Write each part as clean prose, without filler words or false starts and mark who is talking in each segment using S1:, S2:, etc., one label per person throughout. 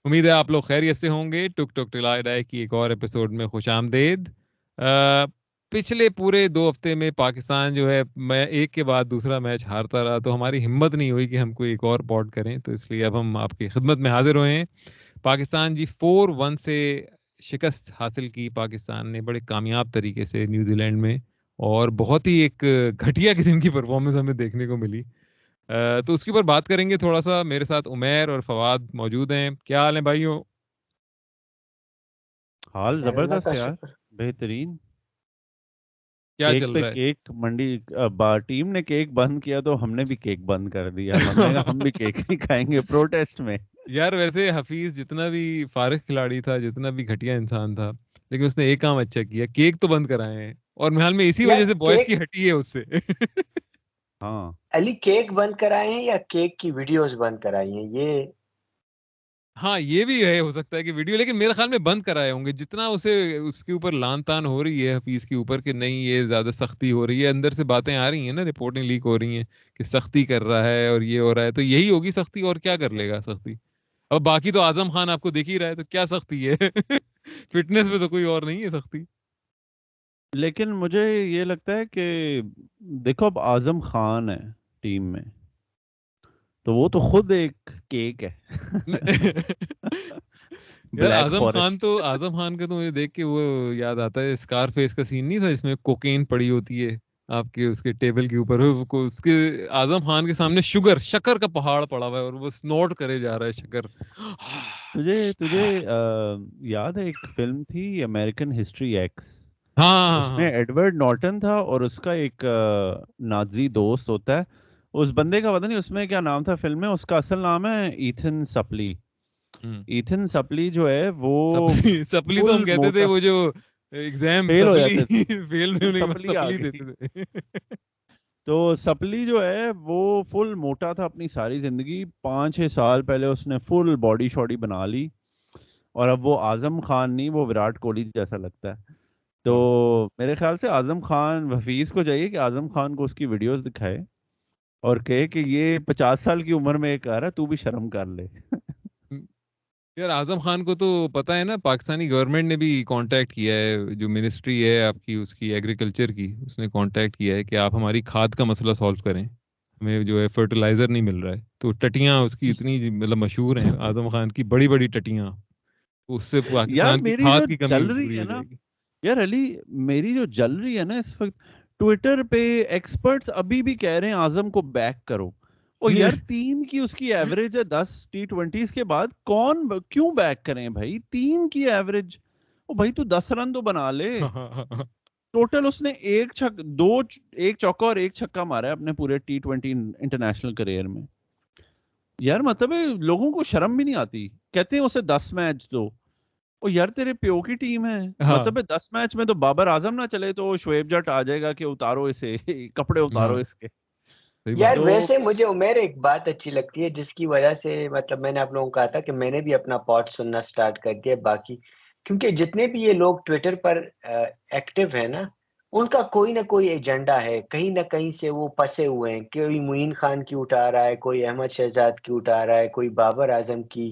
S1: امید ہے آپ لوگ خیریت سے ہوں گے. ٹک ٹک ٹلائے ڈائے کی ایک اور ایپیسوڈ میں خوش آمدید. پچھلے پورے 2 ہفتے میں پاکستان جو ہے میں ایک کے بعد دوسرا میچ ہارتا رہا, تو ہماری ہمت نہیں ہوئی کہ ہم کوئی ایک اور پوڈ کریں, تو اس لیے اب ہم آپ کی خدمت میں حاضر ہوئے ہیں. پاکستان جی 4-1 سے شکست حاصل کی پاکستان نے بڑے کامیاب طریقے سے نیوزی لینڈ میں, اور بہت ہی ایک گھٹیا قسم کی پرفارمنس ہمیں دیکھنے کو ملی. تو اس کے اوپر بات کریں گے تھوڑا سا. میرے ساتھ عمیر اور فواد موجود ہیں. کیا حال ہے بھائیوں؟
S2: حال
S3: خیر اللہ
S2: زبردست
S3: کا
S2: یار.
S3: شکر.
S2: بہترین.
S1: کیا
S2: کیک
S1: چل
S2: پہ
S1: رہا
S2: کیک منڈی. ٹیم نے کیک بند کیا تو ہم نے بھی کیک بند کر دیا. ہم نے کہا ہم
S1: ہے؟
S2: بھی کیک نہیں کھائیں گے پروٹیسٹ میں.
S1: یار ویسے حفیظ جتنا بھی فارغ کھلاڑی تھا, جتنا بھی گھٹیا انسان تھا, لیکن اس نے ایک کام اچھا کیا, کیک تو بند کرائے ہیں, اور محال میں اسی
S3: یار
S1: وجہ سے بوائز
S3: کیک
S1: کی ہٹی ہے اس سے.
S2: ہاں
S3: علی کیک بند کرائے ہیں یا کیک کی ویڈیوز بند کرائی ہیں یہ؟
S1: ہاں یہ بھی ہے, ہو سکتا ہے کہ ویڈیو, لیکن میرے خیال میں بند کرائے ہوں گے. جتنا اسے اس کے اوپر لان تان ہو رہی ہے حفیظ کے اوپر کہ نہیں یہ زیادہ سختی ہو رہی ہے, اندر سے باتیں آ رہی ہیں نا, رپورٹیں لیک ہو رہی ہیں کہ سختی کر رہا ہے اور یہ ہو رہا ہے, تو یہی ہوگی سختی, اور کیا کر لے گا سختی. اب باقی تو اعظم خان آپ کو دیکھ ہی رہا ہے, تو کیا سختی ہے. فٹنس پہ تو کوئی اور نہیں ہے سختی.
S2: لیکن مجھے یہ لگتا ہے کہ دیکھو اب اعظم خان ہے ٹیم میں تو وہ تو خود ایک کیک ہے.
S1: یار
S2: بلیک فارسٹ.
S1: اعظم خان کا تو مجھے دیکھ کے وہ یاد آتا ہے, اسکار فیس کا سین نہیں تھا جس میں کوکین پڑی ہوتی ہے آپ کے اس کے ٹیبل کے اوپر, اس کے اعظم خان کے سامنے شکر کا پہاڑ پڑا ہوا ہے, اور وہ سنوٹ کرے جا رہا ہے شکر.
S2: تجھے یاد ہے ایک فلم تھی امریکن ہسٹری ایکس.
S1: ہاں ہاں
S2: اس
S1: ہاں.
S2: میں ایڈورڈ نارٹن تھا اور اس کا ایک نازی دوست ہوتا ہے. اس بندے کا پتہ نہیں اس میں کیا نام تھا فلم میں. اس کا اصل نام ہے ایتھن سپلی.
S1: ہوں.
S2: ایتھن سپلی جو ہے وہ
S1: سپلی تو ہم
S2: فل
S1: کہتے تھے
S2: موٹا
S1: وہ جو ایگزام
S2: فیل ہو
S1: سپلی,
S2: جاتے تھے.
S1: فیل ہونے کے بعد
S2: سپلی آ
S1: سپلی
S2: گئی.
S1: دیتے تھے.
S2: تو سپلی جو ہے وہ فل موٹا تھا اپنی ساری زندگی. 5-6 سال پہلے اس نے فل باڈی شاڈی بنا لی, اور اب وہ اعظم خان نہیں, وہ وراٹ کوہلی جیسا لگتا ہے. تو
S1: واہ.
S2: میرے خیال سے اعظم خان حفیظ کو چاہیے کہ اعظم خان کو اس کی ویڈیوز دکھائے اور کہے کہ یہ 50 سال کی عمر میں ایک آ رہا ہے, تو بھی شرم کر لے.
S1: یار اعظم خان کو تو پتا ہے نا, پاکستانی گورنمنٹ نے بھی کانٹیکٹ کیا ہے, جو منسٹری ہے آپ کی اس کی ایگریکلچر کی, اس نے کانٹیکٹ کیا ہے کہ آپ ہماری کھاد کا مسئلہ سالو کریں, ہمیں جو ہے فرٹیلائزر نہیں مل رہا ہے. تو ٹٹیاں اس کی اتنی مطلب مشہور ہیں اعظم خان کی, بڑی بڑی ٹٹیاں, اس سے
S2: یار
S1: پاکستان کی
S2: میری جو
S1: کھاد کی کمی
S2: جل رہی
S1: پوری
S2: ہے
S1: ہو
S2: نا,
S1: جائے گی.
S2: یار علی میری جو جل رہی ہے نا اس وقت, ٹویٹر پہ ایکسپرٹس ابھی بھی کہہ رہے ہیں اعظم کو بیک کرو. او یار 3 کی اس کی ایوریج ہے 10 T20s کے بعد, کون کیوں بیک کریں بھائی. 3 کی ایوریج, او بھائی تو 10 رن تو بنا لے. ٹوٹل اس نے ایک چوکا اور ایک چھکا مارا ہے اپنے پورے T20 انٹرنیشنل کریئر میں. یار مطلب ہے لوگوں کو شرم بھی نہیں آتی, کہتے ہیں اسے 10 میچ دو. او یار تیرے پیو کی ٹیم ہے,
S1: ہاں
S2: مطلب ہے 10 میچ میں تو بابر اعظم نہ چلے تو شعیب جٹ آ جائے گا کہ اتارو اسے, کپڑے اتارو
S1: ہاں
S2: اس کے.
S1: صحیح
S3: یار
S1: بات ہے.
S2: تو
S3: ویسے مجھے عمیر ایک بات اچھی لگتی ہے جس کی وجہ سے مطلب میں نے آپ لوگوں کو کہا تھا کہ میں نے بھی اپنا پوڈ سننا سٹارٹ کر دیا. باقی کیونکہ جتنے بھی یہ لوگ ٹویٹر پر ایکٹیو ہیں نا, ان کا کوئی نہ کوئی ایجنڈا ہے, کہیں نہ کہیں سے وہ پسے ہوئے ہیں. کوئی معین خان کی اٹھا رہا ہے, کوئی احمد شہزاد کی اٹھا رہا ہے, کوئی بابر اعظم کی.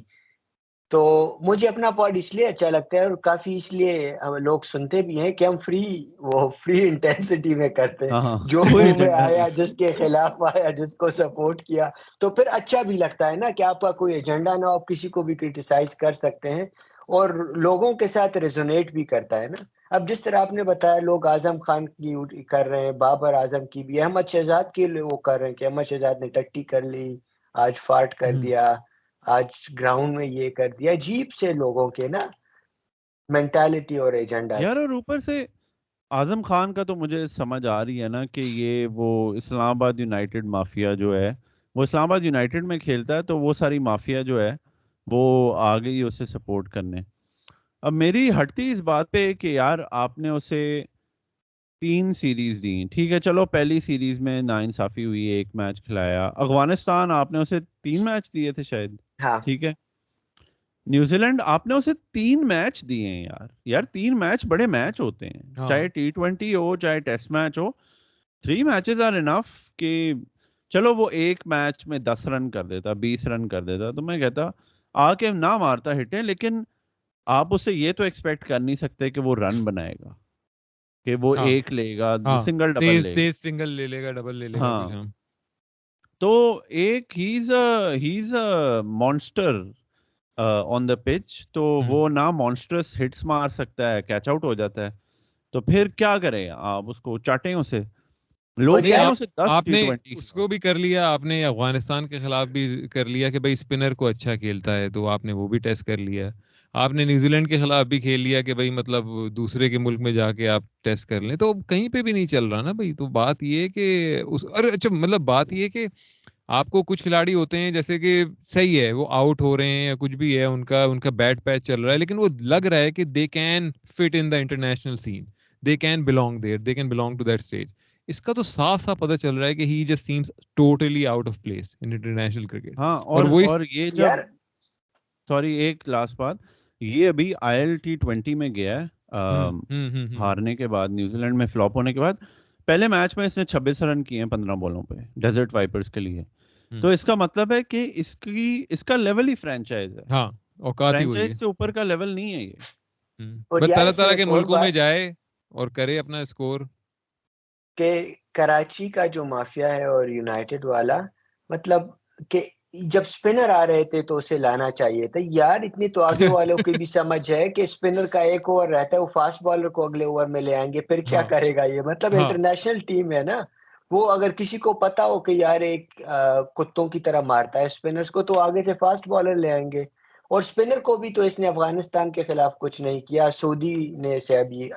S3: تو مجھے اپنا پوڈ اس لیے اچھا لگتا ہے اور کافی اس لیے لوگ سنتے بھی ہیں کہ ہم فری انٹینسٹی میں کرتے ہیں.
S2: ہاں
S3: جو
S2: کوئی
S3: منہ میں
S2: ایجنڈا
S3: آیا,
S2: نہیں.
S3: جس کے خلاف آیا, جس کو سپورٹ کیا, تو پھر اچھا بھی لگتا ہے نا کہ آپ کا کوئی ایجنڈا نہ ہو, آپ کسی کو بھی کرٹیسائز کر سکتے ہیں اور لوگوں کے ساتھ ریزونیٹ بھی کرتا ہے نا. اب جس طرح آپ نے بتایا لوگ اعظم خان کی کر رہے ہیں, بابر اعظم کی بھی, احمد شہزاد کے لیے وہ کر رہے ہیں کہ احمد شہزاد نے ٹٹی کر لی, آج فارٹ کر دیا, آج گراؤنڈ میں یہ کر دیا. عجیب سے لوگوں کے نا مینٹالٹی اور ایجنڈاز.
S2: یار اور اوپر سے اعظم خان کا تو مجھے سمجھ آ رہی ہے نا کہ یہ وہ اسلام آباد یونائٹڈ مافیا جو ہے, وہ اسلام آباد یونائٹڈ میں کھیلتا ہے, تو وہ ساری مافیا جو ہے وہ آ گئی اسے سپورٹ کرنے. اب میری ہٹتی اس بات پہ کہ یار آپ نے اسے 3 سیریز دی, ٹھیک ہے چلو پہلی سیریز میں ناانصافی ہوئی, ایک میچ کھلایا. افغانستان آپ نے اسے 3 میچ دیے تھے شاید,
S3: ہاں
S2: ٹھیک ہے. نیوزی لینڈ آپ نے اسے 3 میچ دیے ہیں یار 3 میچ بڑے میچ ہوتے ہیں,
S1: ہاں
S2: چاہے T20 ہو چاہے ٹیسٹ میچ ہو. 3 میچز آر انف کہ چلو وہ ایک میچ میں 10 رن کر دیتا, 20 رن کر دیتا, تو میں کہتا آ کے نہ مارتا ہٹیں, لیکن آپ اس سے یہ تو ایکسپیکٹ کر نہیں سکتے کہ وہ رن بنائے گا, کہ وہ
S1: ہاں
S2: ایک لے گا,
S1: ہاں
S2: سنگل ڈبل
S1: تیز
S2: لے گا.
S1: تیز سنگل لے لے گا, ڈبل لے لے گا کچھ.
S2: ہاں,
S1: ہاں
S2: تو ایک has a monster on the pitch, تو وہ نہ مانسٹرس ہٹس مار سکتا ہے, کیچ آؤٹ ہو جاتا ہے, تو پھر کیا کریں آپ, اس کو چاٹیں اسے. لوگ
S1: نہیں
S2: کہہ رہے ہیں
S1: آپ
S2: اسے 10
S1: آپ نے
S2: T20
S1: اس کو بھی کر لیا, آپ نے افغانستان کے خلاف بھی کر لیا کہ بھائی اسپنر کو اچھا کھیلتا ہے, تو آپ نے وہ بھی ٹیسٹ کر لیا. آپ نے نیوزی لینڈ کے خلاف بھی کھیل لیا کہ بھائی مطلب دوسرے کے ملک میں جا کے آپ ٹیسٹ کر لیں, تو کہیں پہ بھی نہیں چل رہا نا بھائی. تو بات یہ ہے کہ ارے اچھا مطلب بات یہ ہے کہ آپ کو کچھ کھلاڑی ہوتے ہیں جیسے کہ صحیح ہے وہ آؤٹ ہو رہے ہیں یا کچھ بھی ہے, ان کا بیٹ پیچ چل رہا ہے, لیکن وہ لگ رہا ہے کہ they can fit in the international scene, they can belong there, they can belong to that stage. اس کا تو صاف صاف پتہ چل رہا ہے کہ he just seems totally out of place in international cricket.
S2: ہاں,
S1: اور وہ
S2: اور یہ جب,
S3: یار
S2: سوری ایک لاسٹ بات, یہ ابھی IL T20 میں گیا ہے ہارنے کے بعد, نیوزی لینڈ میں فلاپ ہونے کے بعد. پہلے میچ میں اس نے 26 رن کیے ہیں 15 بالوں پہ ڈیزرٹ وائپرز کے لیے. تو اس کا مطلب ہے کہ اس کا لیول ہی فرینچائز ہے,
S1: ہاں اوقات ہی وہی ہے.
S2: فرینچائز سے اوپر کا لیول نہیں ہے یہ.
S3: اور
S1: بس
S3: یار
S1: طرح
S3: اس میں
S1: طرح کے
S3: ایک اور
S1: ملکوں میں
S3: بات
S1: جائے اور کرے اپنا اسکور.
S3: کہ کراچی کا جو مافیا ہے اور یونائٹڈ والا, مطلب کہ جب اسپنر آ رہے تھے تو اسے لانا چاہیے تھا یار. اتنی تو آگے والوں کی بھی سمجھ ہے کہ اسپنر کا ایک اوور رہتا ہے, وہ فاسٹ بالر کو اگلے اوور میں لے آئیں گے, پھر کیا کرے گا یہ. مطلب انٹرنیشنل ٹیم ہے نا, وہ اگر کسی کو پتا ہو کہ یار ایک کتوں کی طرح مارتا ہے اسپنرز کو, تو آگے سے فاسٹ بالر لے آئیں گے. اور اسپنر کو بھی تو اس نے افغانستان کے خلاف کچھ نہیں کیا, سعودی نے اسے ابھی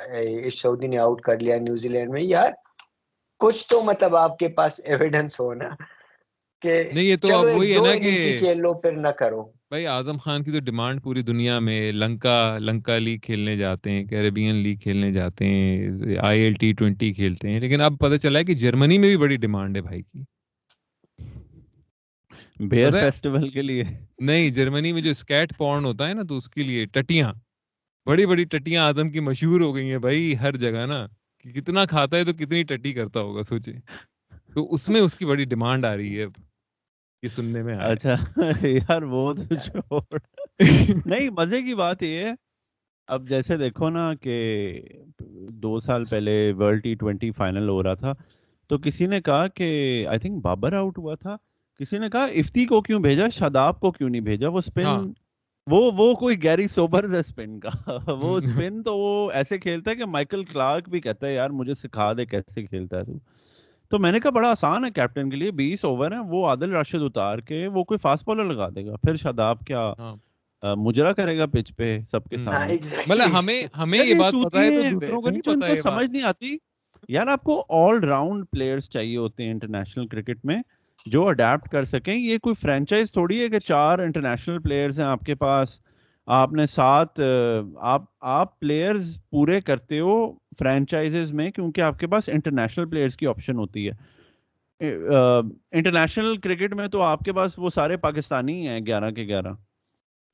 S3: سعودی نے آؤٹ کر لیا نیوزی لینڈ میں. یار کچھ تو مطلب آپ کے پاس ایویڈنس ہونا کہ
S1: نہیں یہ تو
S3: چلو
S1: اب
S3: ایک
S1: وہی ہے
S3: دو
S1: نا کہ
S3: اننگز ہی کھیل لو پھر نہ کرو.
S1: بھائی اعظم خان کی تو ڈیمانڈ پوری دنیا میں, لنکا لیگ کھیلنے جاتے ہیں, کیریبین لیگ کھیلنے جاتے ہیں, IL T20 کھیلتے ہیں, لیکن اب پتہ چلا ہے کہ جرمنی میں بھی بڑی ڈیمانڈ ہے بھائی کی.
S2: بیئر
S1: پتہ ہے
S2: فیسٹیول کے لیے
S1: نہیں, جرمنی میں جو اسکیٹ پورن ہوتا ہے نا, تو اس کے لیے ٹٹیاں, بڑی بڑی ٹٹیاں اعظم کی مشہور ہو گئی ہیں بھائی ہر جگہ نا, کہ کتنا کھاتا ہے تو کتنی ٹٹی کرتا ہوگا سوچے. تو اس میں اس کی بڑی ڈیمانڈ آ رہی ہے اب, یہ سننے میں آیا
S2: اچھا یار وہ تو چھوڑ. نہیں, مزے کی بات یہ ہے, اب جیسے دیکھو نا کہ 2 سال پہلے ورلڈ T20 فائنل ہو رہا تھا, تو کسی نے کہا کہ آئی تھنک بابر آؤٹ ہوا تھا, کسی نے کہا افتی کو کیوں بھیجا, شاداب کو کیوں نہیں بھیجا. وہ اسپن,
S1: ہاں
S2: وہ کوئی گیری سوبرز ہے اسپن کا. وہ اسپن تو وہ ایسے کھیلتا ہے کہ مائیکل کلارک بھی کہتا ہے یار مجھے سکھا دے کیسے کھیلتا ہے تو. تو میں نے کہا بڑا آسان ہے کیپٹن کے لیے, 20 اوور ہیں, وہ عادل راشد اتار کے وہ کوئی فاسٹ بالر لگا دے گا, پھر شاداب کیا
S1: ہاں
S2: مجرا کرے گا پچ پہ سب کے
S3: ہاں
S2: سامنے.
S3: ایگزیکٹلی.
S1: مطلب ہمیں
S2: یار
S1: یہ
S2: یہ
S1: بات پتا ہے تو
S2: چوتیے
S1: دوسروں کو نہیں
S2: جو ان
S1: پتا
S2: کو
S1: یہ بات.
S2: سمجھ نہیں آتی. یار آپ کو آل راؤنڈ پلیئرز چاہیے ہوتے ہیں انٹرنیشنل کرکٹ میں, جو اڈیپٹ کر سکیں. یہ کوئی فرینچائز تھوڑی ہے کہ 4 انٹرنیشنل پلیئرز ہیں آپ کے پاس, آپ نے 7 آپ پلیئرز پورے کرتے ہو فرینچائزز میں, کیونکہ آپ کے پاس انٹرنیشنل پلیئرز کی آپشن ہوتی ہے. انٹرنیشنل کرکٹ میں تو آپ کے پاس وہ سارے پاکستانی ہیں 11 کے 11.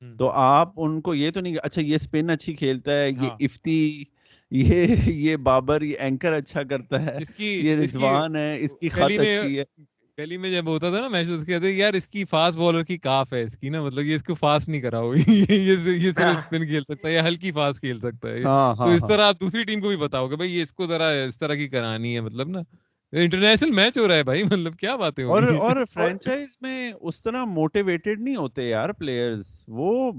S2: تو آپ ان کو یہ تو نہیں, اچھا یہ اسپن اچھی کھیلتا ہے, یہ افتی, یہ بابر, یہ اینکر اچھا کرتا ہے, یہ
S1: اس کی
S2: رضوان ہے, اس کی
S1: گلی
S2: خط
S1: میں
S2: اچھی ہے.
S1: گلی میں جب ہوتا تھا نا میچ, اس کہتے یار اس کی فاسٹ بالر کی کاف ہے اس کی نا, مطلب یہ اس کو فاسٹ نہیں کراؤ, یہ صرف اسپن کھیل سکتا ہے, یہ ہلکی فاسٹ کھیل سکتا ہے.
S2: ہاں
S1: تو
S2: ہاں
S1: اس
S2: ہاں.
S1: طرح آپ دوسری ٹیم کو بھی بتاؤ کہ بھائی یہ اس کو ذرا اس طرح کی کرانی ہے, مطلب نا انٹرنیشنل میچ ہو رہا ہے بھائی, مطلب کیا باتیں ہو رہی ہیں.
S2: اور فرینچائز میں اس طرح موٹیویٹڈ نہیں ہوتے یار پلیئرز, وہ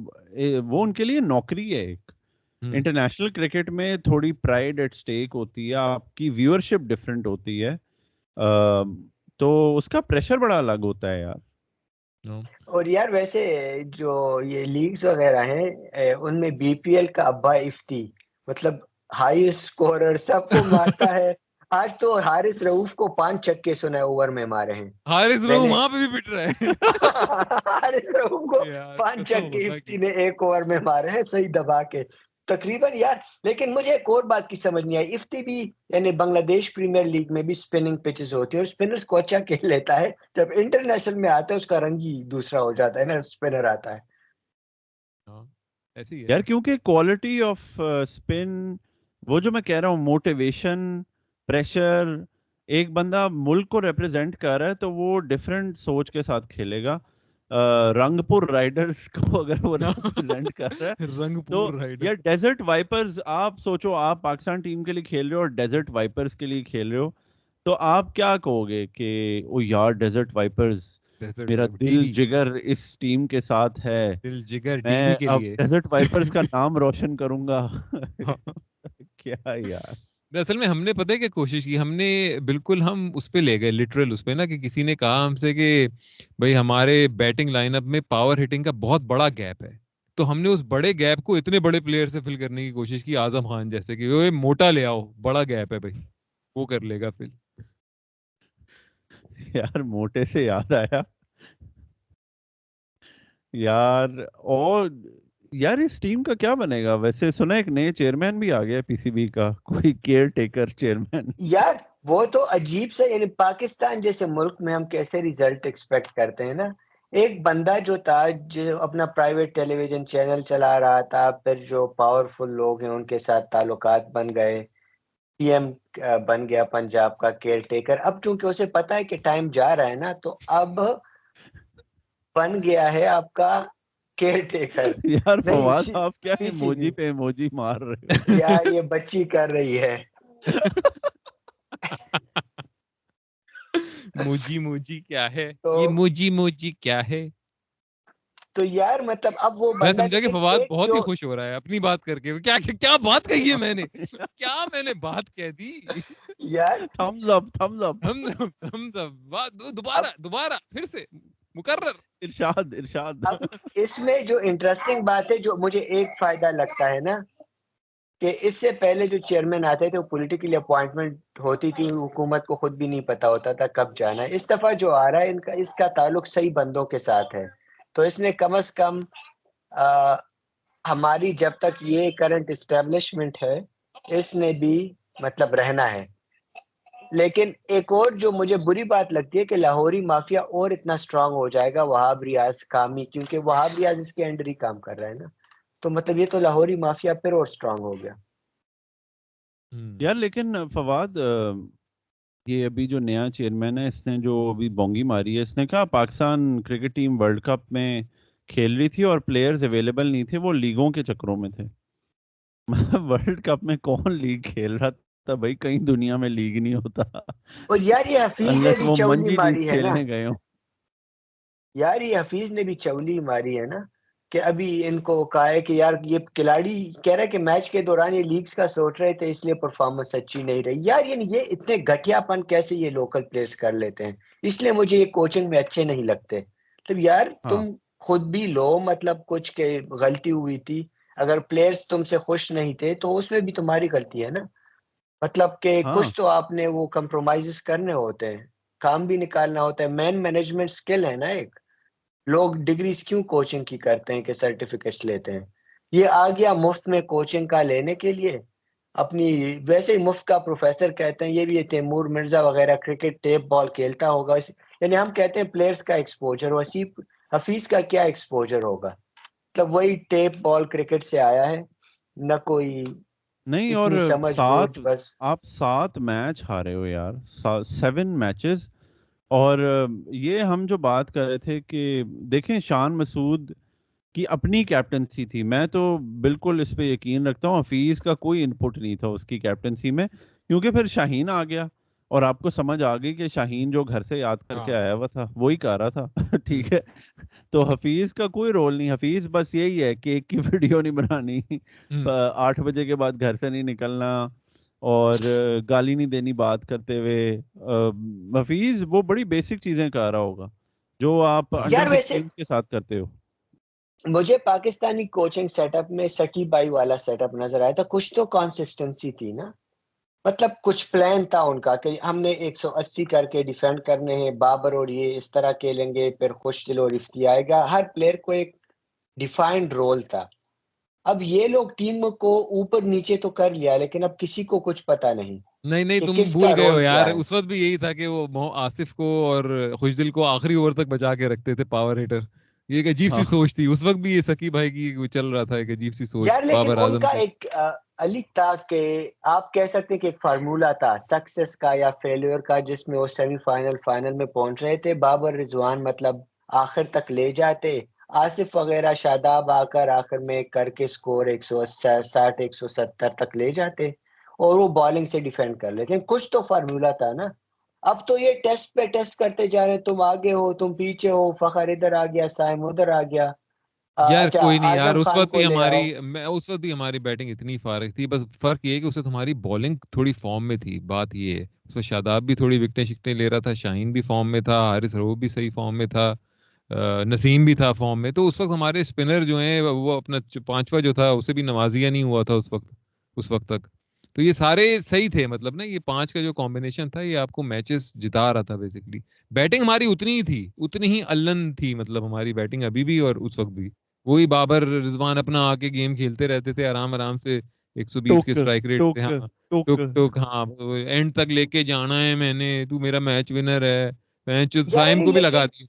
S2: ان کے لیے نوکری ہے ایک. انٹرنیشنل کرکٹ میں تھوڑی پرائیڈ ایٹ سٹیک ہوتی ہے, آپ کی ویورشپ ڈفرینٹ ہوتی ہے, تو اس کا پریشر بڑا الگ ہوتا ہے یار.
S3: اور یار ویسے جو یہ لیگز وغیرہ ہیں ان میں BPL کا ابا افتی, مطلب ہائی اسکورر, سب کو مارتا ہے. آج تو حارث رؤوف کو 5 چھکے سنا اوور میں مارے ہیں.
S1: حارث رؤوف وہاں پہ بھی پٹ رہا ہے
S3: حارث رؤوف کو 5 چھکے افتی نے ایک اوور میں مارے ہیں, صحیح دبا کے تقریباً یار. لیکن مجھے ایک اور بات کی سمجھ نہیں آئی, افتی بھی یعنی بنگلہ دیش پریمیئر لیگ میں بھی اسپننگ پچز ہوتی ہے اور اسپنرز کو اچھا کھیل لیتا ہے, جب انٹرنیشنل میں آتا ہے اس کا رنگ ہی دوسرا ہو جاتا ہے نا, اسپنر آتا ہے.
S1: ایسے ہی ہے
S2: یار کیونکہ کوالٹی آف اسپن, وہ جو میں کہہ رہا ہوں موٹیویشن, پریشر, ایک بندہ ملک کو ریپرزینٹ کر رہا ہے تو وہ ڈفرینٹ سوچ کے ساتھ کھیلے گا. رنگپور رائڈرز کو اگر وہ ریپرزینٹ کر رہا ہے تو
S1: رنگپور رائڈر
S2: یا ڈیزرٹ وائپرز، آپ سوچو آپ پاکستان ٹیم کے لیے کھیل رہے ہو اور ڈیزرٹ وائپرز کے لیے کھیل رہے ہو، تو آپ کیا کہو گے کہ او یار ڈیزرٹ وائپرز میرا دل جگر اس ٹیم کے ساتھ ہے،
S1: دل جگر ڈی
S2: میں
S1: ڈی کے
S2: اب
S1: لیے
S2: ڈیزرٹ وائپرز کا نام روشن کروں گا. کیا یار.
S1: اصل میں ہم نے پتہ ہے کہ کوشش کی، ہم نے بالکل ہم اس پہ لے گئے لٹرل اس پہ نا، کہ کسی نے کہا ہم سے کہ بھائی ہمارے بیٹنگ لائن اپ میں پاور ہٹنگ کا بہت بڑا گیپ ہے، تو ہم نے اس بڑے گیپ کو اتنے بڑے پلیئر سے فل کرنے کی کوشش کی، اعظم خان جیسے کہ وہ موٹا لے آؤ، بڑا گیپ ہے بھائی، وہ کر لے گا فل.
S2: یار موٹے سے یاد آیا یار، اور یار اس ٹیم کا کیا بنے گا ویسے؟ سنا ایک نئے چیئرمین بھی آ گیا پی سی بی کا، کوئی کیئر ٹیکر چیئرمین.
S3: یار وہ تو عجیب سا، یعنی پاکستان جیسے ملک میں ہم کیسے ریزلٹ ایکسپیکٹ کرتے ہیں نا. ایک بندہ جو تھا جو اپنا پرائیویٹ ٹیلی ویژن چینل چلا رہا تھا، پھر جو پاورفل لوگ ہیں ان کے ساتھ تعلقات بن گئے، پی ایم بن گیا پنجاب کا کیئر ٹیکر. اب چونکہ اسے پتا ہے کہ ٹائم جا رہا ہے نا، تو اب بن گیا ہے آپ کا کیئر ٹیکر.
S2: یار
S3: نہیں
S2: فواد آپ کیا
S3: پی سی
S2: ایموجی
S3: بی
S2: پہ ایموجی مار رہے ہو؟
S3: یار یہ بچی کر رہی ہے.
S1: موجی موجی کیا ہے
S3: تو
S1: یہ موجی موجی کیا ہے؟
S3: تو یار مطلب اب وہ
S1: میں
S3: بندہ
S1: سمجھا کہ فواد
S3: ایک
S1: بہت ہی
S3: جو
S1: خوش ہو رہا ہے اپنی بات کر کے. کیا کیا بات کہی ہے میں نے، کیا میں نے بات کہہ دی؟
S3: یار
S2: تھمز اپ تھمز اپ.
S1: ہم سب
S3: اب
S1: دوبارہ پھر سے مکرر.
S2: ارشاد ارشاد.
S3: اب اس میں جو انٹرسٹنگ بات ہے، جو مجھے ایک فائدہ لگتا ہے نا، کہ اس سے پہلے جو چیئرمین آتے تھے وہ پولیٹیکلی اپوائنٹمنٹ ہوتی تھی، حکومت کو خود بھی نہیں پتا ہوتا تھا کب جانا ہے. اس دفعہ جو آ رہا ہے اس کا تعلق صحیح بندوں کے ساتھ ہے، تو اس نے کم از کم ہماری جب تک یہ کرنٹ اسٹیبلشمنٹ ہے اس نے بھی مطلب رہنا ہے. لیکن ایک اور جو مجھے بری بات لگتی ہے کہ لاہوری مافیا اور اتنا سٹرانگ ہو جائے گا وہاب ریاض کامی، کیونکہ وہاب ریاض اس کے انڈر ہی کام کر رہا ہے نا، تو مطلب یہ تو لاہوری مافیا پھر اور سٹرانگ ہو گیا.
S2: یار لیکن فواد یہ ابھی جو نیا چیئرمین ہے اس نے جو ابھی بونگی ماری ہے، اس نے کہا Pakistan cricket team world cup میں کھیل رہی تھی اور پلیئرز اویلیبل نہیں تھے، وہ لیگوں کے چکروں میں تھے. ورلڈ کپ میں کون لیگ کھیل رہا تھا بھائی؟ کہیں دنیا میں لیگ نہیں ہوتا
S3: اور یار یہ حفیظ نے
S2: انلیس
S3: بھی
S2: وہ
S3: چولی
S2: منجی لیگ
S3: ماری ہے نا،
S2: کھیلنے گئے ہوں.
S3: یار یہ حفیظ نے بھی چولی ماری ہے نا، کہ ابھی ان کو کہا ہے کہ یار یہ کھلاڑی کہہ رہے کہ میچ کے دوران یہ لیگز کا سوچ رہے تھے اس لیے پرفارمنس اچھی نہیں رہی. یار یعنی یہ اتنے گھٹیا پن کیسے یہ لوکل پلیئرز کر لیتے ہیں؟ اس لیے مجھے یہ کوچنگ میں اچھے نہیں لگتے. تو یار
S2: ہاں
S3: تم خود بھی لو مطلب کچھ کہ غلطی ہوئی تھی، اگر پلیئرز تم سے خوش نہیں تھے تو اس میں بھی تمہاری غلطی ہے نا. مطلب کہ
S2: ہاں
S3: کچھ تو آپ نے وہ کمپرومائزز کرنے ہوتے ہیں، کام بھی نکالنا ہوتا ہے. مین مینجمنٹ سکل ہے نا ایک. لوگ ڈگریز کیوں کوچنگ کی کرتے ہیں کہ سرٹیفکیٹس لیتے ہیں؟ یہ آ گیا مفت میں کوچنگ کا لینے کے لیے اپنی، ویسے ہی مفت کا پروفیسر کہتے ہیں. یہ بھی تیمور مرزا وغیرہ کرکٹ ٹیپ بال کھیلتا ہوگا، یعنی ہم کہتے ہیں پلیئرز کا ایکسپوجر، وسیع حفیظ کا کیا ایکسپوجر ہوگا؟ مطلب وہی ٹیپ بال کرکٹ سے آیا ہے، نہ کوئی
S2: نہیں. اور
S3: اتنی سمجھ بوجھ. بس
S2: آپ 7 میچ ہارے ہو یار، 7 میچز. اور یہ ہم جو بات کر رہے تھے کہ دیکھیں شان مسعود کی اپنی کیپٹنسی تھی، میں تو بالکل اس پہ یقین رکھتا ہوں حفیظ کا کوئی انپٹ نہیں تھا اس کی کیپٹنسی میں، کیونکہ پھر شاہین آ گیا اور آپ کو سمجھ آ گئی کہ شاہین جو گھر سے یاد کر کے آیا ہوا تھا وہی کہہ رہا تھا. ٹھیک ہے، تو حفیظ کا کوئی رول نہیں. حفیظ بس یہی ہے کہ ایک کی ویڈیو نہیں بنانی، 8 بجے کے بعد گھر سے نہیں نکلنا اور گالی نہیں دینی بات کرتے ہوئے. حفیظ وہ بڑی بیسک چیزیں کہہ رہا ہوگا جو آپ
S3: یار
S2: انڈر
S3: ویسے
S2: 16 کے ساتھ کرتے ہو.
S3: مجھے پاکستانی کوچنگ سیٹ اپ میں سکی بائی والا سیٹ اپ نظر آیا تھا. کچھ تو کنسسٹنسی تھی نا، مطلب کچھ پلان تھا ان کا کہ ہم نے 180 کر کے ڈیفینڈ کرنے ہیں، بابر اور یہ اس طرح کھیلیں گے، پھر خوش دل اور افتی آئے گا. ہر پلیئر کو ایک ڈیفائنڈ رول تھا. اب یہ لوگ ٹیم کو اوپر نیچے تو کر لیا، لیکن اب کسی کو کچھ پتا نہیں
S1: نہیں
S3: کہ
S1: تم
S3: کس
S1: بھول
S3: کا
S1: گئے ہو
S3: رول
S1: یار،
S3: کیا ہے.
S1: اس وقت بھی یہی تھا کہ وہ آصف کو اور خوشدل کو آخری اوور تک بچا کے رکھتے تھے پاور ہیٹر. یہ ایک عجیب سی
S2: ہاں
S1: سوچ تھی اس وقت بھی، یہ سکی بھائی کی چل رہا تھا ایک عجیب سی سوچ
S3: یار لیکن
S1: بابر
S3: ان
S1: اعظم
S3: کا
S1: کی.
S3: ایک علی تھا کہ آپ کہہ سکتے کہ ایک فارمولا تھا سکسیس کا یا فیلیور کا، جس میں وہ سیمی فائنل میں پہنچ رہے تھے. بابر رضوان مطلب آخر تک لے جاتے. آصف وغیرہ شاداب آ کر آخر میں کر کے سکور 160 170 تک لے جاتے اور وہ بالنگ سے ڈیفینڈ کر لیتے. کچھ تو فارمولا تھا نا. اب تو یہ ٹیسٹ پہ ٹیسٹ کرتے جا رہے, تم آگے ہو تم پیچھے ہو, فخر ادھر آ گیا, سائم ادھر آ گیا.
S1: یار
S3: اچھا
S1: کوئی نہیں یار,
S3: اعظم خان کو لے آؤ.
S1: اس وقت بھی ہماری بیٹنگ اتنی فارغ تھی, بس فرق یہ ہے کہ اس وقت ہماری بالنگ تھوڑی فارم میں تھی. بات یہ ہے اس وقت شاداب بھی تھوڑی وکٹیں شکٹیں لے رہا تھا, شاہین بھی فارم میں تھا, حارث رؤوف بھی صحیح فارم میں تھا, نسیم بھی تھا فارم میں. تو اس وقت ہمارے اسپنر جو ہیں وہ اپنا پانچواں جو تھا اسے بھی نوازیا نہیں ہوا تھا اس وقت تک. تو یہ سارے صحیح تھے, مطلب نا یہ 5 کا جو کمبینیشن تھا یہ آپ کو میچز جتا رہا تھا بیسکلی. بیٹنگ ہماری اتنی ہی تھی, اتنی ہی الن تھی, مطلب ہماری بیٹنگ ابھی بھی اور اس وقت بھی. وہی بابر رضوان اپنا آ کے گیم کھیلتے رہتے تھے آرام سے, 120 کے اسٹرائک ریٹ پہ. ہاں ٹک ٹک, ہاں اینڈ تک لے کے جانا ہے میں نے, تو میرا میچ ونر ہے. میچ سائم کو بھی لگا دی.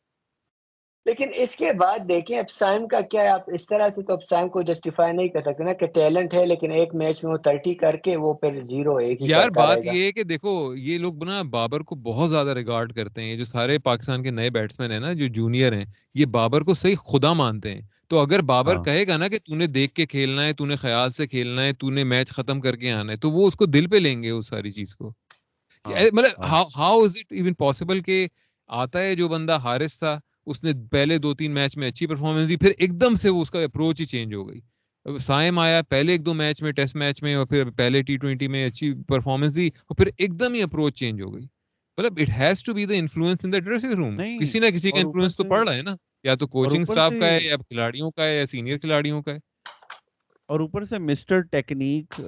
S3: لیکن اس کے بعد دیکھیں اب سائم کا کیا ہے. آپ اس طرح سے تو اب سائم کو جسٹیفائی نہیں کر سکتے نا کہ ٹیلنٹ ہے لیکن ایک میچ میں وہ 30 کر کے وہ پھر 0 ایک ہی
S1: یار
S3: کرتا رہے
S1: بات
S3: گا.
S1: یہ ہے کہ دیکھو یہ لوگ نا بابر کو بہت زیادہ ریگارڈ کرتے ہیں. یہ جو سارے پاکستان کے نئے بیٹسمین ہیں نا جو جونیئر ہیں, یہ بابر کو صحیح خدا مانتے ہیں. تو اگر بابر کہے گا نا کہ تو نے دیکھ کے کھیلنا ہے, تو نے خیال سے کھیلنا ہے, تو نے میچ ختم کر کے آنا ہے, تو وہ اس کو دل پہ لیں گے اس ساری چیز کو. مطلب how is it even possible کہ آتا ہے جو بندہ حارث تھا, اس نے پہلے 2-3 میچ میں اچھی پرفارمنس دی, پھر ایک دم سے وہ اس کا اپروچ ہی چینج ہو گئی. سائم آیا پہلے 1-2 میچ میں, ٹیسٹ میچ میں, اور پھر پہلے T20 میں اچھی پرفارمنس دی, اور پھر ایک دم ہی اپروچ چینج ہو گئی. مطلب it has to be the influence in the dressing room. کسی نہ کسی کا انفلوئنس تو پڑ رہا ہے نا, یا تو کوچنگ سٹاف کا ہے, یا کھلاڑیوں کا ہے, یا سینئر کھلاڑیوں کا ہے.
S2: اور اوپر سے مسٹر ٹیکنیک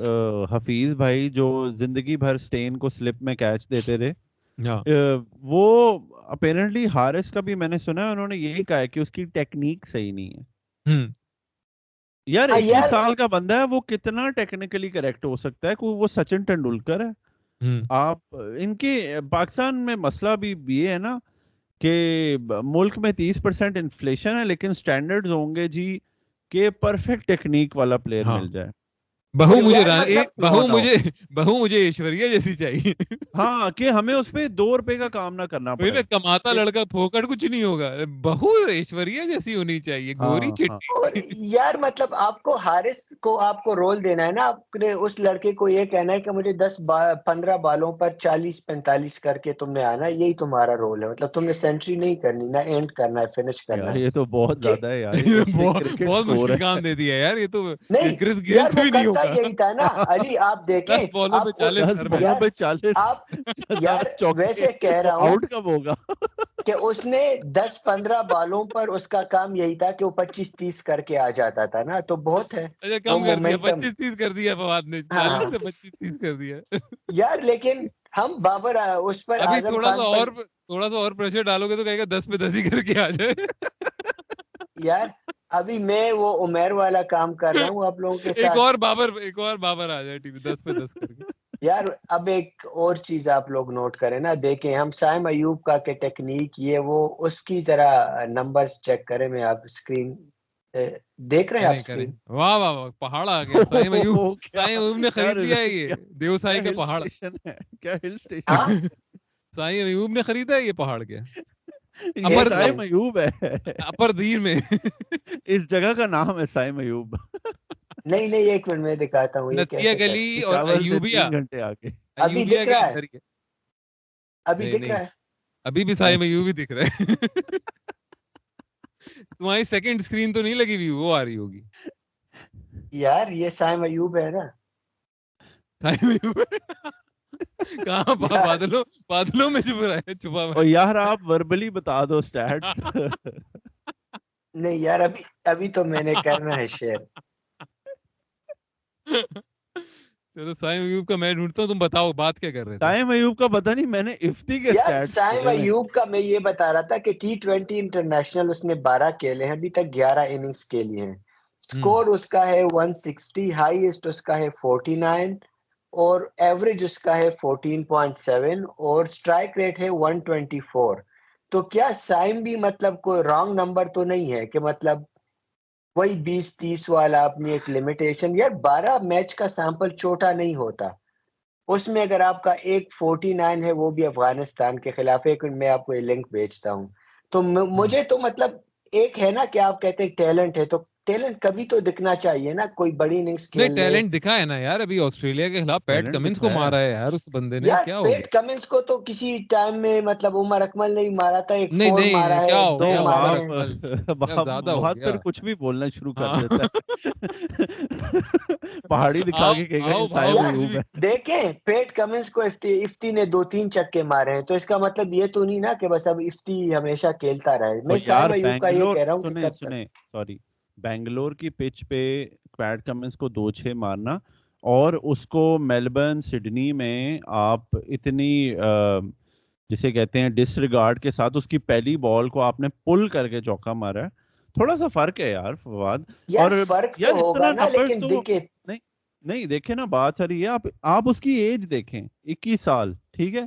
S2: حفیظ بھائی جو زندگی بھر سٹین کو سلپ میں کیچ دیتے رہے, وہ اپیرنٹلی حارث کا بھی میں نے سنا ہے انہوں نے یہی کہا ہے کہ اس کی ٹیکنیک صحیح نہیں ہے. یار 21 سال کا بندہ ہے, وہ کتنا ٹیکنیکلی کریکٹ ہو سکتا ہے, وہ سچن ٹینڈولکر ہے. آپ ان کے پاکستان میں مسئلہ بھی یہ ہے نا کہ ملک میں 30% انفلیشن ہے, لیکن سٹینڈرڈز ہوں گے جی کہ پرفیکٹ ٹیکنیک والا پلیئر مل جائے.
S1: بہو مجھے ایشوریا جیسی چاہیے.
S2: ہاں کہ ہمیں اس پہ 2 روپے کا کام نہ کرنا پڑے.
S1: کماتا لڑکا پھوکٹ کچھ نہیں ہوگا, بہو ایشوریا جیسی ہونی چاہیے, گوری چٹی.
S3: یار مطلب آپ کو حارث کو آپ کو رول دینا ہے نا, آپ نے اس لڑکے کو یہ کہنا ہے کہ مجھے 10-15 بالوں پر 40-45 کر کے تم نے آنا ہے, یہی تمہارا رول ہے. مطلب تم نے سینچری نہیں کرنی, نہ اینڈ کرنا ہے, فنش کرنا ہے.
S2: یہ تو بہت زیادہ ہے یار,
S1: بہت مشکل کام دے دیا یار یہ تو.
S3: نہیں یار وہ کرتا یہی تھا نا علی, آپ دیکھیں
S1: 10 بالوں
S2: پہ 40
S3: آپ یار ویسے کہہ رہا ہوں
S2: آؤٹ کب ہوگا
S3: کہ اس نے 10-15 بالوں پر اس کا کام یہی تھا کہ وہ 25-30 کر کے آ جاتا تھا نا, تو بہت ہے.
S1: کم کر دیا, 25-30 کر دیا فواد نے, 40 سے 25-30 کر دیا
S3: یار. لیکن ہم بابر اس پر
S1: ابھی
S3: اعظم
S1: تھوڑا
S3: خان
S1: سا اور پریشر ڈالو گے تو کہے گا 10 پہ 10 ہی کر کے آ جائے.
S3: یار ابھی میں وہ عمیر والا کام کر رہا ہوں آپ لوگوں کے ساتھ.
S1: ایک اور بابر آ جائے ٹی وی 10 پہ 10 کر کے.
S3: یار اب ایک اور چیز آپ لوگ نوٹ کریں نا, دیکھیں ہم سائم ایوب کا کہ ٹیکنیک یہ وہ, اس کی ذرا نمبرز چیک کریں. میں آپ اسکرین دیکھ رہے ہیں, آپ اسکرین.
S1: واہ واہ واہ, پہاڑ آ گیا. سائم ایوب نے خرید لیا ہے یہ دیوسائی کا پہاڑ.
S2: کیا ہل اسٹیشن
S1: سائم ایوب نے خریدا ہے یہ پہاڑ. کیا
S2: یہ سائم ایوب ہے
S1: اپر دیر میں,
S2: اس جگہ کا نام ہے سائم ایوب.
S3: نہیں ایک منٹ میں دکھاتا ہوں.
S1: نتیا گلی اور ایوبیا
S2: 3 گھنٹے آگے
S3: ابھی دکھ رہا ہے,
S1: ابھی دکھ رہا ہے, ابھی بھی سائم ایوب ہی دکھ رہا ہے. تمہاری سیکنڈ اسکرین تو نہیں لگی ہوئی, وہ آ رہی ہوگی
S3: یار. یہ سائم ایوب ہے نا,
S1: کہاں بادلوں میں چھپا
S2: اور یار آپ وربلی بتا دو سٹیٹس.
S3: نہیں یار ابھی تو میں نے کرنا ہے شیئر.
S1: چلو سائم ایوب کا میں ڈھونڈتا ہوں, تم بتاؤ بات کیا کر رہے تھے.
S2: سائم ایوب کا پتہ نہیں, میں نے افتی کے
S3: یار سائم ایوب کا میں یہ بتا رہا تھا کہ T20 انٹرنیشنل اس نے 12 کھیلے ہیں, ابھی تک 11 اننگز کھیلی ہیں. سکور اس کا ہے 160, ہائیسٹ اس کا ہے 49, اور ایوریج اس کا ہے 14.7, اور سٹرائک ریٹ ہے 124. تو کیا سائم بھی مطلب کوئی رانگ نمبر تو نہیں ہے کہ مطلب وہی 20-30 والا اپنی ایک لمیٹیشن. یار 12 میچ کا سیمپل چھوٹا نہیں ہوتا, اس میں اگر آپ کا ایک 49 ہے وہ بھی افغانستان کے خلاف. ایک میں آپ کو یہ لنک بھیجتا ہوں. تو مجھے تو مطلب ایک ہے نا کہ آپ کہتے ہیں ٹیلنٹ ہے، تو ٹیلنٹ کبھی تو دکھنا چاہیے نا، کوئی بڑی اننگز
S1: نہیں
S3: کھیل لے.
S1: ٹیلنٹ دکھا ہے نا یار، ابھی آسٹریلیا کے خلاف پیٹ
S2: ٹیلنٹ
S1: کمنس کو
S2: دکھایا
S1: مارا ہے یار اس بندے نے،
S3: یار
S1: کیا ہو
S3: پیٹ
S1: گیا؟
S3: کمنس کو تو کسی ٹائم میں مطلب عمر اکمل نے مارا تھا، ایک
S1: نہیں
S3: 4 مارا
S1: نہیں،
S3: ہے،
S1: کیا ہو
S3: 2
S1: گیا
S2: اب
S3: مارے
S1: عمر
S3: ہیں.
S1: اکمل؟ کیا زیادہ ہو
S2: بہت
S1: گیا؟
S2: پھر کچھ بھی بولنا شروع کر
S1: ہاں
S2: دیتا ہے پہاڑی دکھا
S1: آؤ
S2: کے کہے گا
S1: آؤ
S2: یہ
S1: بھاؤ
S2: سائے
S3: یار
S1: کچھ
S2: میوب
S1: بھی.
S2: ہے.
S3: دیکھیں پیٹ کمنس کو افتی نے 2-3 چھکے مارے ہیں، تو اس کا مطلب یہ تو نہیں نا کہ بس اب افتی ہمیشہ کھیلتا رہے.
S2: اور
S3: میں
S2: یار
S3: سائم ایوب کا یہ
S2: بینگلور
S3: کہہ رہا ہوں کہ
S2: سنیں
S3: کب تک.
S2: سنیں سوری بینگلور کی پچ پہ پیٹ کمنس کو 2-6 مارنا، اور اس کو میلبرن سڈنی میں آپ اتنی جسے کہتے ہیں ڈس ریگارڈ کے ساتھ اس کی پہلی بال کو آپ نے پل کر کے چوکا مارا ہے. تھوڑا سا فرق ہے یار فواد.
S3: یار
S2: اور
S3: فرق تو
S2: یار اس
S3: ہوگا
S2: طرح
S3: نا،
S2: نمبرز
S3: لیکن
S2: تو
S3: دیکھیں
S2: نہیں نہیں دیکھیں نا، بات ساری ہے آپ اس کی ایج دیکھیں 21 سال، ٹھیک ہے.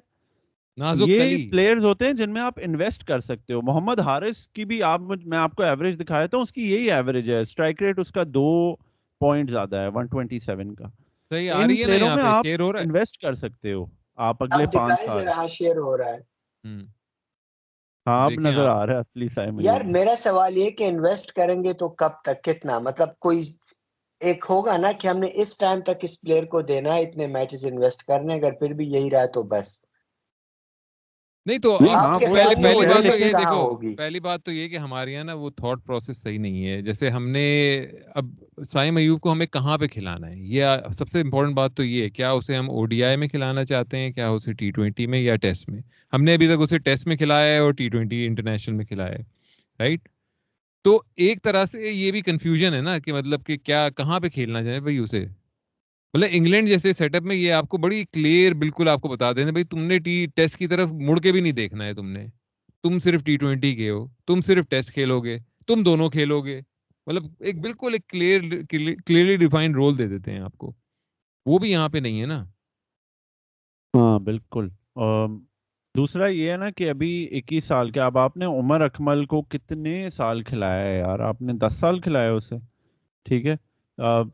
S1: نازک
S2: یہ
S1: کلی.
S2: پلیئرز ہوتے ہیں جن میں آپ انویسٹ کر سکتے ہو. محمد حارث کی بھی میں آپ کو ایوریج دکھایا تھا، اس کی یہی ایوریج ہے. اسٹرائک ریٹ اس کا 2 پوائنٹ زیادہ ہے 127 کا.
S1: صحیح آ
S2: ان
S1: رہی ہے نا
S2: پلیئروں
S1: یہاں
S2: میں
S1: پہ
S2: آپ
S1: شیئر ہو رہا ہے.
S2: انویسٹ کر سکتے ہو آپ اگلے
S3: اب
S2: 5
S3: دکھائیں
S2: سال.
S3: ذرا، ہاں شیئر ہو رہا ہے.
S2: ہاں اب
S1: دیکھیں
S2: نظر
S1: آپ.
S2: آ رہا ہے اصلی سائم
S3: یار
S2: ایوب.
S3: میرا سوال یہ کہ انویسٹ کریں گے تو کب تک، کتنا، مطلب کوئی ایک ہوگا نا کہ ہم نے اس ٹائم تک اس پلیئر کو دینا ہے، اتنے میچز انویسٹ کرنے، اگر پھر بھی یہی رہا تو بس.
S1: نہیں تو
S2: نہیں
S3: آپ
S2: ہاں
S3: کے
S2: وہ
S3: خیال
S2: تو
S3: میں
S2: ٹھیک
S3: وہ
S1: پہلی
S2: ہے
S1: بات تو
S3: لمٹ
S1: یہ
S2: لیکن
S3: کہاں
S1: دیکھو،
S3: ہوگی؟
S1: پہلی بات تو یہ کہ ہمارے یہاں نا وہ تھاٹ پروسیس صحیح نہیں ہے. جیسے ہم نے اب سائم ایوب کو ہمیں کہاں پہ کھلانا ہے، یہ سب سے امپورٹنٹ بات تو یہ ہے. کیا اسے ہم او ڈی آئی میں کھلانا چاہتے ہیں، کیا اسے T20 میں یا ٹیسٹ میں؟ ہم نے ابھی تک اسے ٹیسٹ میں کھلایا ہے اور T20 انٹرنیشنل میں کھلایا ہے، رائٹ؟ تو ایک طرح سے یہ بھی کنفیوژن ہے نا کہ مطلب کہ کیا کہاں پہ کھیلنا چاہے بھائی اسے. مطلب انگلینڈ جیسے سیٹ اپ میں یہ آپ کو بڑی کلیئر بالکل آپ کو بتا دینا بھائی تم نے ٹیسٹ کی طرف مڑ کے بھی نہیں دیکھنا ہے، تم صرف T20 کے ہو، تم صرف ٹیسٹ کھیلو گے، تم دونوں کھیلو گے. مطلب ایک بالکل ایک کلیئرلی ڈیفائنڈ رول دے دیتے ہیں آپ کو. وہ بھی یہاں پہ نہیں ہے نا.
S2: ہاں بالکل. دوسرا یہ ہے نا کہ ابھی 21 سال کے، اب آپ نے عمر اکمل کو کتنے سال کھلایا ہے یار؟ آپ نے 10 سال کھلایا اسے، ٹھیک ہے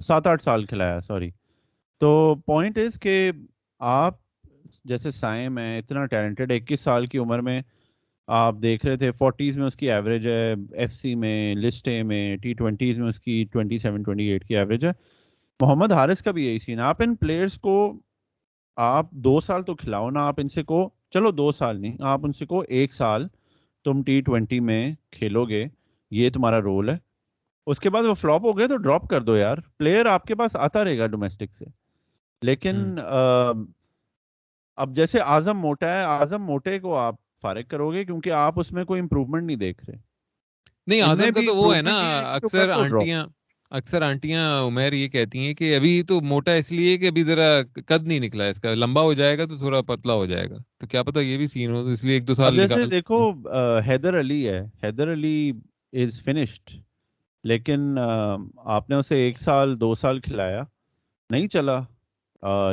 S2: 7-8 سال کھلایا سوری. تو پوائنٹ از کہ آپ جیسے سائم ہے اتنا ٹیلنٹڈ 21 سال کی عمر میں، آپ دیکھ رہے تھے 40s میں اس کی ایوریج ہے، ایف سی میں، لسٹ اے میں، T20s میں اس کی 27-28 کی ایوریج ہے. محمد حارث کا بھی یہی سین ہے. آپ ان پلیئرز کو آپ 2 سال تو کھلاؤ نا. آپ ان سے کو چلو 2 سال نہیں، آپ ان سے کو 1 سال تم T20 میں کھیلو گے، یہ تمہارا رول ہے. اس کے بعد وہ فلاپ ہو گئے تو ڈراپ کر دو یار. پلیئر آپ کے پاس آتا رہے گا ڈومیسٹک سے. لیکن اب جیسے اعظم موٹا ہے، اعظم موٹے کو آپ فارغ کرو گے کیونکہ آپ اس میں کوئی امپروومنٹ نہیں دیکھ رہے.
S1: نہیں
S2: ان میں
S1: اعظم کا
S2: بھی
S1: تو وہ ہے نا،
S2: امپروومنٹ نہیں آئے گی تو کر دو ڈراپ.
S1: اکثر آنٹیاں عمیر یہ کہتی ہیں کہ ابھی تو موٹا اس لیے کہ ابھی ذرا قد نہیں نکلا ہے اس کا، لمبا ہو جائے گا تو تھوڑا پتلا ہو جائے گا. تو کیا پتا یہ بھی سین ہو، تو اس لیے 1-2
S2: اب
S1: سال
S2: جیسے
S1: نکال
S2: دیکھو
S1: دیتے ہیں.
S2: حیدر علی ہے، حیدر علی از فنشڈ، لیکن آپ نے اسے 1 سال 2 سال کھلایا، نہیں چلا.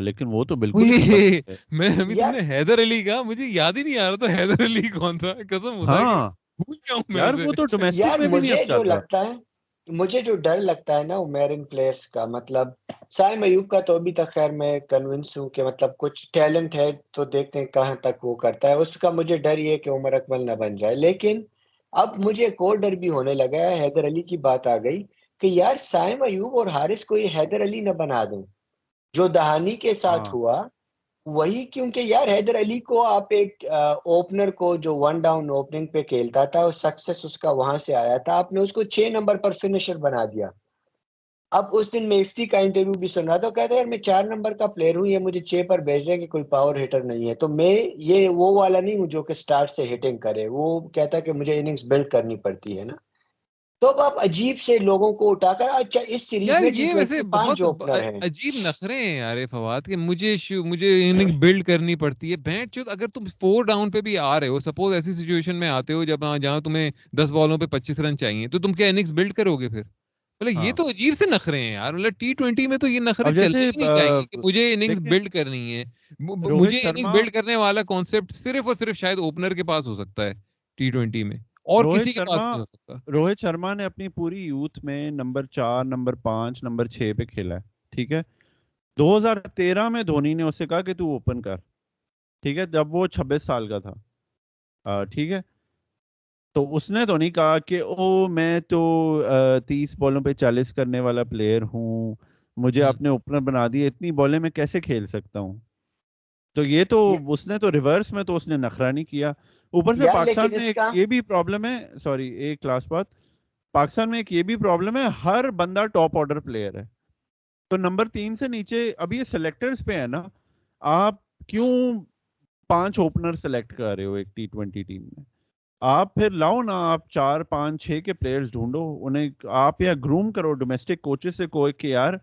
S2: لیکن وہ تو بالکل ہی ختم ہو گئے.
S1: میں ابھی تم
S3: یار
S1: نے حیدر علی کہا، مجھے یاد ہی نہیں آ رہا تھا حیدر علی کون تھا. قسم خدا کی
S2: ہاں
S1: بھول گیا ہوں میں
S2: یار
S1: اسے.
S2: وہ تو ڈومیسٹک
S3: یار
S2: میں بھی نہیں اب
S3: مجھے جو
S2: چل رہا.
S3: لگتا ہے، مجھے جو ڈر لگتا ہے نا عمرین پلیئرز کا، مطلب سائم ایوب کا تو ابھی تک خیر میں کنونس ہوں کہ مطلب کچھ ٹیلنٹ ہے، تو دیکھتے ہیں کہاں تک وہ کرتا ہے. اس کا مجھے ڈر یہ ہے کہ عمر اکمل نہ بن جائے. لیکن اب مجھے ایک اور ڈر بھی ہونے لگا ہے، حیدر علی کی بات آ گئی کہ یار سائم ایوب اور حارث کو یہ حیدر علی نہ بنا دیں جو دہانی کے ساتھ
S2: ہاں
S3: ہوا وہی. کیونکہ یار حیدر علی کو آپ ایک اوپنر کو جو 1 ڈاؤن اوپننگ پہ کھیلتا تھا، اور سکسس اس کا وہاں سے آیا تھا، آپ نے اس کو 6 نمبر پر فنشر بنا دیا. اب اس دن میں افتی کا انٹرویو بھی سن رہا تھا، کہتا ہے یار میں 4 نمبر کا پلیئر ہوں، یہ مجھے 6 پر بھیج رہے ہیں کہ کوئی پاور ہٹر نہیں ہے. تو میں یہ وہ والا نہیں ہوں جو کہ سٹارٹ سے ہٹنگ کرے، وہ کہتا ہے کہ مجھے اننگز بلڈ کرنی پڑتی ہے نا. تو اب آپ عجیب سے لوگوں کو اٹا کر، اچھا اس سیریز
S1: یار
S3: میں
S1: یہ ویسے
S3: T20 میں 5
S1: بہت
S3: اوپنر ہیں.
S1: عجیب نخرے ہیں یار فواد کہ مجھے اننگ بلڈ کرنی پڑتی ہے. بینٹ چوت اگر تم 4 ڈاؤن پہ بھی آ رہے ہو، سپوز ایسی سچویشن میں آتے ہو جہاں تمہیں 10 بالوں پہ 25 رن چاہیے، تو تم کیا اننگز بلڈ کرو گے پھر؟ مطلب یہ
S2: ہاں.
S1: تو عجیب سے نخرے ہیں یار. مطلب T20 میں تو یہ نخرے
S2: اب
S1: چلنے
S2: جیسے
S1: ہی نہیں چاہیے کہ مجھے اننگز
S2: دیکھیں
S1: بلڈ کرنی ہے.
S2: روہت
S1: مجھے اننگ
S2: شرما
S1: بلڈ کرنے والا کانسیپٹ صرف اور صرف شاید اوپنر کے پاس ہو سکتا ہے T20 میں، اور
S2: روہت
S1: کسی کے
S2: شرما
S1: پاس نہیں ہو سکتا.
S2: روہت شرما نے اپنی پوری یوتھ میں نمبر 4 نمبر 5 نمبر 6 پہ کھیلا ہے، ٹھیک ہے. 2013 میں دھونی نے اسے کہا کہ تو اوپن کر، ٹھیک ہے، جب وہ 26 سال کا تھا، ٹھیک ہے. تو اس نے تو نہیں کہا کہ او میں تو 30 بالوں پہ 40 کرنے والا پلیئر ہوں, مجھے آپ نے اوپنر بنا دیا, اتنی بالیں میں کیسے کھیل سکتا ہوں. تو یہ تو اس نے تو ریورس میں تو اس نے نخرہ نہیں کیا. اوپر سے پاکستان میں ایک یہ بھی پرابلم ہے, سوری ایک لاسٹ بات, پاکستان میں ایک یہ بھی پرابلم ہے, ہر بندہ ٹاپ آرڈر پلیئر ہے. تو نمبر 3 سے نیچے اب یہ سلیکٹرز پہ ہے نا, آپ کیوں 5 اوپنر سلیکٹ کر رہے ہو ایک T20 ٹیم میں؟ آپ پھر لاؤ نا, آپ 4 5 6 کے پلیئرز ڈھونڈو, انہیں آپ یا گروم کرو ڈومیسٹک کوچز سے, کوئی کہ یار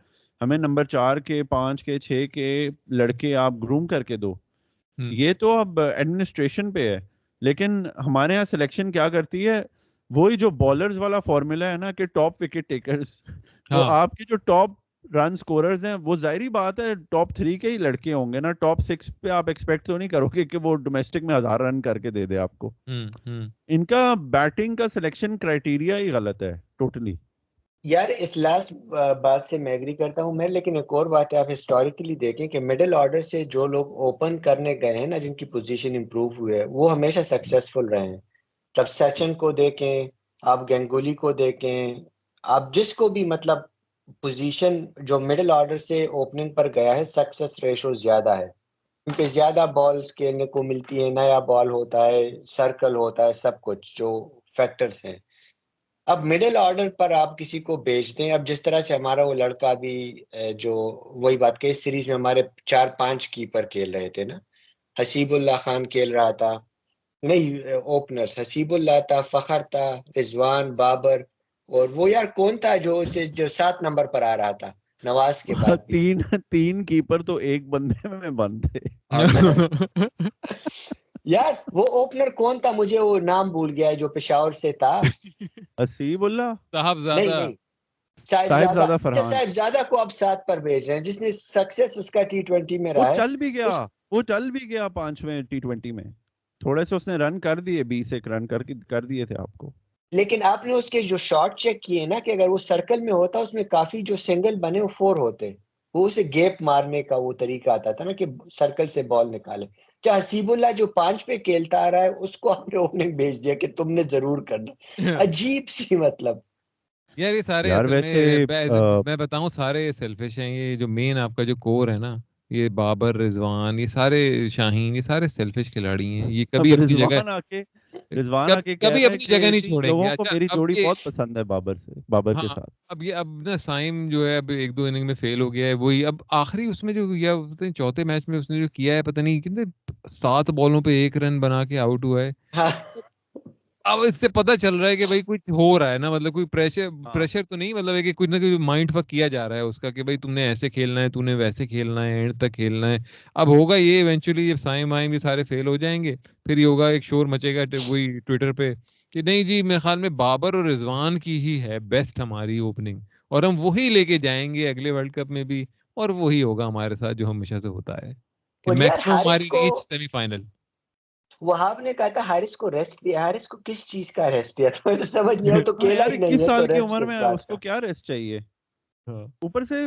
S2: ہمیں نمبر 4 کے 5 کے 6 کے لڑکے آپ گروم کر کے دو. یہ تو اب ایڈمنسٹریشن پہ ہے. لیکن ہمارے یہاں سلیکشن کیا کرتی ہے, وہی جو بالرز والا فارمولا ہے نا کہ ٹاپ وکٹ ٹیکرز, تو آپ کے جو ٹاپ رن سکوررز ہیں وہ ظاہری بات ہے ٹاپ 3 کے ہی لڑکے ہوں گے نا. ٹاپ 6 پہ آپ ایکسپیکٹ تو نہیں کرو گے کہ وہ ڈومیسٹک میں 1000 رن کر کے دے دے آپ کو. ان کا بیٹنگ کا سلیکشن کرائٹیریا ہی غلط ہے ٹوٹلی.
S3: یار اس لاسٹ بات سے میں ایگری کرتا ہوں میں, لیکن ایک اور بات ہے, آپ ہسٹوریکلی دیکھیں کہ مڈل آرڈر سے جو لوگ اوپن کرنے گئے ہیں نا, جن کی پوزیشن امپروو ہوئی ہے, وہ ہمیشہ سکسیسفل رہے ہیں. تب سچن کو دیکھیں, آپ گنگولی کو دیکھیں, آپ جس کو بھی مطلب پوزیشن جو مڈل آرڈر سے اوپننگ پر گیا ہے, سکسیس ریشو زیادہ ہے, کیونکہ زیادہ بالز کھیلنے کو ملتی ہے, نیا بال ہوتا ہے, سرکل ہوتا ہے, سب کچھ جو فیکٹرز ہیں. اب مڈل آرڈر پر آپ کسی کو بیچ دیں, اب جس طرح سے ہمارا وہ لڑکا بھی جو وہی بات کہ اس سیریز میں ہمارے 4-5 کیپر کھیل رہے تھے نا, حسیب اللہ خان کھیل رہا تھا, نہیں اوپنرز حسیب اللہ تھا, فخر تھا, رضوان, بابر, اور وہ یار کون تھا جو 7 نمبر پر آ رہا تھا نواز کے بعد بھی.
S2: تین کیپر تو ایک بندے میں بند تھے
S3: یار وہ اوپنر کون تھا, مجھے وہ نام بھول گیا ہے, جو پشاور سے تھا.
S2: حسیب اللہ,
S3: نہیں
S2: صاحبزادہ فرحان.
S3: صاحبزادہ کو اب 7 پر بھیج رہے ہیں, جس نے سکسیس اس کا T20 میں رہا ہے.
S2: وہ چل بھی گیا 5ویں T20 میں, تھوڑے سے اس نے رن کر دیے, 20 رن کر دیے تھے آپ کو.
S3: لیکن آپ نے اس کے جو شاٹ چیک کیے نا, کہ اگر وہ سرکل میں ہوتا, اس میں کافی جو سنگل بنے وہ 4 ہوتے. وہ اسے گیپ مارنے کا وہ طریقہ آتا تھا نا کہ سرکل سے بال نکالے. چاہے حسیب اللہ جو 5 پہ کھیلتا آ رہا ہے, اس کو آپ نے اوپننگ بھیج دیا کہ تم نے ضرور کرنا. عجیب سی مطلب.
S1: یار یہ سارے
S2: یار
S1: اصل
S2: ویسے
S1: میں بتاؤں سارے سیلفش ہیں. یہ جو مین آپ کا جو کور ہے نا, یہ بابر, رضوان, یہ سارے شاہین, یہ سارے سیلفش کھلاڑی ہیں. یہ کبھی اپنی جگہ
S2: رضوان آ کے کہہ
S1: کبھی
S2: رہا ہے
S1: اپنی
S2: کہ
S1: جگہ نہیں چھوڑیں گے.
S2: لوگوں کو
S1: اچھا
S2: میری
S1: اب
S2: جوڑی
S1: یہ
S2: بہت پسند ہے بابر کے ساتھ.
S1: اب نا سائم جو ہے اب 1-2 اننگ میں فیل ہو گیا ہے, وہی اب آخری اس میں جو یا چوتھے میچ میں اس نے جو کیا ہے, پتہ نہیں کتنے 7 بالوں پہ 1 رن بنا کے آؤٹ ہوا ہے. اب اس سے پتہ چل رہا ہے کہ بھائی کچھ ہو رہا ہے نا, مطلب کوئی پریشر تو نہیں, مطلب ہے کہ کچھ نہ کچھ مائنڈ ورک کیا جا رہا ہے اس کا کہ بھائی تم نے ایسے کھیلنا ہے, تو نے ویسے کھیلنا ہے, اینڈ تک کھیلنا ہے. اب ہوگا یہ ایونچولی جب سائم آئیں گے سارے فیل ہو جائیں گے, پھر یہ ہوگا ایک شور مچے گا وہی ٹویٹر پہ کہ نہیں جی میرے خیال میں بابر اور رضوان کی ہی ہے بیسٹ ہماری اوپننگ, اور ہم وہی لے کے جائیں گے اگلے ورلڈ کپ میں بھی, اور وہی ہوگا ہمارے ساتھ جو ہمیشہ سے ہوتا ہے کہ
S3: اور یار
S1: میکسیمم ہماری ریچ سیمی فائنل.
S3: وہاب نے کہا تھا حارث کو ریسٹ دیا. حارث کو کس چیز کا ریسٹ دیا تھا, تو سمجھ نہیں آیا, تو کھیلا ہی نہیں
S2: 21
S3: ہے,
S2: سال
S3: تو
S2: کی
S3: ریسٹ
S2: عمر
S3: کس
S2: میں
S3: بات
S2: اس
S3: کا.
S2: کو کیا ریسٹ چاہیے. اوپر سے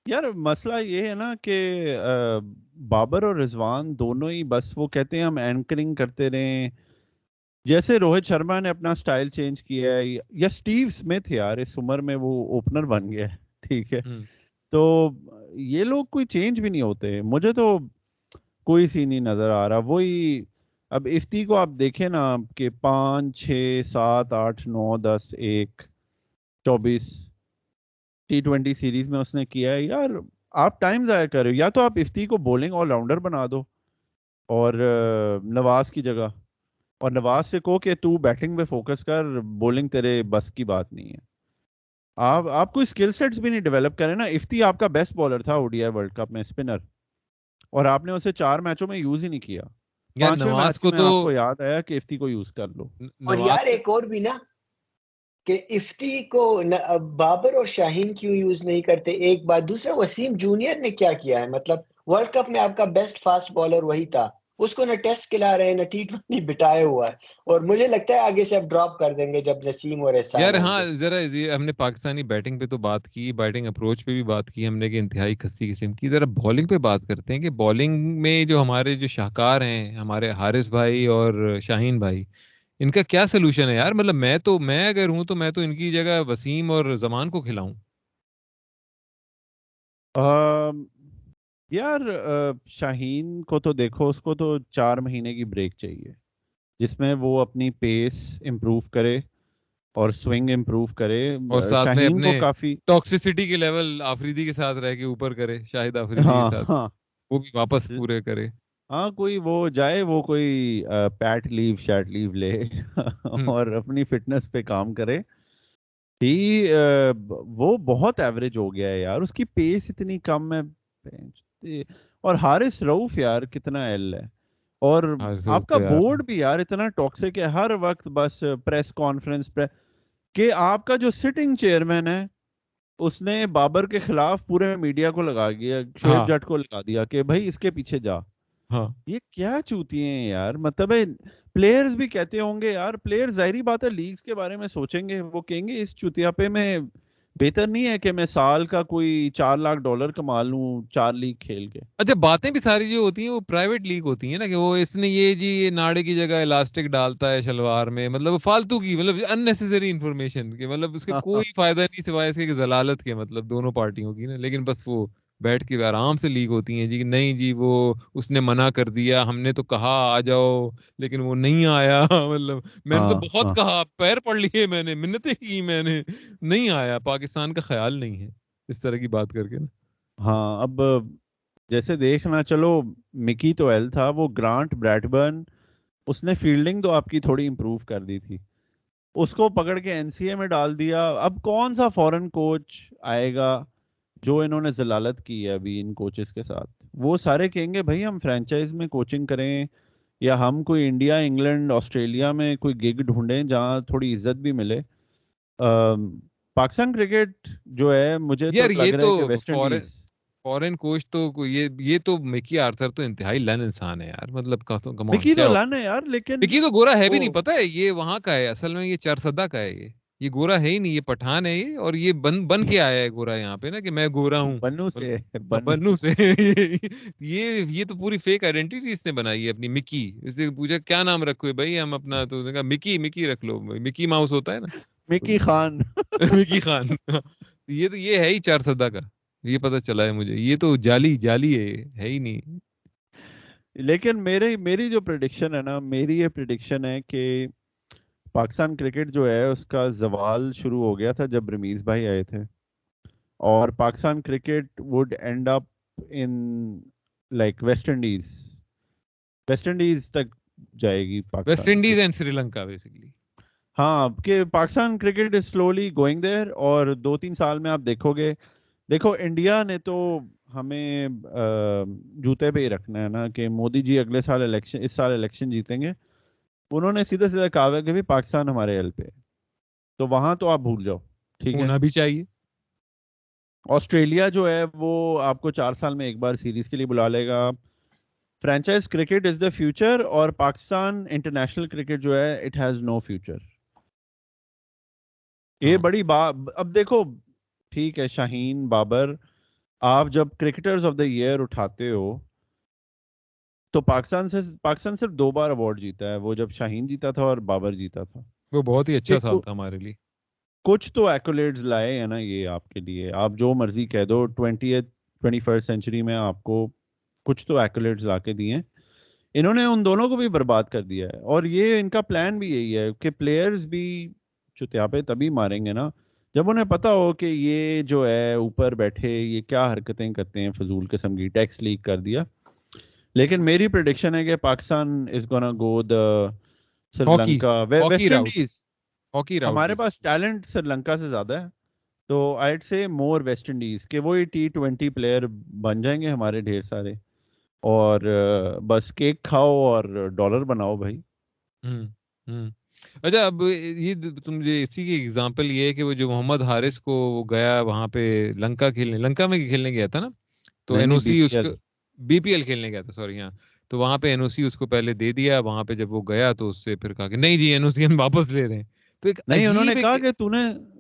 S2: یار مسئلہ یہ ہے نا کہ بابر اور رضوان دونوں ہی بس وہ کہتے ہیں ہم اینکرنگ کرتے رہیں, جیسے روہت شرما نے اپنا سٹائل چینج کیا ہے, یا سٹیو سمتھ یار اس عمر میں وہ اوپنر بن گیا ہے, ٹھیک ہے, تو یہ لوگ کوئی چینج بھی نہیں ہوتے. مجھے تو کوئی سی نہیں نظر آ رہا. وہی اب افتی کو آپ دیکھیں نا کہ 5 6 7 8 9 10 1 24 T20 سیریز میں اس نے کیا ہے. یار آپ ٹائم ضائع کر رہے ہو, یا تو آپ افتی کو بولنگ آل راؤنڈر بنا دو اور نواز کی جگہ, اور نواز سے کہو کہ تو بیٹنگ پہ فوکس کر, بولنگ تیرے بس کی بات نہیں ہے. آپ کوئی اسکل سیٹس بھی نہیں ڈیولپ کریں نا. افتی آپ کا بیسٹ بالر تھا ODI ورلڈ کپ میں, اسپنر, اور آپ نے اسے 4 میچوں میں یوز ہی نہیں کیا. 5ویں میچ میں آپ کو یاد آیا کہ افتی کو یوز کر لو.
S3: اور یار ایک اور بھی نا کہ افتی کو بابر اور شاہین کیوں یوز نہیں کرتے, ایک بات. دوسرا وسیم جونیئر نے کیا کیا ہے, مطلب ورلڈ کپ میں آپ کا بیسٹ فاسٹ بالر وہی تھا, اس کو نہ ٹیسٹ کھلا رہے ہیں نہ T20 بٹایا ہوا ہے, اور مجھے لگتا ہے آگے سے اب ڈراپ کر دیں گے جب نسیم اور احسان
S1: یار.
S3: آئیں
S1: ہاں
S3: گے.
S1: ذرا ہم نے پاکستانی بیٹنگ پہ تو بات کی, بیٹنگ اپروچ پہ بھی بات کی ہم نے کہ انتہائی کھسی قسم کی. ذرا بالنگ پہ بات کرتے ہیں کہ بالنگ میں جو ہمارے جو شاہکار ہیں, ہمارے حارث بھائی اور شاہین بھائی, ان کا کیا سلوشن ہے یار؟ مطلب میں اگر ہوں تو میں تو ان کی جگہ وسیم اور زمان کو کھلاؤں.
S2: یار شاہین کو تو دیکھو، اس کو تو 4 مہینے کی بریک چاہیے جس میں وہ اپنی پیس امپروو کرے اور سوئنگ امپروو کرے.
S1: اور ساتھ میں
S2: شاہین
S1: اپنے
S2: کو کافی
S1: ٹاکسیسٹی کے لیول آفریدی کے ساتھ رہ کے اوپر کرے، شاہد آفریدی کے
S2: ہاں
S1: ساتھ
S2: ہاں
S1: وہ بھی واپس پورے کرے.
S2: ہاں کوئی وہ جائے، وہ کوئی پیٹ لیو شیٹ لیو لے
S1: ہم،
S2: اور اپنی فٹنس پہ کام کرے. ہی وہ بہت ایوریج ہو گیا ہے یار، اس کی پیس اتنی کم ہے. اور حارث رؤف یار کتنا ایل ہے. اور
S1: ہر
S2: آپ
S1: ضرورت
S2: کا
S1: ہے یار.
S2: بورڈ بھی یار اتنا ٹاکسک ہے، ہر وقت بس پریس کانفرنس پہ کہ آپ کا جو سٹنگ چیئرمین ہے اس نے بابر کے خلاف پورے میڈیا کو لگا دیا، شعیب
S1: ہاں
S2: جٹ کو لگا دیا کہ بھائی اس کے پیچھے جا.
S1: ہاں
S2: یہ کیا چوتی ہیں یار، مطلب پلیئرز بھی کہتے ہوں گے یار، پلیئر ظاہری بات ہے لیگز کے بارے میں سوچیں گے، وہ کہیں گے اس چوتیاپے میں بہتر نہیں ہے کہ میں سال کا کوئی $4 لاکھ کما لوں 4 لیگ کھیل کے.
S1: اچھا، باتیں بھی ساری جو ہوتی ہیں وہ پرائیویٹ لیگ ہوتی ہیں نا، کہ وہ اس نے یہ جی یہ ناڑے کی جگہ الاسٹک ڈالتا ہے شلوار میں، مطلب فالتو کی، مطلب ان نیسیسری انفارمیشن کہ مطلب اس کا کوئی فائدہ نہیں سوائے اس کے کہ ضلالت کے، مطلب دونوں پارٹیوں کی نا. لیکن بس وہ بیٹھ کے آرام سے لیگ ہوتی ہیں جی کہ نہیں جی وہ اس نے منع کر دیا، ہم نے تو کہا آ جاؤ لیکن وہ نہیں آیا. مطلب میں نے تو
S2: ہاں
S1: بہت
S2: ہاں
S1: کہا، پیر پڑ لیے میں نے، منتیں کی میں نے، نہیں آیا. پاکستان کا خیال نہیں ہے اس طرح کی بات کر کے نا.
S2: ہاں. اب جیسے دیکھنا چلو، مکی تو ایل تھا، وہ گرانٹ بریڈبرن اس نے فیلڈنگ تو آپ کی تھوڑی امپروو کر دی تھی، اس کو پکڑ کے این سی اے میں ڈال دیا. اب کون سا فورن کوچ آئے گا جو انہوں نے ضلالت کی ہے ابھی ان کوچز کے ساتھ؟ وہ سارے کہیں گے بھائی ہم فرینچائز میں کوچنگ کریں، یا ہم کوئی انڈیا انگلینڈ آسٹریلیا میں کوئی گگ ڈھونڈیں جہاں تھوڑی عزت بھی ملے. پاکستان کرکٹ جو ہے مجھے تو
S1: یار یہ
S2: لگ رہا
S1: تو
S2: ہے کہ ویسٹ
S1: فورن
S2: انڈیز.
S1: فورن کوچ تو یہ تو مکی آرتھر تو انتہائی لن انسان ہے یار. مطلب کمون
S2: مکی
S1: کیا
S2: تو
S1: ہو،
S2: لن ہے یار، لیکن
S1: مکی تو گورا ہے بھی
S2: وہ
S1: نہیں، پتہ ہے یہ وہاں کا ہے اصل میں، یہ چرسدہ کا ہے. یہ گورا ہے ہی نہیں، یہ پٹھان ہے یہ، اور یہ بن کے آیا ہے گورا یہاں پہ نا کہ میں گورا ہوں.
S2: بنو سے بنو
S1: بنو سے. یہ تو پوری فیک آئیڈینٹی اس نے بنائی ہے اپنی، مکی. اس سے پوچھا کیا نام رکھو ہے بھائی ہم اپنا، تو اس نے کہا مکی رکھ لو، مکی ماؤس ہوتا ہے نا.
S2: مکی خان.
S1: مکی خان. یہ ہے ہی 4 کا، یہ پتہ چلا ہے مجھے. یہ تو جعلی ہے ہی نہیں.
S2: لیکن میری جو پریڈکشن ہے نا، میری یہ پریڈکشن ہے کہ پاکستان کرکٹ جو ہے اس کا زوال شروع ہو گیا تھا جب رمیز بھائی آئے تھے، اور Pakistan cricket would end up in like West Indies تک جائے گی
S1: West
S2: Pakistan
S1: Indies
S2: cricket.
S1: And Sri Lanka basically.
S2: ہاں کہ Pakistan cricket is slowly going there, اور 2-3 سال میں آپ دیکھو گے. دیکھو انڈیا نے تو ہمیں جوتے پہ ہی رکھنا ہے نا کہ مودی جی اگلے سال الیکشن، اس سال الیکشن جیتیں گے، انہوں نے سیدھا سیدھا کہا ہے کہ بھی پاکستان ہمارے ایل پہ ہے. تو وہاں تو آپ بھول جاؤ، ٹھیک ہے.
S1: ہونا بھی چاہیے.
S2: آسٹریلیا جو ہے وہ آپ کو 4 سال میں ایک بار سیریز کے لیے بلا لے گا. Franchise cricket is the future, اور پاکستان انٹرنیشنل کرکٹ جو ہے اٹ ہیز نو فیوچر. یہ
S1: ہاں
S2: بڑی بات. اب دیکھو ٹھیک ہے، شاہین بابر، آپ جب کرکٹرز آف دا ایئر اٹھاتے ہو تو پاکستان صرف 2 بار ایوارڈ جیتا ہے، وہ جب شاہین جیتا تھا اور بابر جیتا تھا.
S1: وہ بہت ہی
S2: کہ
S1: اچھا سال تھا ہمارے لیے.
S2: کچھ تو ایکولیڈز لائے ہیں نا یہ آپ کے لیے، آپ جو مرضی کہہ دو 21st سینچری میں آپ کو کچھ تو ایکولیڈز لا کے دیے. انہوں نے ان دونوں کو بھی برباد کر دیا ہے، اور یہ ان کا پلان بھی یہی ہے کہ پلیئرز بھی چتیاپے تبھی ماریں گے نا جب انہیں پتا ہو کہ یہ جو ہے اوپر بیٹھے یہ کیا حرکتیں کرتے ہیں، فضول قسم کی ٹیکس لیک کر دیا. لیکن میری پریڈکشن ہے کہ Pakistan is gonna go the Sri Lanka
S1: hockey
S2: West
S1: route,
S2: Indies.
S1: Hockey route
S2: ہمارے پاس
S1: بیسکلی.
S2: ٹیلنٹ سری لنکا سے زیادہ ہے، تو آئیڈ سے مور ویسٹ انڈیز کہ وہی T20 پلیئر بن جائیں گے ہمارے ڈھیر سارے، اور بس کیک کھاؤ اور ڈالر بناؤ بھائی.
S1: ہوں ہوں. اچھا اب یہ تم جو اسی کی اگزامپل یہ ہے کہ وہ جو محمد حارث کو وہ گیا وہاں پہ لنکا میں کھیلنے گیا تھا نا، تو
S2: نہیں
S1: این او
S2: نہیں
S1: سی اس کو
S2: BPL.
S1: BPL کھیلنے گیا تھا، سوری ہاں. تو وہاں پہ NOC اس کو پہلے دے دیا، وہاں پہ جب وہ گیا تو اس سے پھر کہا کہ نہیں جی NOC ہم واپس لے رہے ہیں. تو ایک
S2: نہیں انہوں نے
S1: عجیب
S2: کہا
S1: ایک
S2: کہ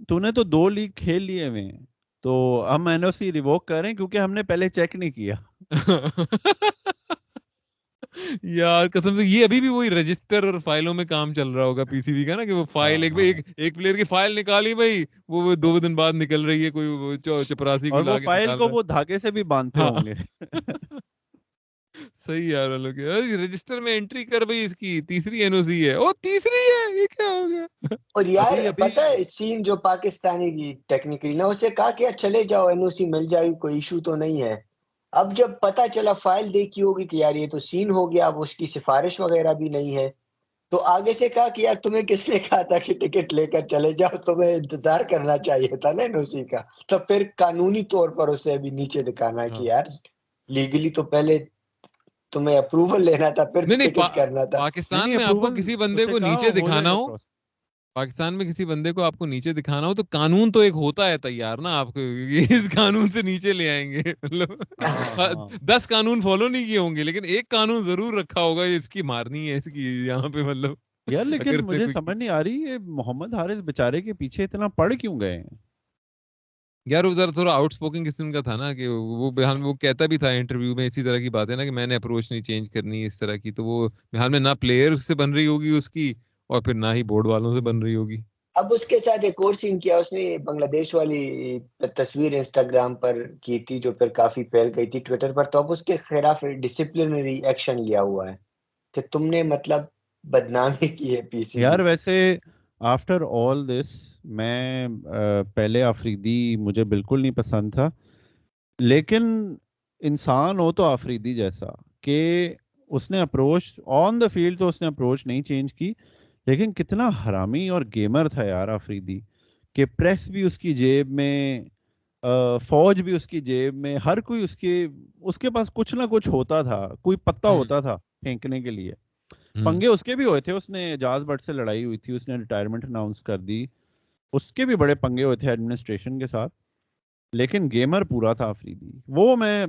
S2: تو نے تو 2 لیگ کھیل لیے ہوئے ہیں، تو ہم NOC ریووک کر رہے ہیں کیونکہ ہم نے پہلے چیک نہیں کیا.
S1: یار قسم سے یہ ابھی بھی وہی رجسٹر اور فائلوں میں کام چل رہا ہوگا پی سی بی کا نا, کہ وہ فائل ایک پلیئر کی فائل نکالی بھائی, وہ 2 دن بعد نکل رہی ہے, کوئی چپراسی
S2: اور
S1: کو
S2: وہ
S1: لا کے
S2: فائل
S1: نکال
S2: کو
S1: رہا
S2: وہ دھاگے سے بھی باندھتے
S1: ہے.
S2: ہوں گے.
S1: ہاں صحیح یار, لوگ رجسٹر میں انٹری کر بھائی, اس کی تیسری این او سی ہے, او تیسری ہے, یہ کیا ہو گیا.
S3: اور یار
S2: ابھی
S3: پتہ ہے سین جو پاکستانی کی ٹیکنیکلی نا, اسے کہا کہ یار چلے جاؤ این او سی مل جائے گی, کوئی ایشو تو نہیں ہے. اب جب پتہ چلا فائل دیکھی ہوگی کہ یار یہ تو سین ہو گیا, اب اس کی سفارش وغیرہ بھی نہیں ہے, تو آگے سے کہا کہ یار تمہیں کس نے کہا تھا کہ ٹکٹ لے کر چلے جاؤ, تمہیں انتظار کرنا چاہیے تھا نا این او سی کا. تو پھر قانونی طور پر اسے ابھی نیچے دکھانا ہے کہ یار لیگلی تو پہلے تمہیں اپروول لینا تھا, پھر
S1: نہیں نہیں,
S3: ٹکٹ کرنا تھا.
S1: پاکستان میں آپ کو کسی بندے کو نیچے دکھانا ہو,
S2: پروسیس.
S1: پاکستان میں کسی بندے کو آپ کو نیچے دکھانا ہو تو قانون تو ایک ہوتا ہے تیار نا آپ کو, اس قانون سے نیچے لے آئیں گے. مطلب 10 قانون فالو نہیں کیے ہوں گے, لیکن ایک قانون ضرور رکھا ہوگا, اس کی مارنی ہے, اس کی یہاں پہ مطلب.
S2: یار لیکن
S1: اگر اس نے
S2: مجھے
S1: کوئی
S2: سمجھ نہیں آ رہی یہ محمد حارث بیچارے کے پیچھے اتنا پڑ کیوں گئے ہیں.
S1: یار وہ ذرا تھوڑا آؤٹ اسپوکنگ قسم کا تھا نا, کہ وہ بہان وہ کہتا بھی تھا انٹرویو میں اسی طرح کی بات ہے نا, کہ میں نے اپروچ نہیں چینج کرنی اس طرح کی, تو وہ بہان میں نہ پلیئر سے بن رہی ہوگی اس کی, اور پھر نہ ہی بورڈ والوں سے بن رہی ہوگی.
S3: اب اس کے ساتھ ایک اور سین کیا اس نے, بنگلہ دیش والی تصویر انسٹاگرام پر کی تھی جو پھر کافی پھیل گئی تھی ٹویٹر پر, تو اب اس کے خلاف ڈسپلنری ایکشن لیا ہوا ہے کہ تم نے مطلب بدنامی کی ہے پی سی
S2: یار
S3: بی.
S2: ویسے آفٹر آل دس میں پہلے آفریدی مجھے بالکل نہیں پسند تھا, لیکن انسان ہو تو آفریدی جیسا, کہ اس نے اپروچ آن دا فیلڈ تو اس نے اپروچ نہیں چینج کی, لیکن کتنا حرامی اور گیمر تھا یار آفریدی, کہ پریس بھی اس کی جیب میں, فوج بھی اس کی جیب میں, ہر کوئی اس کے پاس کچھ نہ کچھ ہوتا تھا, کوئی پتا ہوتا تھا پھینکنے کے لیے. پنگے اس کے بھی ہوئے تھے, اس نے اعجاز بٹ سے لڑائی ہوئی تھی, اس نے ریٹائرمنٹ اناؤنس کر دی, اس کے بھی بڑے پنگے ہوئے تھے ایڈمنسٹریشن کے ساتھ, لیکن گیمر پورا تھا آفریدی. وہ میں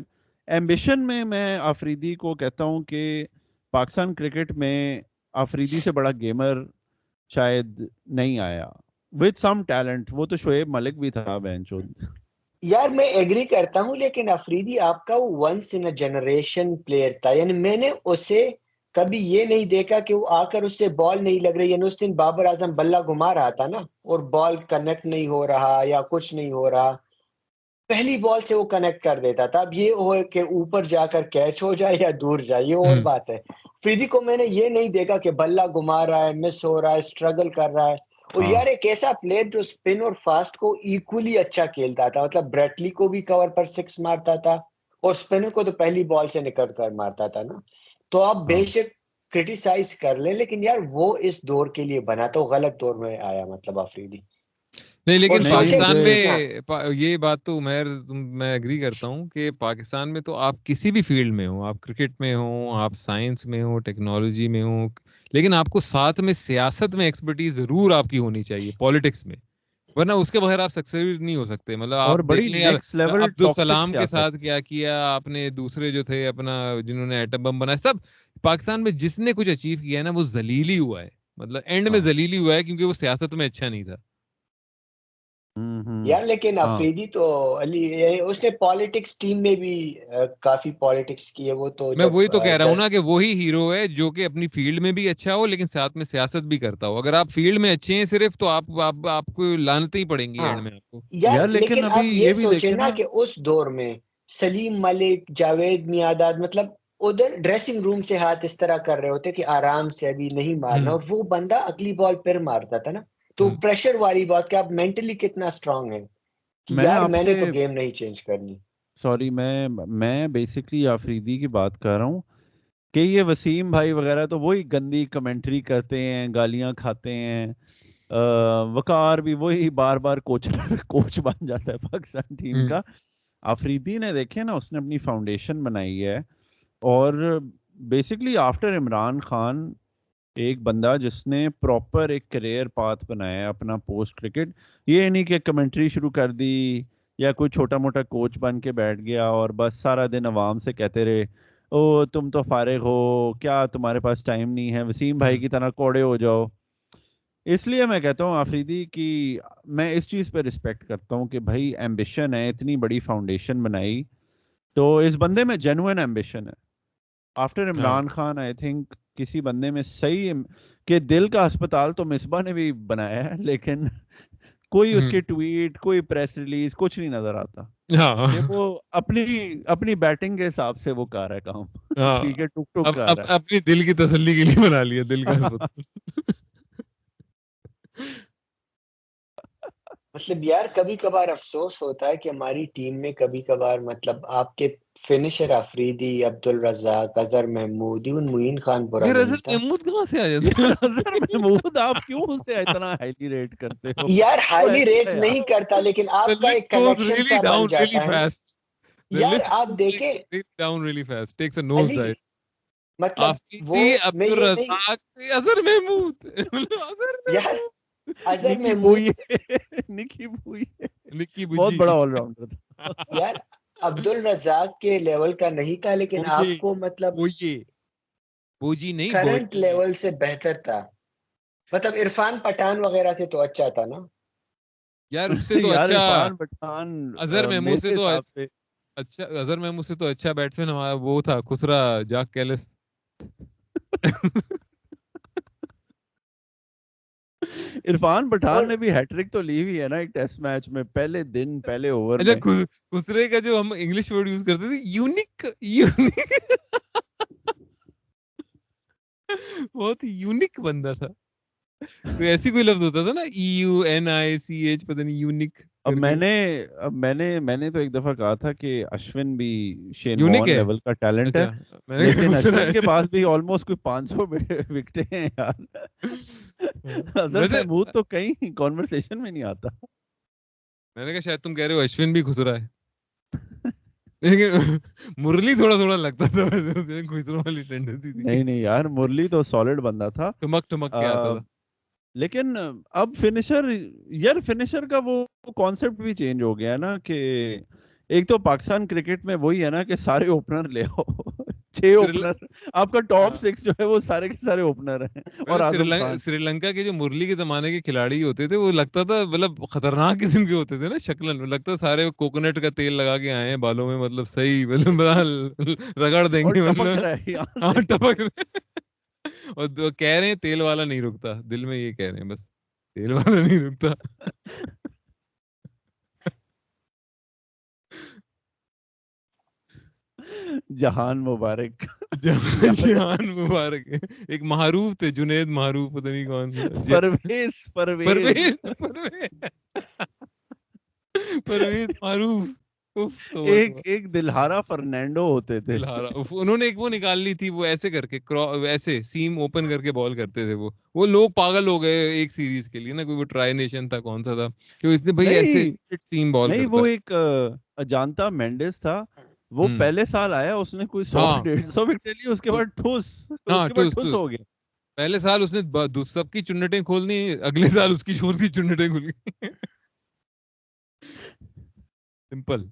S2: ایمبیشن میں آفریدی کو کہتا ہوں کہ پاکستان کرکٹ میں آفریدی سے بڑا گیمر شاید نہیں آیا, وتھ سم ٹیلنٹ. وہ تو شعیب ملک بھی تھا بینچود.
S3: یار میں ایگری کرتا ہوں, لیکن آفریدی آپ کا وہ once in a generation player تھا. یعنی میں نے اسے کبھی یہ نہیں دیکھا کہ وہ آ کر اس سے بال نہیں لگ رہی, یعنی اس دن بابر اعظم بلہ گھما رہا تھا نا, اور بال کنیکٹ نہیں ہو رہا یا کچھ نہیں ہو رہا, پہلی بال سے وہ کنیکٹ کر دیتا تھا. اب یہ ہو کہ اوپر جا کر کیچ ہو جائے یا دور جائے, یہ اور بات ہے. فریدی کو میں نے یہ نہیں دیکھا کہ بلہ گھما رہا ہے, مس ہو رہا ہے, اسٹرگل کر رہا ہے. اور یار ایک ایسا پلیئر جو سپن اور فاسٹ کو ایکولی اچھا کھیلتا تھا, مطلب بریٹلی کو بھی کور پر 6 مارتا تھا, اور سپنر کو تو پہلی بال سے نکل کر مارتا تھا نا. تو آپ بے شک کرٹیسائز کر لیں, لیکن یار وہ اس دور کے لیے بنا تو غلط دور میں آیا, مطلب آفریدی.
S1: نہیں, لیکن پاکستان
S2: مجھے
S1: میں یہ بات تو میں ایگری کرتا ہوں کہ پاکستان میں تو آپ کسی بھی فیلڈ میں ہو, آپ کرکٹ میں ہو, آپ سائنس میں ہو, ٹیکنالوجی میں ہو, لیکن آپ کو ساتھ میں سیاست میں ایکسپرٹیز ضرور آپ کی ہونی چاہیے, پالیٹکس میں, ورنہ اس کے بغیر آپ سکسیس نہیں ہو سکتے. مطلب آپ
S2: اور
S1: دیکھ
S2: بڑی
S1: لیں
S2: نیکسٹ لیول ٹاکسک
S1: عبدالسلام کے
S2: سیاست.
S1: ساتھ کیا کیا آپ نے, دوسرے جو تھے اپنا جنہوں نے ایٹم بم بنایا, سب پاکستان میں جس نے کچھ اچیو کیا ہے نا وہ ذلیل ہی ہوا ہے, مطلب اینڈ میں ذلیل ہی ہوا ہے, کیونکہ وہ سیاست میں اچھا نہیں تھا.
S3: یار لیکن آفریدی تو علی اس نے پالیٹکس ٹیم میں بھی کافی پالیٹکس کی ہے. وہ تو
S1: میں
S3: جب
S1: وہی تو کہہ رہا ہوں نا کہ وہی ہیرو ہے جو کہ اپنی فیلڈ میں بھی اچھا ہو, لیکن ساتھ میں سیاست بھی کرتا ہو. اگر آپ فیلڈ میں اچھے ہیں صرف, تو آپ کو لانتیں ہی پڑیں گی اینڈ میں آپ کو.
S3: یار
S2: لیکن
S3: لیکن
S2: ابھی
S3: آپ یہ
S2: بھی
S3: سوچیں
S2: دیکھیں
S3: نا کہ اس دور میں سلیم ملک, جاوید میاداد, مطلب ادھر ڈریسنگ روم سے ہاتھ اس طرح کر رہے ہوتے کہ آرام سے ابھی نہیں مارنا, اور وہ بندہ اگلی بال پھر مارتا تھا نا. تو پریشر والی بات کہ آپ مینٹلی کتنا اسٹرانگ ہے کہ یار
S2: آپ
S3: میں نے
S2: سے
S3: تو گیم نہیں چینج کرنی.
S2: سوری, میں بیسکلی آفریدی کی بات کر رہا ہوں کہ یہ وسیم بھائی وغیرہ تو وہی گندی کمنٹری کرتے ہیں, گالیاں کھاتے ہیں. وقار بھی وہی بار بار کوچ بن جاتا ہے پاکستان ٹیم کا. آفریدی نے دیکھے نا, اس نے اپنی فاؤنڈیشن بنائی ہے, اور بیسکلی آفٹر عمران خان ایک بندہ جس نے پراپر ایک کریئر پاتھ بنایا ہے اپنا پوسٹ کرکٹ. یہ نہیں کہ کمنٹری شروع کر دی یا کوئی چھوٹا موٹا کوچ بن کے بیٹھ گیا اور بس سارا دن عوام سے کہتے رہے او تم تو فارغ ہو, کیا تمہارے پاس ٹائم نہیں ہے, وسیم بھائی کی طرح کوڑے ہو جاؤ. اس لیے میں کہتا ہوں آفریدی کی میں اس چیز پہ رسپیکٹ کرتا ہوں کہ بھائی ایمبیشن ہے, اتنی بڑی فاؤنڈیشن بنائی, تو اس بندے میں جینوئن ایمبیشن ہے. After Imran Khan I think کسی بندے میں صحیح کہ دل کا ہسپتال تو مصباح نے بھی بنایا ہے، لیکن کوئی اس کے ٹویٹ، کوئی پریس ریلیز کچھ نہیں نظر آتا کہ وہ اپنی بیٹنگ کے حساب سے وہ کر رہا ہے کام. ٹھیک ہے، ٹک ٹک کر رہا ہے.
S1: اپنی دل کی تسلی کے لیے بنا لیا دل کا ہسپتال.
S3: مطلب یار کبھی کبھار افسوس ہوتا ہے کہ ہماری ٹیم میں کبھی کبھار مطلب آپ کے فنشر افریدی، عبدالرزاق، اظہر محمود، ایون معین خان برا
S1: یہ
S3: نہیں
S1: رزل
S3: تھا.
S1: محمود کہاں سے آ جاتا ہے؟
S2: اظہر محمود آپ کیوں اسے اتنا ہائیلی ریٹ کرتے ہو؟
S3: یار
S2: وہ
S3: ہائیلی
S2: ایسا
S3: ریٹ
S2: ہے
S3: نہیں
S2: یار.
S3: کرتا، لیکن
S1: The
S3: آپ کا ایک
S1: list goes
S3: کنیکشن
S1: really
S3: سا بن
S1: down really
S3: جاتا ہے نا.
S1: fast. The
S3: یار
S1: list
S3: آپ
S1: goes
S3: دیکھیں
S1: really down really fast. Takes a
S3: Ali,
S1: nosedive.
S3: مطلب وہ
S1: آفریدی،
S3: میں یہ نہیں،
S1: عبدالرزاق، اظہر محمود. اظہر
S3: یار
S1: محمود،
S3: اظہر
S2: نکی
S3: محمود،
S2: بوئی نکی بوئی
S1: نکی
S2: بہت
S1: بجی.
S2: بڑا آل راؤنڈر تھا.
S3: یار عبدالرزاق کے لیول کا نہیں تھا، لیکن آپ کو مطلب
S1: بوجی نہیں،
S3: کرنٹ لیول سے بہتر تھا. مطلب عرفان پٹھان وغیرہ سے تو اچھا تھا نا
S1: یار. اس سے تو
S2: یار
S1: اچھا
S2: عرفان پٹھان
S1: اظہر محمود
S2: میرے
S1: سے تو
S2: حساب سے
S1: اچھا، اظہر محمود سے تو اچھا بیٹسمین ہمارا وہ تھا خسرا جاک کیلس.
S2: عرفان پٹھان نے بھی ہیٹرک تو لی ہوئی ہے نا ایک ٹیسٹ میچ میں، پہلے دن پہلے اوور
S1: اچھا،
S2: میں.
S1: خسرے کا جو ہم انگلش ورڈ یوز کرتے تھے یونیک بہت یونیک بندہ تھا. تو ایسی کوئی لفظ ہوتا تھا نا EUNICH، پتہ نہیں یونیک.
S2: اب میں نے تو ایک دفعہ کہا تھا کہ اشون بھی شین
S1: یونیک
S2: وارن
S1: ہے.
S2: لیول کا ٹیلنٹ ہے،
S1: اچھا،
S2: لیکن اشون کے پاس بھی آلموسٹ کوئی 500 وکٹیں ہیں یار. اظہر محمود تو کہیں کانورسیشن میں نہیں آتا.
S1: میں نے کہا شاید تم کہہ رہے ہو اشون بھی خسرا ہے، لیکن مرلی تھوڑا تھوڑا لگتا تھا ویسے خسروں والی ٹینڈنسی تھی.
S2: نہیں یار مرلی تو سالڈ بندہ تھا،
S1: ٹمک کے آتا تھا.
S2: لیکن اب فنشر کا وہ کانسیپٹ بھی چینج ہو گیا نا کہ ایک تو پاکستان کرکٹ میں وہی ہے نا کہ سارے اوپنر لے آؤ. 6 اوپنر آپ کا ٹاپ 6 جو ہے وہ سارے کے سارے اوپنر ہیں. اور اعظم خان،
S1: سری لنکا کے جو مرلی کے زمانے کے کھلاڑی ہوتے تھے وہ لگتا تھا مطلب خطرناک قسم کے ہوتے تھے نا شکلن میں. لگتا سارے کوکونٹ کا تیل لگا کے آئے ہیں بالوں میں، مطلب صحیح مطلب رگڑ دیں
S2: اور
S1: گے
S2: ٹپک
S1: مطلب.
S2: رہا ہے یہاں
S1: ہاں
S2: سے.
S1: ٹپک اور کہہ رہے ہیں تیل والا نہیں رکتا، دل میں یہ کہہ رہے ہیں بس تیل والا نہیں رکتا.
S2: جہان مبارک.
S1: جہان مبارک. ایک معروف تھے جنید معروف، پتہ نہیں کون پرویز معروف.
S2: ایک دلہارا فرنینڈو ہوتے تھے.
S1: انہوں نے ایک وہ نکال لی تھی، وہ ایسے کر کے ایسے سیم اوپن کر کے بال کرتے تھے. وہ لوگ پاگل ہو گئے ایک سیریز کے لیے نا. کوئی وہ ٹرائی نیشن تھا، کون سا تھا کہ اس نے بھائی ایسے سیم بال
S2: نہیں،
S1: کرتا
S2: وہ
S1: ہے.
S2: ایک اجانتا مینڈس تھا، وہ پہلے سال آیا، اس نے کوئی 100-150 وکٹیں لی، اس کے بعد ٹھوس ہو گیا.
S1: پہلے سال اس نے سب کی چنٹیں کھول دی، اگلے سال اس کی شور کی چنٹیں کھل گئی. سمپل.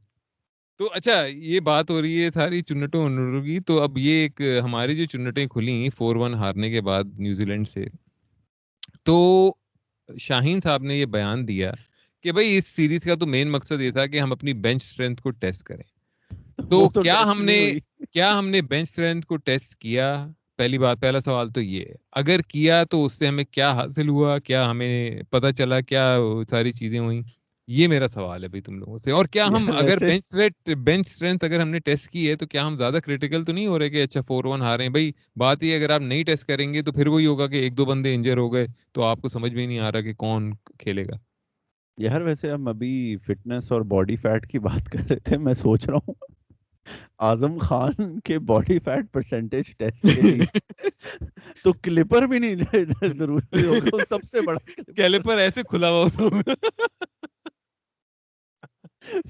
S1: تو اچھا یہ بات ہو رہی ہے ساری چنٹوں انٹوں کی، تو اب یہ ایک ہماری جو چنٹیں کھلیں 4-1 ہارنے کے بعد نیوزی لینڈ سے، تو شاہین صاحب نے یہ بیان دیا کہ بھائی اس سیریز کا تو مین مقصد یہ تھا کہ ہم اپنی بینچ اسٹرینتھ کو ٹیسٹ کریں. تو کیا ہم نے بینچ اسٹرینتھ کو ٹیسٹ کیا؟ پہلا سوال تو یہ ہے، اگر کیا تو اس سے ہمیں کیا حاصل ہوا، کیا ہمیں پتہ چلا، کیا ساری چیزیں ہوئیں؟ یہ میرا سوال ہے بھائی تم لوگوں سے. اور کیا ہم اگر بینچ اسٹرینتھ اگر ہم نے ٹیسٹ کی ہے تو کیا ہم زیادہ کریٹیکل تو نہیں ہو رہے کہ اچھا 4-1 ہارے ہیں؟ بھائی بات یہ اگر آپ نہیں ٹیسٹ کریں گے تو پھر وہی ہوگا کہ 1-2 بندے انجر ہو گئے تو آپ کو سمجھ میں نہیں آ رہا کہ کون کھیلے گا.
S2: یار ویسے ہم ابھی فٹنس اور باڈی فیٹ کی بات کر رہے تھے، میں سوچ رہا ہوں اعظم خان کے باڈی فیٹ پرسنٹیج ٹیسٹ کے لیے تو کلپر بھی نہیں ضروری ہوگا. سب سے بڑا
S1: کیلیپر ایسے کھلا ہوا ہوگا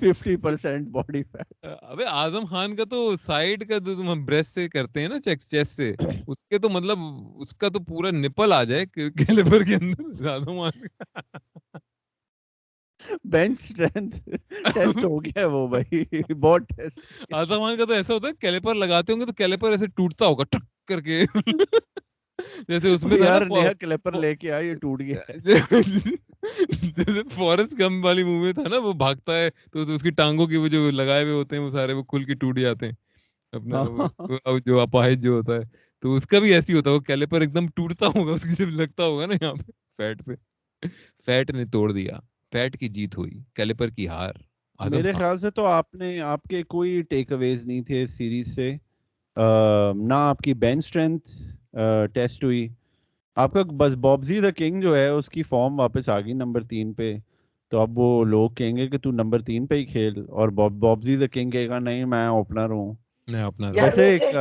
S2: 50% باڈی فیٹ.
S1: ابے اعظم خان کا تو سائیڈ کا جو ہم بریسٹ سے کرتے ہیں نا، چیسٹ سے، اس کے تو مطلب اس کا تو پورا نپل آ جائے کیلیپر کے اندر. Azam Khan
S2: bench strength test ہو گیا وہ بھائی، بہت ٹیسٹ.
S1: اعظم خان کا تو ایسا ہوتا ہے کیلیپر لگاتے ہوں گے تو کیلیپر ایسے ٹوٹتا ہوگا ٹک کر کے جیسے اس میں تھا
S2: یار
S1: نا
S2: نیا کلپر لے کے آیا، یہ ٹوٹ گیا.
S1: جیسے فورسٹ گمپ والی مووی تھا نا، وہ بھاگتا ہے تو اس کی ٹانگوں کی وہ جو لگائے ہوئے ہوتے ہیں وہ سارے وہ کھل کے ٹوٹ جاتے ہیں. اپنا جو اپاہج جو ہوتا ہے تو اس کا بھی ایسی ہوتا ہے, وہ کیلیپر ایک دم ٹوٹتا ہوگا اس کی جب لگتا ہوگا نا یہاں پہ فیٹ پہ. فیٹ نے توڑ دیا, فیٹ کی جیت ہوئی, کیلیپر کی ہار. اعظم
S2: میرے
S1: خان.
S2: خیال سے تو آپ کے کوئی ٹیک اویز نہیں تھے اس سیریز سے, نہ آپ کی بینچ اسٹرینتھ ٹیسٹ ہوئی. آپ کا بس بابزی دا کنگ جو ہے اس کی فارم واپس آ گئی نمبر 3 پہ, تو اب وہ لوگ کہیں گے کہ تو نمبر 3 پہ ہی کھیل, اور بابزی دا کنگ کہے گا نہیں میں اوپنر ہوں.
S1: میں اپنا
S3: یار
S2: ویسے ایک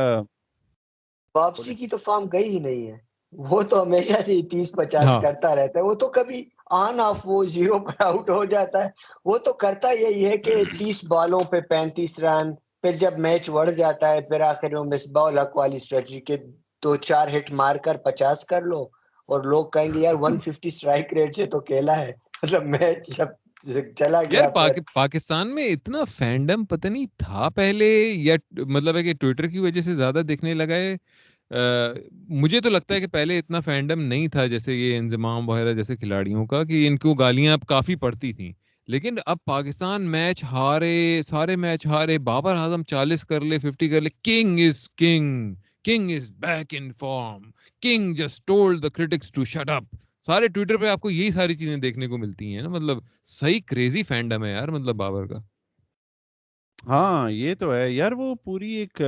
S3: واپسی کی تو فارم گئی ہی نہیں ہے, وہ تو ہمیشہ سے 30-50
S1: ہاں
S3: کرتا رہتا ہے, وہ تو کبھی آن آف وہ 0 پر آؤٹ ہو جاتا ہے. وہ تو کرتا یہی ہے کہ 30 بالوں پہ 35 رن, پھر جب میچ بڑھ جاتا ہے پھر آخر میں مصباح الحق والی اسٹریٹجی کے 2-4 ہٹ مار کر 50 کر لو, اور لوگ کہیں گے یار 150 اسٹرائک ریٹ سے تو کھیلا ہے. مطلب میچ جب چلا
S1: یار
S3: گیا پھر
S1: پاکستان میں اتنا فینڈم پتہ نہیں تھا پہلے, یا مطلب ہے کہ ٹویٹر کی وجہ سے زیادہ دیکھنے لگا ہے. مجھے تو لگتا ہے کہ پہلے اتنا فینڈم نہیں تھا جیسے یہ انضمام وغیرہ جیسے کھلاڑیوں کا, کہ ان کو گالیاں اب کافی پڑتی تھیں. لیکن اب پاکستان میچ ہارے, سارے میچ ہارے, بابر اعظم 40 کر لے 50 کر لے, king is king, king is back in form, king just told the critics to shut up. سارے ٹویٹر پہ آپ کو یہی ساری چیزیں دیکھنے کو ملتی ہیں نا. مطلب صحیح کریزی فینڈم ہے یار, مطلب بابر کا.
S2: ہاں یہ تو ہے یار, وہ پوری ایک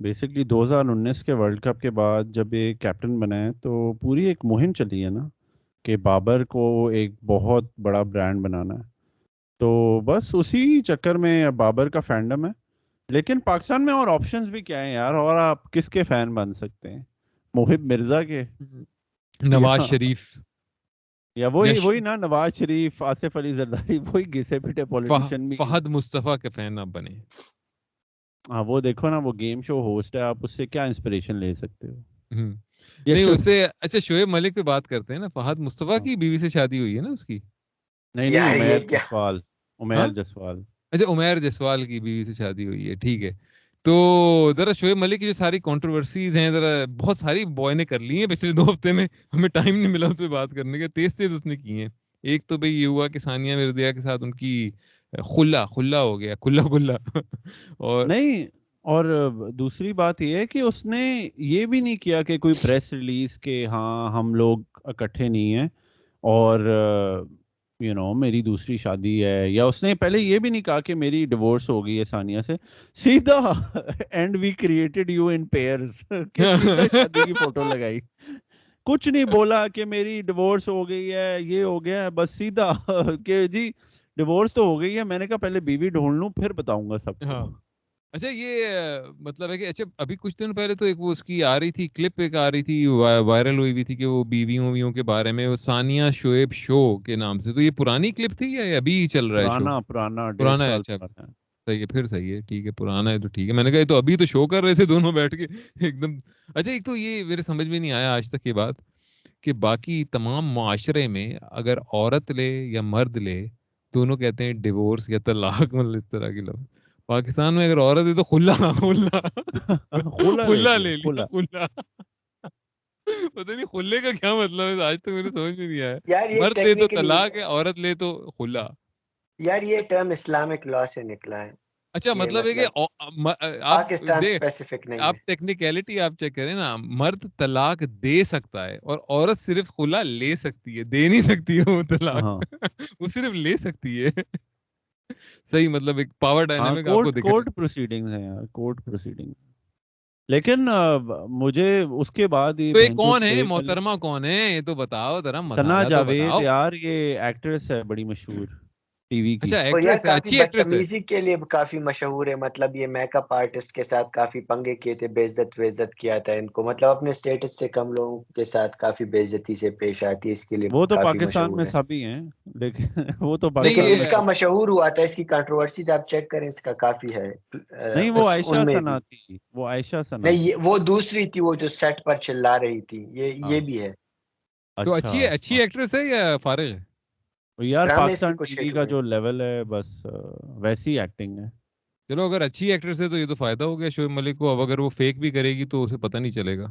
S2: بیسکلی 2019 کے ورلڈ کپ کے بعد جب یہ کیپٹن بنا ہے تو پوری ایک مہم چلی ہے نا کہ بابر کو ایک بہت بڑا برانڈ بنانا ہے. تو بس اسی چکر میں بابر کا فینڈم ہے. لیکن پاکستان میں اور آپشنز بھی کیا ہیں یار, اور آپ کس کے فین بن سکتے ہیں؟ محب مرزا کے,
S1: نواز
S2: یا
S1: شریف,
S2: یا وہی نا نواز شریف, آصف علی زرداری, وہی گھسے پٹے پولیٹیشین بھی.
S1: فہد مصطفیٰ کے فین آپ بنے.
S2: ہاں وہ دیکھو نا, وہ گیم شو ہوسٹ ہے, آپ اس سے کیا انسپریشن لے سکتے ہو؟
S1: نہیں اس سے اچھا شعیب ملک پہ بات کرتے ہیں نا. فہد مصطفیٰ کی بیوی سے شادی ہوئی ہے نا اس کی.
S2: نہیں
S3: یار
S2: عمیر
S3: یہ کیا
S2: جسوال,
S1: ہاں
S2: عمیر جسوال.
S1: اچھا عمیر جسوال کی بیوی سے شادی ہوئی ہے, ٹھیک ہے. تو ذرا شعیب ملک کی جو ساری کنٹروورسیز ہیں, ذرا بہت ساری بوائے نے کر لی ہیں پچھلے 2 ہفتے میں, ہمیں ٹائم نہیں ملا اس پہ بات کرنے کا. تیز اس نے کی ہیں. ایک تو بھئی یہ ہوا کہ ثانیہ مرزا کے ساتھ ان کی خلا ہو گیا, کھلا اور
S2: نہیں, اور دوسری بات یہ ہے کہ اس نے یہ بھی نہیں کیا کہ کوئی پریس ریلیز کہ ہاں ہم لوگ اکٹھے نہیں ہیں اور میری دوسری شادی ہے, یا اس نے پہلے یہ بھی نہیں کہا کہ میری ڈیورس ہو گئی ہے ثانیہ سے. سیدھا and we created you in pairs, کہ سیدھا شادی کی فوٹو لگائی, کچھ نہیں بولا کہ میری ڈیورس ہو گئی ہے, یہ ہو گیا ہے, بس سیدھا کہ جی ڈیورس تو ہو گئی ہے, میں نے کہا پہلے بیوی ڈھونڈ لوں پھر بتاؤں گا سب کو.
S1: ہاں اچھا یہ مطلب ہے کہ اچھا ابھی کچھ دن پہلے تو ایک وہ اس کی آ رہی تھی کلپ, ایک آ رہی تھی وائرل ہوئی بھی تھی کہ وہ بیویوں کے بارے میں, وہ ثانیہ شعیب شو کے نام سے. تو یہ پرانی کلپ تھی یا ابھی چل رہا ہے شو؟
S2: پرانا 1.5
S1: پرانا ہے.
S2: سال
S1: اچھا
S2: پرانا ہے.
S1: صحیح ہے, پھر صحیح ہے, ٹھیک ہے, پرانا ہے تو ٹھیک ہے. میں نے کہا یہ تو ابھی تو شو کر رہے تھے دونوں بیٹھ کے ایک دم. اچھا ایک تو یہ میرے سمجھ میں نہیں آیا آج تک یہ بات کہ باقی تمام معاشرے میں اگر عورت لے یا مرد لے, دونوں کہتے ہیں ڈیورس یا طلاق, مطلب اس طرح کی لفظ. پاکستان میں اگر عورت ہے تو خلا لے لیا,
S2: کھلا.
S1: خلا. پتہ نہیں خلے کا کیا مطلب ہے, آج تک میرے سمجھ میں نہیں آیا.
S3: یار یہ
S1: مرد لے تو
S3: ٹیکنیکلی
S1: طلاق ہے, عورت لے تو خلا.
S3: یار یہ ٹرم اسلامک لا سے نکلا ہے,
S1: اچھا
S3: یہ
S1: مطلب ہے کہ آپ
S3: پاکستان اسپیسیفک نہیں
S1: آپ
S3: ہے.
S1: ٹیکنیکلٹی آپ چیک کریں نا, مرد طلاق دے سکتا ہے اور عورت صرف خلا لے سکتی ہے, دے نہیں سکتی ہے وہ
S2: ہاں
S1: طلاق, وہ صرف لے سکتی ہے. صحیح, مطلب ایک پاور
S2: ہاں,
S1: ڈائنامک آپ کو دکھ رہا
S2: کورٹ پروسیڈنگز ہیں یار, کورٹ پروسیڈنگ. لیکن مجھے اس کے بعد
S1: ہے.
S2: یہ
S1: تو یہ
S2: بھینچو
S1: کون ہے
S2: شعیب ملک,
S1: محترمہ, کون ہے یہ تو بتاؤ ذرا,
S2: ثنا
S1: مسالہ تو
S2: جاوید
S1: بتاؤ.
S2: یار, یہ ایکٹریس ہے بڑی مشہور ٹی وی کی.
S1: اچھا
S3: اور یار
S1: ایکٹریس ہے,
S3: کافی
S1: اچھی ایکٹریس ہے.
S3: بدتمیزی کے لیے کافی مشہور ہے, مطلب یہ میک اپ آرٹسٹ کے ساتھ کافی پنگے کیے تھے, بے عزت کیا تھا ان کو, مطلب اپنے اسٹیٹس سے کم لوگوں کے ساتھ کافی بے عزتی سے پیش آتی ہے, اس کے لیے
S2: وہ تو
S3: کافی
S2: پاکستان میں
S3: مشہور ہے.
S2: سبھی ہیں, لیکن وہ تو
S1: نہیں
S3: لیکن
S2: پاکستان میں
S3: اس کا
S2: سب.
S3: مشہور ہوا تھا, اس کی کنٹروورسیز آپ چیک کریں, اس کا کافی ہے
S2: نہیں وہ
S3: ان
S2: عائشہ
S3: میں بھی.
S2: ثنا تھی, وہ عائشہ ثنا
S3: نہیں
S2: تھی.
S3: وہ دوسری تھی, وہ جو سیٹ پر چلا رہی تھی,
S2: ہاں
S3: یہ بھی ہے.
S1: تو
S2: اچھا.
S1: اچھی ایکٹریس ہے یا فارغ ہے؟
S2: یار
S3: ڈرامے اس کی
S2: پاکستان ٹی
S3: کچھ
S2: وی
S3: ہٹ
S2: کا
S3: ہوئے.
S2: جو لیول ہے بس ویسی ایکٹنگ ہے.
S1: چلو اگر اچھی ایکٹریس ہے تو یہ تو فائدہ ہو گیا شعیب ملک کو. اب اگر وہ فیک بھی کرے گی تو اسے پتہ نہیں چلے گا.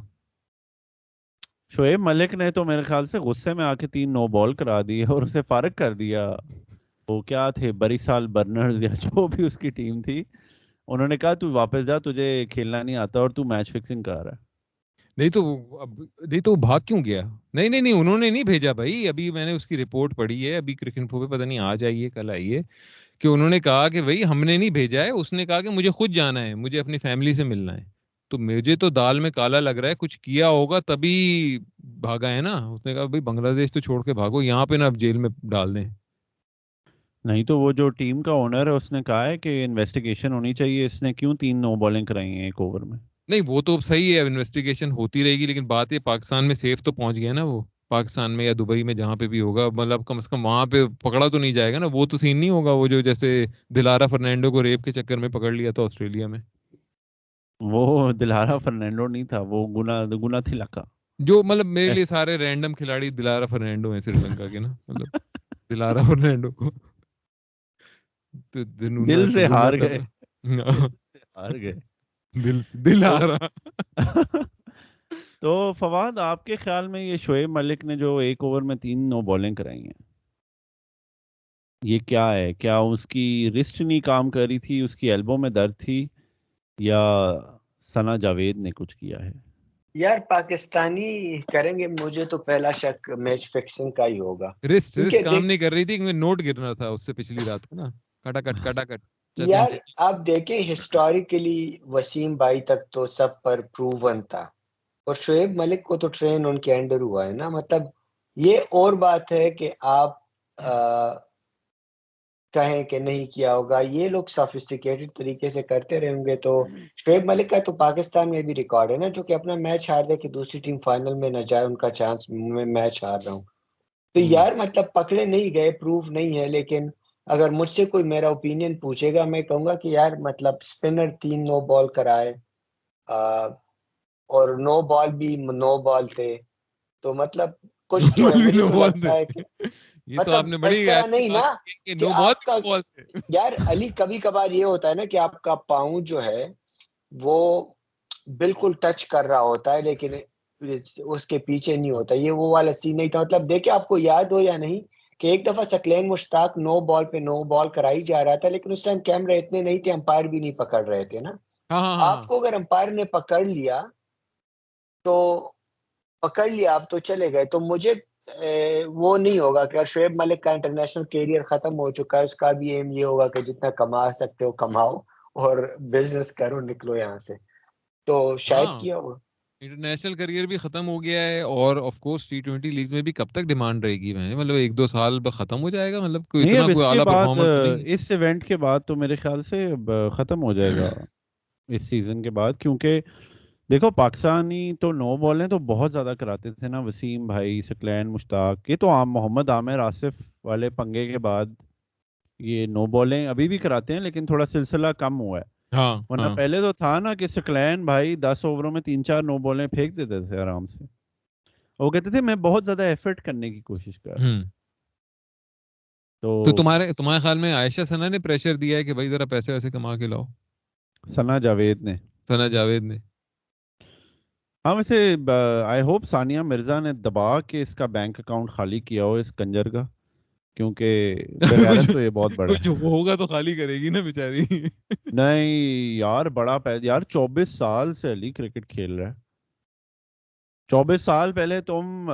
S2: شعیب ملک نے تو میرے خیال سے غصے میں آ کے 3 نو بال کرا دی اور اسے فارغ کر دیا. وہ کیا تھے بری سال برنرز یا جو بھی اس کی ٹیم تھی, انہوں نے کہا تو واپس جا, تجھے کھیلنا نہیں آتا اور تو میچ فکسنگ کر رہا ہے.
S1: نہیں تو وہ بھاگ کیوں گیا؟ نہیں انہوں نے نہیں بھیجا بھائی. ابھی میں نے اس کی رپورٹ پڑھی ہے, ابھی کرکٹ انفو پہ پتہ نہیں آج آئیے کل آئیے, کہ انہوں نے کہا کہ بھائی ہم نے نہیں بھیجا ہے, اس نے کہا کہ مجھے خود جانا ہے, مجھے اپنی فیملی سے ملنا ہے. تو مجھے تو دال میں کالا لگ رہا ہے, کچھ کیا ہوگا تبھی بھاگا ہے نا. اس نے کہا بھائی بنگلہ دیش تو چھوڑ کے بھاگو, یہاں پہ نا اب جیل میں ڈال دیں.
S2: نہیں تو وہ جو ٹیم کا اونر ہے اس نے کہا ہے کہ انویسٹیگیشن ہونی چاہیے, اس نے کیوں 3 نو بالنگ کرائی ہیں ایک اوور میں.
S1: نہیں وہ تو صحیح ہے, انویسٹیگیشن ہوتی رہے گی, لیکن بات یہ پاکستان میں سیف تو پہنچ گیا نا وہ, پاکستان میں یا دبئی میں جہاں پہ بھی ہوگا, مطلب کم از کم وہاں پہ پکڑا تو نہیں جائے گا نا. وہ تو سین نہیں ہوگا وہ جو جیسے دلارا فرنینڈو کو ریپ کے چکر میں پکڑ لیا تھا آسٹریلیا میں.
S2: وہ دلارا فرنینڈو نہیں تھا, وہ گنا تھلکا.
S1: جو مطلب میرے لیے سارے رینڈم کھلاڑی دلارا فرنینڈو ہیں سری لنکا کے نا, مطلب دلارا فرنینڈو تو
S2: دل سے ہار گئے, دل
S1: ہاں،
S2: سے ہار گئے.
S1: دل
S2: تو
S1: آ رہا.
S2: تو فواد, آپ کے خیال میں یہ شعیب ملک نے جو ایک اوور میں 3 نو بالنگ کرائی ہیں, یہ کیا ہے؟ کیا اس کی رسٹ نہیں کام کر رہی تھی, اس کی ایلبو میں درد تھی, یا ثنا جاوید نے کچھ کیا ہے؟
S3: یار پاکستانی کریں گے, مجھے تو پہلا شک میچ فکسنگ کا ہی ہوگا.
S1: رسٹ
S3: کیونکہ
S1: کام نہیں کر رہی تھی, کیونکہ نوٹ گرنا تھا اس سے پچھلی رات کو نا, کٹا کٹ
S3: یار آپ دیکھیں ہسٹوریکلی وسیم بھائی تک تو سب پر پروون تھا, اور شعیب ملک کو تو ٹرین ان کے انڈر ہوا ہے نا. مطلب یہ اور بات ہے کہ آپ کہیں کہ نہیں کیا ہوگا, یہ لوگ سافسٹیکیٹڈ طریقے سے کرتے رہیں گے. تو شعیب ملک کا تو پاکستان میں بھی ریکارڈ ہے نا, جو کہ اپنا میچ ہار دے کہ دوسری ٹیم فائنل میں نہ جائے, ان کا چانس میں میچ ہار رہا ہوں. تو یار مطلب پکڑے نہیں گئے, پروف نہیں ہے. لیکن اگر مجھ سے کوئی میرا اوپینین پوچھے گا, میں کہوں گا کہ یار مطلب اسپنر 3 نو بال کرائے, اور 9 بال بھی 9 بال تھے, تو مطلب کچھ تو ہے. مجھے تو لگتا ہے کہ
S1: یہ تو آپ
S3: مطلب
S1: نے بڑی
S3: اس طرح نہیں نا کہ
S1: نو
S3: آپ کا,
S1: بال
S3: یار علی کبھی کبھار یہ ہوتا ہے نا کہ آپ کا پاؤں جو ہے وہ بالکل ٹچ کر رہا ہوتا ہے لیکن اس کے پیچھے نہیں ہوتا. یہ وہ والا سین نہیں تھا. مطلب دیکھیں آپ کو یاد ہو یا نہیں کہ ایک دفعہ سکلین مشتاق 9 بال پہ 9 بال کرائی جا رہا تھا, لیکن اس ٹائم کیمرے اتنے نہیں تھے, امپائر بھی نہیں پکڑ رہے تھے نا. آپ کو اگر امپائر نے پکڑ لیا آپ تو چلے گئے. تو مجھے وہ نہیں ہوگا کہ شعیب ملک کا انٹرنیشنل کیریئر ختم ہو چکا ہے, اس کا بھی ایم یہ ہوگا کہ جتنا کما سکتے ہو کماؤ اور بزنس کرو, نکلو یہاں سے. تو شاید کیا ہوگا.
S1: انٹرنیشنل کریئر بھی ختم ہو گیا ہے, اور آف کورس T20 لیگز میں بھی کب تک ڈیمانڈ رہے گی, میں مطلب 1-2 سال ختم ہو جائے گا, مطلب کوئی
S2: نہیں,
S1: اتنا
S2: اب اس
S1: کوئی
S2: کے
S1: اعلیٰ
S2: بعد,
S1: پرفارمر تو نہیں ہے.
S2: اس ایونٹ کے بعد تو میرے خیال سے اب ختم ہو جائے گا اس سیزن کے بعد. کیونکہ دیکھو پاکستانی تو 9 بالیں تو بہت زیادہ کراتے تھے نا, وسیم بھائی, سکلین مشتاق, یہ تو محمد عامر آصف والے پنگے کے بعد یہ 9 بالیں ابھی بھی کراتے ہیں, لیکن تھوڑا سلسلہ کم ہوا ہے. ورنہ پہلے تو تھا نا کہ سکلین بھائی 10 اووروں میں 3-4 9 بالیں پھینک دیتے تھے آرام سے. وہ کہتے تھے میں بہت زیادہ ایفرٹ کرنے کی کوشش کر رہا ہوں.
S1: تو تمہارے خیال میں عائشہ ثنا نے پریشر دیا ہے کہ بھائی ذرا پیسے ویسے کما کے لاؤ؟
S2: ثنا جاوید نے,
S1: ثنا جاوید نے,
S2: ہاں ویسے آئی ہوپ ثانیہ مرزا نے دبا کے اس کا بینک اکاؤنٹ خالی کیا ہو اس کنجر کا, کیونکہ بغیرت تو یہ بہت بڑا
S1: کچھ
S2: ہے.
S1: ہوگا تو خالی کرے گی نا بیچاری.
S2: نہیں یار, بڑا یار 24 سال سے علی کرکٹ کھیل رہا ہے. 24 سال پہلے تم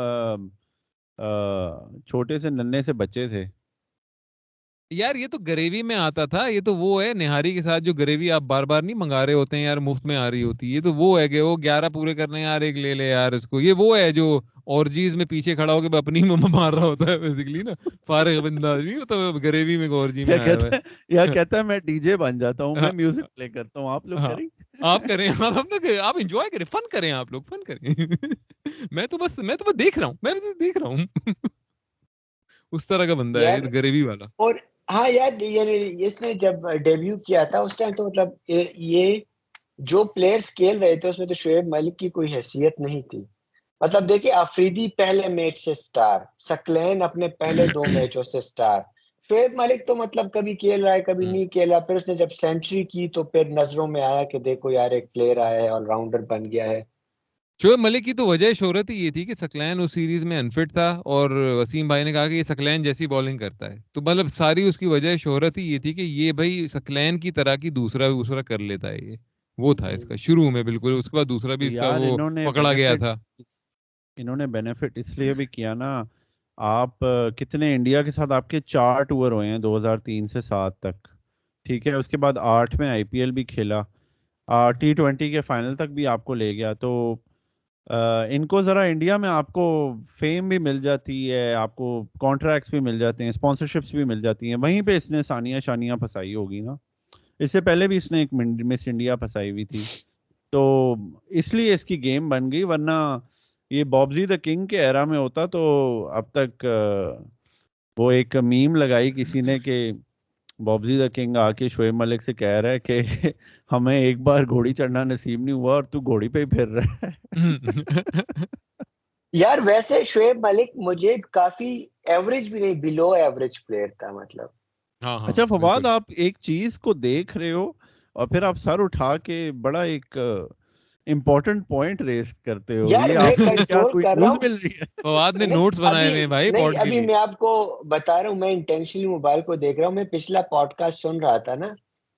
S2: چھوٹے سے ننھے سے بچے تھے.
S1: یار یہ تو گریوی میں آتا تھا, یہ تو وہ ہے نہاری کے ساتھ جو گریوی آپ بار بار نہیں منگا رہے ہوتے ہیں یار, مفت میں آ رہی ہوتی. یہ تو وہ ہے کہ وہ 11 پورے کرنے یار, ایک لے لے یار اس کو. یہ وہ ہے جو اورجیز میں پیچھے کھڑا ہو کے اپنی مار رہا ہوتا ہے بیسیکلی نا, فارغ بندہ نہیں ہوتا گریوی میں اورجی میں آیا ہوا ہے.
S2: یا کہتا ہے میں ڈی جے بن جاتا ہوں, میں میوزک پلے کرتا ہوں, آپ لوگ کریں.
S1: آپ کریں, آپ انجوائے کریں, فن کریں, آپ لوگ فن کریں. میں تو بس دیکھ رہا ہوں, اس طرح کا بندہ ہے
S3: یار
S1: یہ گریوی والا.
S3: اور ہاں یار, اس نے جب ڈیبیو کیا تھا اس ٹائم تو مطلب یہ جو پلیئرز کھیل رہے تھے اس میں تو شعیب ملک کی کوئی حیثیت نہیں تھی. مطلب دیکھیں آفریدی پہلے میچ سے سٹار, سکلین اپنے پہلے 2 میچوں سے سٹار, شعیب ملک تو مطلب کبھی کھیل رہا ہے کبھی نہیں کھیلا. پھر اس نے جب سینچری کی تو پھر نظروں میں آیا کہ دیکھو یار ایک پلیئر آیا ہے, آل راؤنڈر بن گیا ہے.
S1: شعیب ملک کی تو وجہ شہرت ہی یہ تھی کہ ثقلین اس سیریز میں انفٹ تھا اور وسیم بھائی نے کہا کہ یہ ثقلین جیسی بالنگ کرتا ہے، تو مطلب ساری اس کی وجہ شہرت ہی یہ تھی کہ یہ بھائی ثقلین کی طرح کی دوسرا کر لیتا ہے یہ، وہ تھا اس کا شروع میں بالکل، اس کے بعد دوسرا بھی اس کا
S2: یار
S1: وہ پکڑا گیا تھا.
S2: انہوں نے بینیفٹ اس لیے بھی کیا نا. آپ کتنے انڈیا کے ساتھ آپ کے 4 ٹور ہوئے ہیں 2003 سے 7 تک، ٹھیک ہے. اس کے بعد 8 میں آئی پی ایل بھی کھیلا، T20 کے فائنل تک بھی آپ کو لے گیا. تو ان کو ذرا انڈیا میں آپ کو فیم بھی مل جاتی ہے، آپ کو کانٹریکٹس بھی مل جاتے ہیں، اسپانسرشپس بھی مل جاتی ہیں. وہیں پہ اس نے ثانیہ شانیہ پھنسائی ہوگی نا. اس سے پہلے بھی اس نے ایک مس انڈیا پھنسائی ہوئی تھی، تو اس لیے اس کی گیم بن گئی. ورنہ یہ بابزی دا کنگ کے ایرا میں ہوتا تو اب تک وہ ایک میم لگائی کسی نے کہ بابزی دا کنگ آ کے شعیب ملک سے کہہ رہا ہے کہ ہمیں ایک بار گھوڑی چڑھنا نصیب نہیں ہوا اور تو گھوڑی پہ ہی پھر رہا ہے.
S3: یار ویسے شعیب ملک مجھے کافی ایوریج بھی نہیں، بلو ایوریج پلیئر تھا مطلب.
S2: اچھا فواد، آپ ایک چیز کو دیکھ رہے ہو اور پھر آپ سر اٹھا کے بڑا ایک امپورٹنٹ پوائنٹ ریز کرتے ہو.
S3: یار
S2: یہ
S3: میں
S2: آپ کو کیا
S3: کنٹرول
S2: کوئی
S3: کر رہا
S2: ٹولز
S3: ہوں.
S2: مل رہی ہے؟
S1: فواد نے نوٹس بنائے ہوئے ہیں بھائی
S3: نہیں
S1: پوڈ کے
S3: ابھی
S1: لیے.
S3: میں آپ کو بتا رہا ہوں، میں انٹینشنلی موبائل کو دیکھ رہا ہوں. میں پچھلا پوڈ کاسٹ سن رہا تھا نا،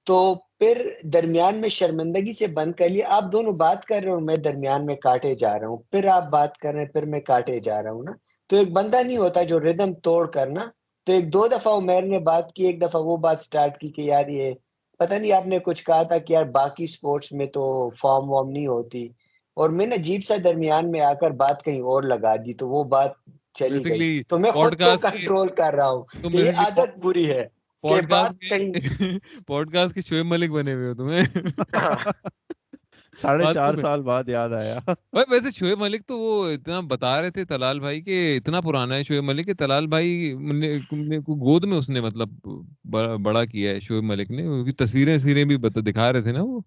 S3: تو پھر درمیان میں شرمندگی سے بند کر لیا. آپ دونوں بات کر رہے ہو، میں درمیان میں کاٹے جا رہا ہوں، پھر آپ بات کر رہے ہیں، پھر میں کاٹے جا رہا ہوں نا. تو ایک بندہ نہیں ہوتا جو ردم توڑ کر نا. تو ایک 2 دفعہ عمیر نے بات کی، ایک دفعہ وہ بات سٹارٹ کی کہ یار یہ پتہ نہیں آپ نے کچھ کہا تھا کہ یار باقی سپورٹس میں تو فارم وارم نہیں ہوتی، اور میں نے عجیب سا درمیان میں آ کر بات کہیں اور لگا دی، تو وہ بات چلی گئی.
S1: بیسکلی
S3: تو میں
S1: پوڈ
S3: خود کو
S1: کاسٹ کے
S3: کنٹرول کر رہا ہوں
S1: تم
S3: کہ یہ
S1: بیسکلی
S3: عادت بری ہے کہ
S1: پوڈ
S3: بات
S1: کاسٹ
S3: کہیں.
S1: کے پوڈ کاسٹ کے شعیب ملک بنے ہوئے ہو تمہیں.
S2: 4.5 سال بعد یاد آیا.
S1: ویسے شعیب ملک تو وہ اتنا بتا رہے تھے طلال بھائی کہ اتنا پرانا ہے شعیب ملک کہ طلال بھائی کو گود میں اس نے مطلب بڑا کیا ہے شعیب ملک نے. اس کی تصویریں بھی دکھا رہے تھے نا وہ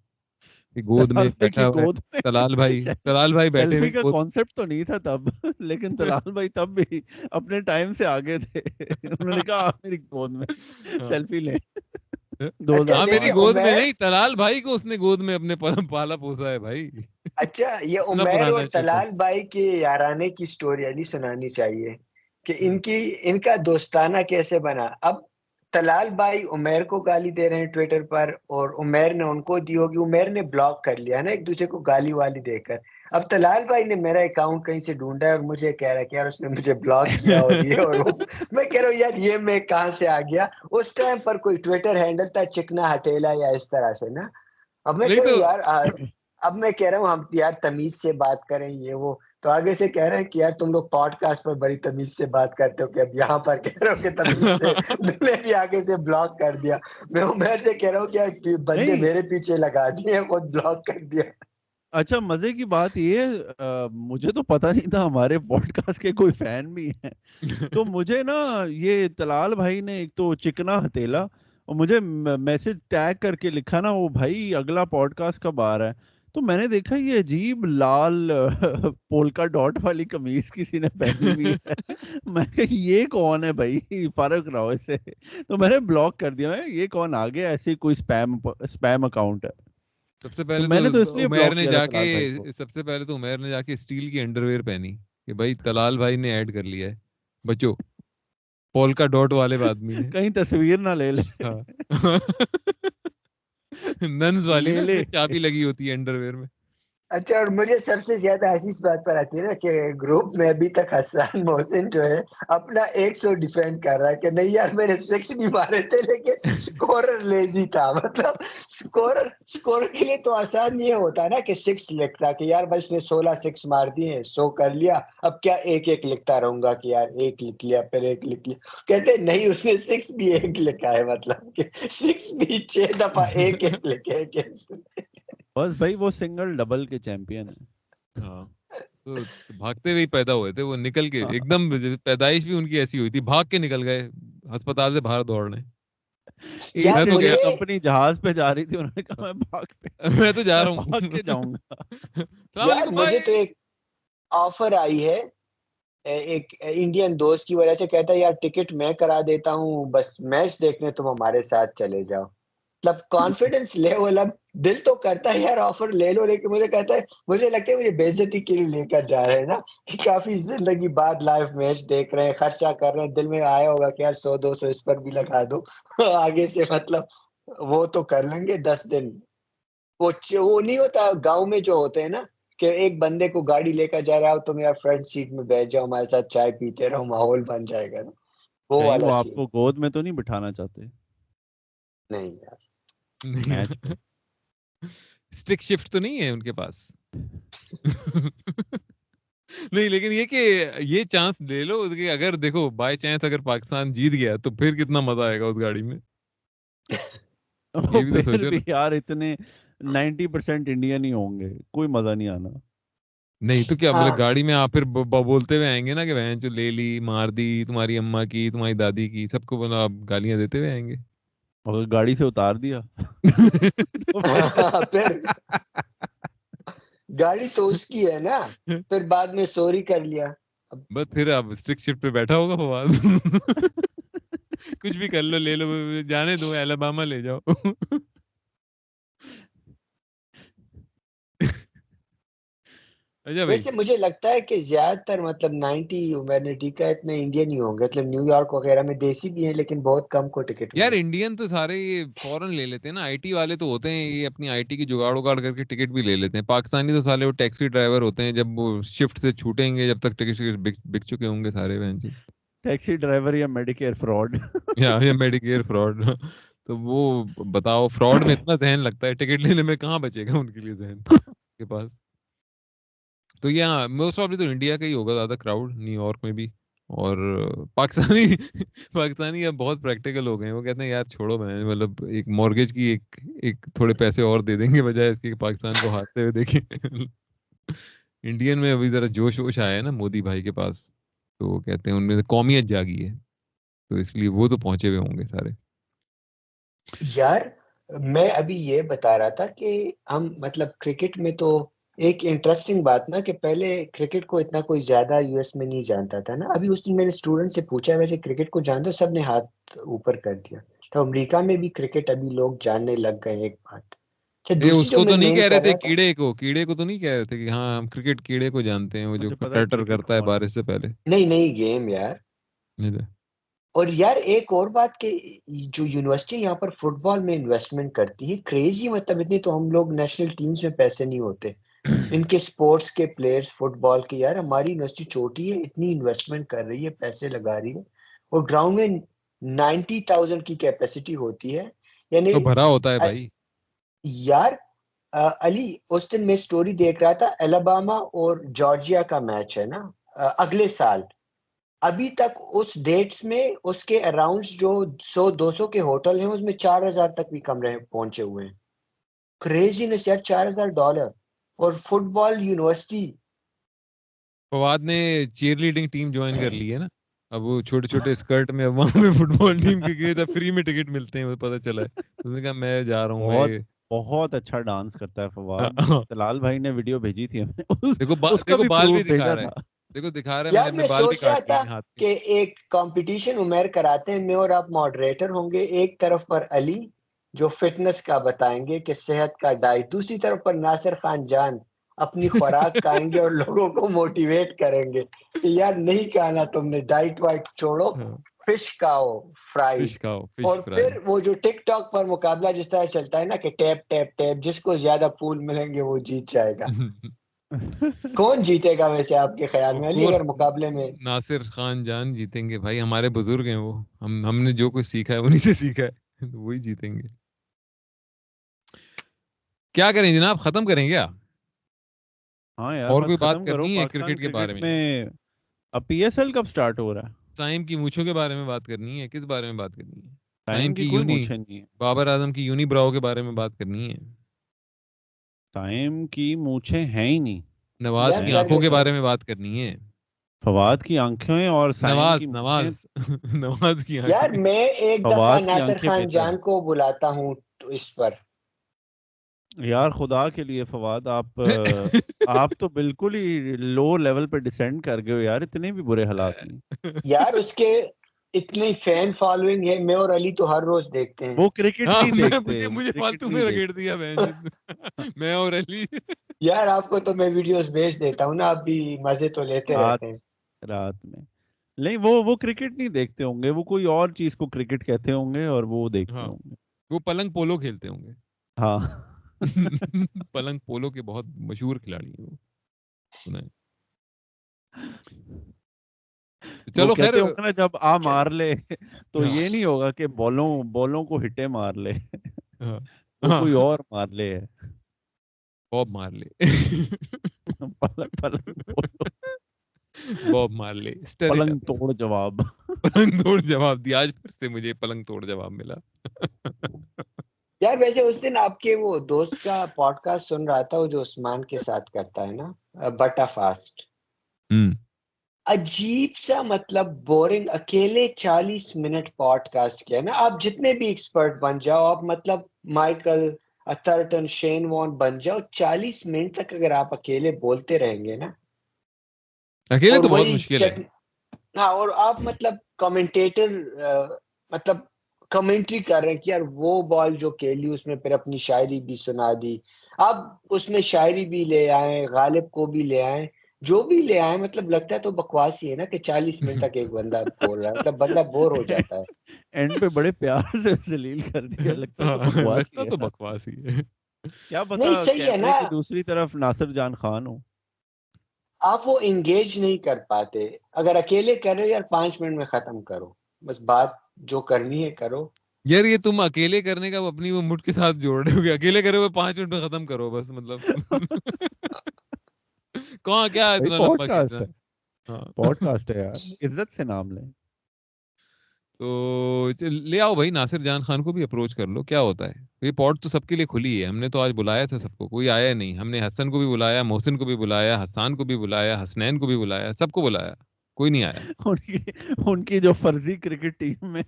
S1: کہ گود میں بیٹھا ہوا ہے
S2: گود میں
S1: طلال بھائی بیٹھے ہوئے
S2: سیلفی کا
S1: گود.
S2: کانسیپٹ تو نہیں تھا تب، لیکن طلال بھائی تب بھی اپنے ٹائم سے آگے تھے. انہوں نے کہا آپ میری گود میں سیلفی لیں.
S3: اچھا
S1: میری
S3: دیکھیے
S1: گود میں
S3: عمیر،
S1: نہیں، طلال بھائی کو اس نے گود میں اپنے پالا پوسا ہے بھائی.
S3: اچھا یہ
S1: اتنا
S3: عمیر
S1: پرانا
S3: اور
S1: ہے شعیب ملک.
S3: طلال بھائی کے یارانے کی سٹوری علی سنانی چاہیے کہ ان کا دوستانہ کیسے بنا. اب طلال بھائی عمیر کو گالی دے رہے ہیں ٹویٹر پر، اور عمیر نے ان کو دی ہوگی. عمیر نے بلاک کر لیا نا ایک دوسرے کو گالی والی دے کر. اب طلال بھائی نے میرا اکاؤنٹ کہیں سے ڈھونڈا ہے اور مجھے کہہ رہا ہے کہ یار اس نے مجھے بلاک کیا اور یہ اور وہ. میں کہہ رہا ہوں یار یہ میں کہاں سے آ گیا. اس ٹائم پر کوئی ٹویٹر ہینڈل تھا چکنا ہٹیلا یا اس طرح سے نا. اب میں
S1: نہیں
S3: کہہ رہا
S1: تو
S3: ہوں یار اب میں کہہ رہا ہوں ہم یار تمیز سے بات کریں یہ وہ. تو آگے سے کہہ رہے ہیں کہ یار تم لوگ پوڈ کاسٹ پر بڑی تمیز سے بات کرتے ہو، کہ اب یہاں پر کہہ رہے ہو کہ تمیز سے. میں نے بھی آگے سے بلاک کر دیا. میں عمیر سے کہہ رہا ہوں کہ یار بندے
S2: نہیں
S3: میرے پیچھے لگا دیے، خود بلاک کر دیا.
S2: اچھا، مزے کی بات یہ ہے، مجھے تو پتہ نہیں تھا ہمارے پوڈ کاسٹ کے کوئی فین بھی ہیں. تو مجھے نا یہ طلال بھائی نے ایک تو چکنا ہتیلا اور مجھے میسج ٹیگ کر کے لکھا نا وہ بھائی اگلا پوڈ کاسٹ کب آ رہا ہے. تو میں نے دیکھا یہ عجیب لال پولکا ڈاٹ والی قمیض کسی نے پہنی ہوئی ہے. میں کہ یہ کون ہے بھائی، فرق رہو اس سے. تو میں نے بلاک کر دیا. میں یہ کون آ گیا، ایسے کوئی اسپیم اکاؤنٹ ہے.
S1: سب سے
S2: تو
S1: پہلے
S2: میں نے تو اس
S1: تو
S2: لیے بلاک کیا تھا طلال بھائی کو.
S1: عمیر نے جا کے اسٹیل کی انڈر ویئر پہنی کہ بھائی طلال بھائی نے ایڈ کر لیا ہے بچو، پولکا ڈاٹ والے آدمی نے.
S2: کہیں تصویر نہ لے لے.
S1: ہاں ننز والی
S2: لے
S1: نا
S2: لے.
S1: چابی لگی ہوتی ہے انڈر ویئر میں.
S3: اچھا، اور مجھے سب سے زیادہ ہنسی اس بات پر آتی ہے نا کہ گروپ میں ابھی تک حسان محسن جو ہے اپنا 100 ڈیفینڈ کر رہا ہے کہ نہیں یار میں نے 6 بھی مارے تھے لیکن سکورر لیزی تھا. مطلب سکورر کے لیے تو آسان یہ ہوتا ہے نا کہ 6 لکھتا کہ یار بس نے 16 6 مار دیے 100 کر لیا، اب کیا ایک ایک لکھتا رہوں گا کہ یار ایک لکھ لیا پھر ایک لکھ لیا. کہتے نہیں اس نے 6 بھی ایک لکھا ہے، مطلب کہ 6 بھی 6 دفعہ ایک ایک لکھے.
S2: بس بھائی وہ سنگل ڈبل کے چیمپئن ہیں.
S1: ہاں تو بھاگتے ہوئے پیدا ہوئے تھے وہ، نکل کے ایک دم پیدائش بھی ان کی ایسی ہوئی تھی، بھاگ کے نکل گئے ہسپتال سے باہر دوڑنے.
S2: ایسٹ
S1: میں تو
S2: انڈیا
S1: گیا،
S2: کمپنی جہاز پہ جا رہی تھی، انہوں نے کہا میں
S1: میں تو جا رہا
S2: بھاگ کے
S1: ہوں.
S2: جاؤں گا.
S1: السلام
S3: یار
S1: علیکم
S3: مجھے تو
S1: بھائی.
S3: ایک آفر آئی ہے ایک انڈین دوست کی وجہ سے، کہتا ہے یار ٹکٹ میں کرا دیتا ہوں، بس میچ دیکھنے تم ہمارے ساتھ چلے جاؤ. مطلب کانفیڈنس لیول اب دل تو کرتا ہے یار آفر لے لو, لیکن مجھے کہتا ہے, مجھے لگتا ہے مجھے بے عزتی کے لیے لے کر جا رہے ہیں نا, کہ کافی زندگی بعد لائیو میچ دیکھ رہے ہیں, خرچہ کر رہے ہیں, دل میں آیا ہوگا کہ یار 100-200 اس پر بھی لگا دو آگے سے, مطلب وہ تو کر لیں گے 10 دن. وہ نہیں ہوتا گاؤں میں جو ہوتے ہیں نا, کہ ایک بندے کو گاڑی لے کر جا رہا ہو, تم یار فرنٹ سیٹ میں بیٹھ جاؤ, ہمارے ساتھ چائے پیتے رہو, ماحول بن جائے گا نا, وہ
S2: کہیں
S3: والا
S2: وہ آپ
S3: سین.
S2: کو گود میں تو نہیں بٹھانا چاہتے
S3: نہیں یار,
S2: میچ پہ؟
S1: اسٹک شفٹ تو نہیں ہے ان کے پاس. نہیں, لیکن یہ کہ یہ چانس لے لو کہ اگر دیکھو بائی چانس اگر پاکستان جیت گیا تو پھر کتنا مزہ آئے گا اس گاڑی میں. یہ بھی تو
S2: پھر
S1: سوچو
S2: بھی
S1: نا.
S2: یار اتنے 90% انڈین ہی ہوں گے, کوئی مزہ نہیں آنا.
S1: نہیں تو کیا
S3: ہاں
S1: مطلب گاڑی میں آپ پھر بولتے ہوئے آئیں گے نا کہ بہن جو لے لی, مار دی, تمہاری اماں کی, تمہاری دادی کی, سب کو آپ گالیاں دیتے ہوئے آئیں گے.
S2: اگر گاڑی سے اتار دیا تو
S3: پھر گاڑی تو اس کی ہے نا, پھر بعد میں سوری کر لیا.
S1: بس پھر آپ اسٹک شفٹ پہ بیٹھا ہوگا فواد. کچھ بھی کر لو, لے لو, جانے دو, الاباما لے جاؤ. اچھا بھائی,
S3: ویسے مجھے لگتا ہے کہ زیادہ تر مطلب 90 ہیومینٹی کا اتنے انڈین ہی ہوں گے, مطلب نیو یارک وغیرہ میں دیسی بھی ہیں لیکن بہت کم کو ٹکٹ
S1: یار
S3: ملے.
S1: انڈین تو سارے یہ فورن لے لیتے ہیں نا, آئی ٹی والے تو ہوتے ہیں یہ اپنی آئی ٹی کی جگاڑ وگاڑ کر کے ٹکٹ بھی لے لیتے ہیں. پاکستانی تو سارے وہ ٹیکسی ڈرائیور ہوتے ہیں, جب وہ شفٹ سے چھوٹیں گے جب تک ٹکٹ بک چکے ہوں گے سارے بہن جی.
S2: ٹیکسی ڈرائیور یا میڈیکیئر فراڈ.
S1: یا میڈیکیئر فراڈ. تو وہ بتاؤ فراڈ میں اتنا ذہن لگتا ہے, ٹکٹ لینے میں کہاں بچے گا ان کے لیے ذہن کے پاس. تو یہاں موسٹ آف تو انڈیا کا ہی ہوگا زیادہ کراؤڈ, نیو یارک میں بھی. اور پاکستانی اب بہت پریکٹیکل ہو گئے ہیں, وہ کہتے ہیں یار چھوڑو, میں مطلب ایک مورگیج کی ایک تھوڑے پیسے اور دے دیں گے بجائے اس کے کہ پاکستان کو ہارتے ہوئے دیکھیں. انڈین میں ابھی ذرا جوش ووش آیا ہے نا مودی بھائی کے پاس, تو وہ کہتے ہیں ان میں قومیت جاگی ہے, تو اس لیے وہ تو پہنچے ہوئے ہوں گے سارے.
S3: یار میں ابھی یہ بتا رہا تھا کہ ہم مطلب کرکٹ میں تو ایک انٹرسٹنگ بات نا, کہ پہلے کرکٹ کو اتنا کوئی زیادہ یو ایس میں نہیں جانتا تھا نا. ابھی اس دن میں نے اسٹوڈنٹ سے پوچھا ویسے کرکٹ کو جانتے, سب نے ہاتھ اوپر کر دیا. تو امریکہ میں بھی کرکٹ ابھی لوگ جاننے لگ گئے. ایک بات اچھا,
S1: یہ
S3: دوسری
S1: اس
S3: جو
S1: کو
S3: میں
S1: تو نہیں
S3: مین
S1: کہہ رہے
S3: کر
S1: تھے,
S3: رہا تھا,
S1: کیڑے کو تو نہیں کہہ رہے تھے کہ ہاں ہم کرکٹ کیڑے کو جانتے ہیں, وہ جو
S2: مجھے پتا ہے
S1: ٹرٹر
S2: کرکٹ
S1: کرتا ہے
S2: کون
S1: بارش سے پہلے.
S3: نہیں گیم یار. اور یار ایک اور بات کہ جو یونیورسٹی یہاں پر فٹ بال میں انویسٹمنٹ کرتی ہے کریزی, مطلب اتنی تو ہم لوگ نیشنل ٹیمز میں پیسے نہیں ہوتے ان کے سپورٹس کے پلیئرز فٹ بال کے. یار ہماری یونیورسٹی چھوٹی ہے, اتنی انویسٹمنٹ کر رہی ہے, پیسے لگا رہی ہے, اور گراؤنڈ میں 90,000 کی کیپیسٹی ہوتی ہے. یعنی
S1: تو بھرا ہوتا ہے بھائی.
S3: یار علی, اس دن میں سٹوری دیکھ رہا تھا, الاباما اور جارجیا کا میچ ہے نا اگلے سال. ابھی تک اس ڈیٹس میں اس کے اراؤنڈ جو 100-200 کے ہوٹل ہیں اس میں 4,000 تک بھی کم رہے پہنچے ہوئے ہیں. کریزینس یار, $4,000 اور فٹ بال یونیورسٹی.
S1: فواد نے چیئر لیڈنگ ٹیم جوائن کر لی ہے نا, اب وہ چھوٹے چھوٹے اسکرٹ میں وہاں پہ فٹ بال ٹیم کے فری میں ٹکٹ ملتے ہیں, وہ پتہ چلا ہے. اس نے کہا میں جا رہا ہوں, میں
S2: بہت اچھا ڈانس کرتا ہے فواد. طلال بھائی نے ویڈیو بھیجی تھی ہمیں, اس کا
S1: دیکھو
S2: بھی
S1: بال بھی
S2: پروف
S1: دکھا
S2: بھیجا
S1: رہا ہے,
S2: تھا.
S1: دیکھو دکھا رہا ہے, میں نے
S3: یار
S1: اپنے
S3: میں
S1: بال بھی
S3: سوچ رہا
S1: کاٹ لیے
S3: تھا
S1: ہیں ہاتھ
S3: کہ ایک کمپٹیشن عمیر کراتے ہیں, میں اور آپ ماڈریٹر ہوں گے, ایک طرف پر علی جو فٹنس کا بتائیں گے کہ صحت کا ڈائٹ, دوسری طرف پر ناصر خان جان اپنی خوراک کھائیں گے اور لوگوں کو موٹیویٹ کریں گے کہ یار نہیں کہنا تم نے, ڈائٹ وائٹ چھوڑو, فش کھاؤ فرائیڈ.
S1: فش کھاؤ,
S3: اور
S1: فش فرائی.
S3: پھر وہ جو ٹک ٹاک پر مقابلہ جس طرح چلتا ہے نا کہ ٹیپ ٹیپ ٹیپ, جس کو زیادہ پھول ملیں گے وہ جیت جائے گا. کون جیتے گا ویسے آپ کے خیال میں
S1: آف
S3: علی,
S1: کورس
S3: اگر مقابلے میں؟
S1: ناصر خان جان جیتیں گے بھائی, ہمارے بزرگ ہیں وہ, ہم نے جو کچھ سیکھا ہے انہی سے سیکھا ہے, تو وہی جیتیں گے. کیا کریں جناب, ختم کریں کیا؟
S2: ہاں یار
S1: اور
S2: بس
S1: کوئی بات
S2: ختم کرو.
S1: کرنی ہے
S2: پاکستان
S1: کرکٹ کے بارے
S2: کرکٹ
S1: میں؟
S2: میں اب پی ایس ایل کب سٹارٹ ہو رہا ہے؟
S1: سائم کی مونچھوں کے بارے میں بات کرنی ہے, کس بارے میں بات کرنی ہے؟
S2: ٹائم
S1: سائم
S2: کی
S1: کی
S2: کوئی
S1: یونی,
S2: مونچھیں نہیں ہے.
S1: بابر اعظم کی یونی براؤ کے بارے میں بات کرنی ہے.
S2: ٹائم کی مونچھیں ہیں ہی نہیں.
S1: نواز
S3: یار
S1: کی
S3: کر
S1: آنکھوں کے
S3: لیتے ہیں
S1: بارے میں بات کرنی ہے.
S2: فواد کی آنکھیں اور سائم کی
S1: نواز
S2: مونچھیں.
S1: نواز نواز کی
S3: یار
S1: آنکھیں.
S3: میں ایک دفعہ
S2: فواد کی
S3: ناصر
S2: آنکھیں
S3: خان
S2: بہتر
S3: جان
S2: ہیں.
S3: کو بلاتا ہوں تو اس پر.
S2: یار خدا کے لیے فواد, آپ تو بالکل ہی لو لیول پہ ڈیسینڈ کر گئے ہو یار, اتنے بھی برے حالات نہیں.
S3: یار اس کے اتنی فین فالوئنگ ہے. میں اور علی تو ہر روز دیکھتے ہیں.
S2: وہ کرکٹ
S1: ہاں
S2: نہیں دیکھتے,
S1: مجھے فالتو میں رگڑ دیا میں اور علی.
S3: یار آپ کو تو میں ویڈیوز بھیج دیتا ہوں نا, آپ بھی مزے تو لیتے رہتے ہیں.
S2: رات میں نہیں, وہ کرکٹ نہیں دیکھتے ہوں گے, وہ کوئی اور چیز کو کرکٹ کہتے ہوں گے اور وہ دیکھتے
S1: ہاں
S2: ہوں گے.
S1: وہ پلنگ پولو کھیلتے ہوں گے.
S2: ہاں
S1: پلنگ پولو کے بہت مشہور کھلاڑی ہیں وہ, سنا ہے.
S2: وہ
S1: چلو خیر.
S2: کہتے ہوں گے نا جب مار لے تو
S1: ہاں
S2: یہ نہیں ہوگا کہ بولوں کو ہٹے مار لے,
S1: ہاں
S2: وہ
S1: ہاں
S2: کوئی اور مار لے ہے.
S1: باب مار لے.
S2: پلنگ بولو,
S1: باب مار لے
S2: پلنگ توڑ جواب.
S1: پلنگ توڑ جواب دیا. آج پھر سے مجھے پلنگ توڑ جواب ملا.
S3: یار ویسے اس دن آپ کے وہ دوست کا پوڈ کاسٹ سن رہا تھا, وہ جو عثمان کے ساتھ کرتا ہے نا, بٹا فاسٹ. عجیب سا مطلب بورنگ, اکیلے 40 منٹ پوڈ کاسٹ کیا نا. آپ جتنے بھی ایکسپرٹ بن جاؤ, آپ مطلب مائیکل اتھرٹن, شین وارن بن جاؤ, 40 منٹ تک اگر آپ اکیلے بولتے رہیں گے نا,
S1: اکیلے
S3: اور
S1: تو بہت
S3: وہی
S1: مشکل ہے.
S3: ہاں, اور آپ مطلب کمنٹیٹر مطلب کمنٹری کر رہے ہیں کہ یار وہ بال جو کھیلی اس میں پھر اپنی شاعری بھی سنا دی, آپ اس میں شاعری بھی لے آئے, غالب کو بھی لے آئے, جو بھی لے آئے, مطلب لگتا ہے تو بکواس ہی ہے نا کہ 40 منٹ تک ایک بندہ بول رہا ہے, مطلب بندہ بور ہو جاتا ہے.
S2: اینڈ پہ بڑے پیار سے ذلیل کر دیا, لگتا ہے تو بکواس
S1: لگتا
S2: ہی
S1: تو
S2: ہے.
S1: بکواس ہی ہے.
S2: کیا
S3: نہیں
S2: پتا
S3: صحیح ہے
S2: کیمرے
S3: نا,
S2: کی دوسری طرف ناصر جان خان ہو.
S3: آپ وہ انگیج نہیں کر پاتے. اگر اکیلے کر رہے ہو یار 5 منٹ میں ختم کرو, بس بات جو کرنی ہے کرو.
S1: یار یہ تم اکیلے کرنے کا اپنی وہ مٹ کے ساتھ جوڑ رہے ہو گے, اکیلے کرے ہوئے 5 منٹ میں ختم کرو بس, مطلب کہاں کیا
S2: بھائی
S1: اتنا
S2: پوڈ
S1: لمبا
S2: کاسٹ
S1: کھینچنا.
S2: ہے,
S1: ہاں
S2: پوڈ کاسٹ ہے یار, عزت سے نام لیں.
S1: تو لے آؤ بھائی, ناصر جان خان کو بھی اپروچ کر لو, کیا ہوتا ہے. یہ پوڈ تو سب کے لیے کھلی ہے. ہم نے تو آج بلایا تھا سب کو, کوئی آیا نہیں. ہم نے حسن کو بھی بلایا, محسن کو بھی بلایا, حسان کو بھی بلایا, حسنین کو بھی بلایا, سب کو بلایا, کوئی نہیں آیا.
S2: ان کی جو فرضی کرکٹ ٹیم میں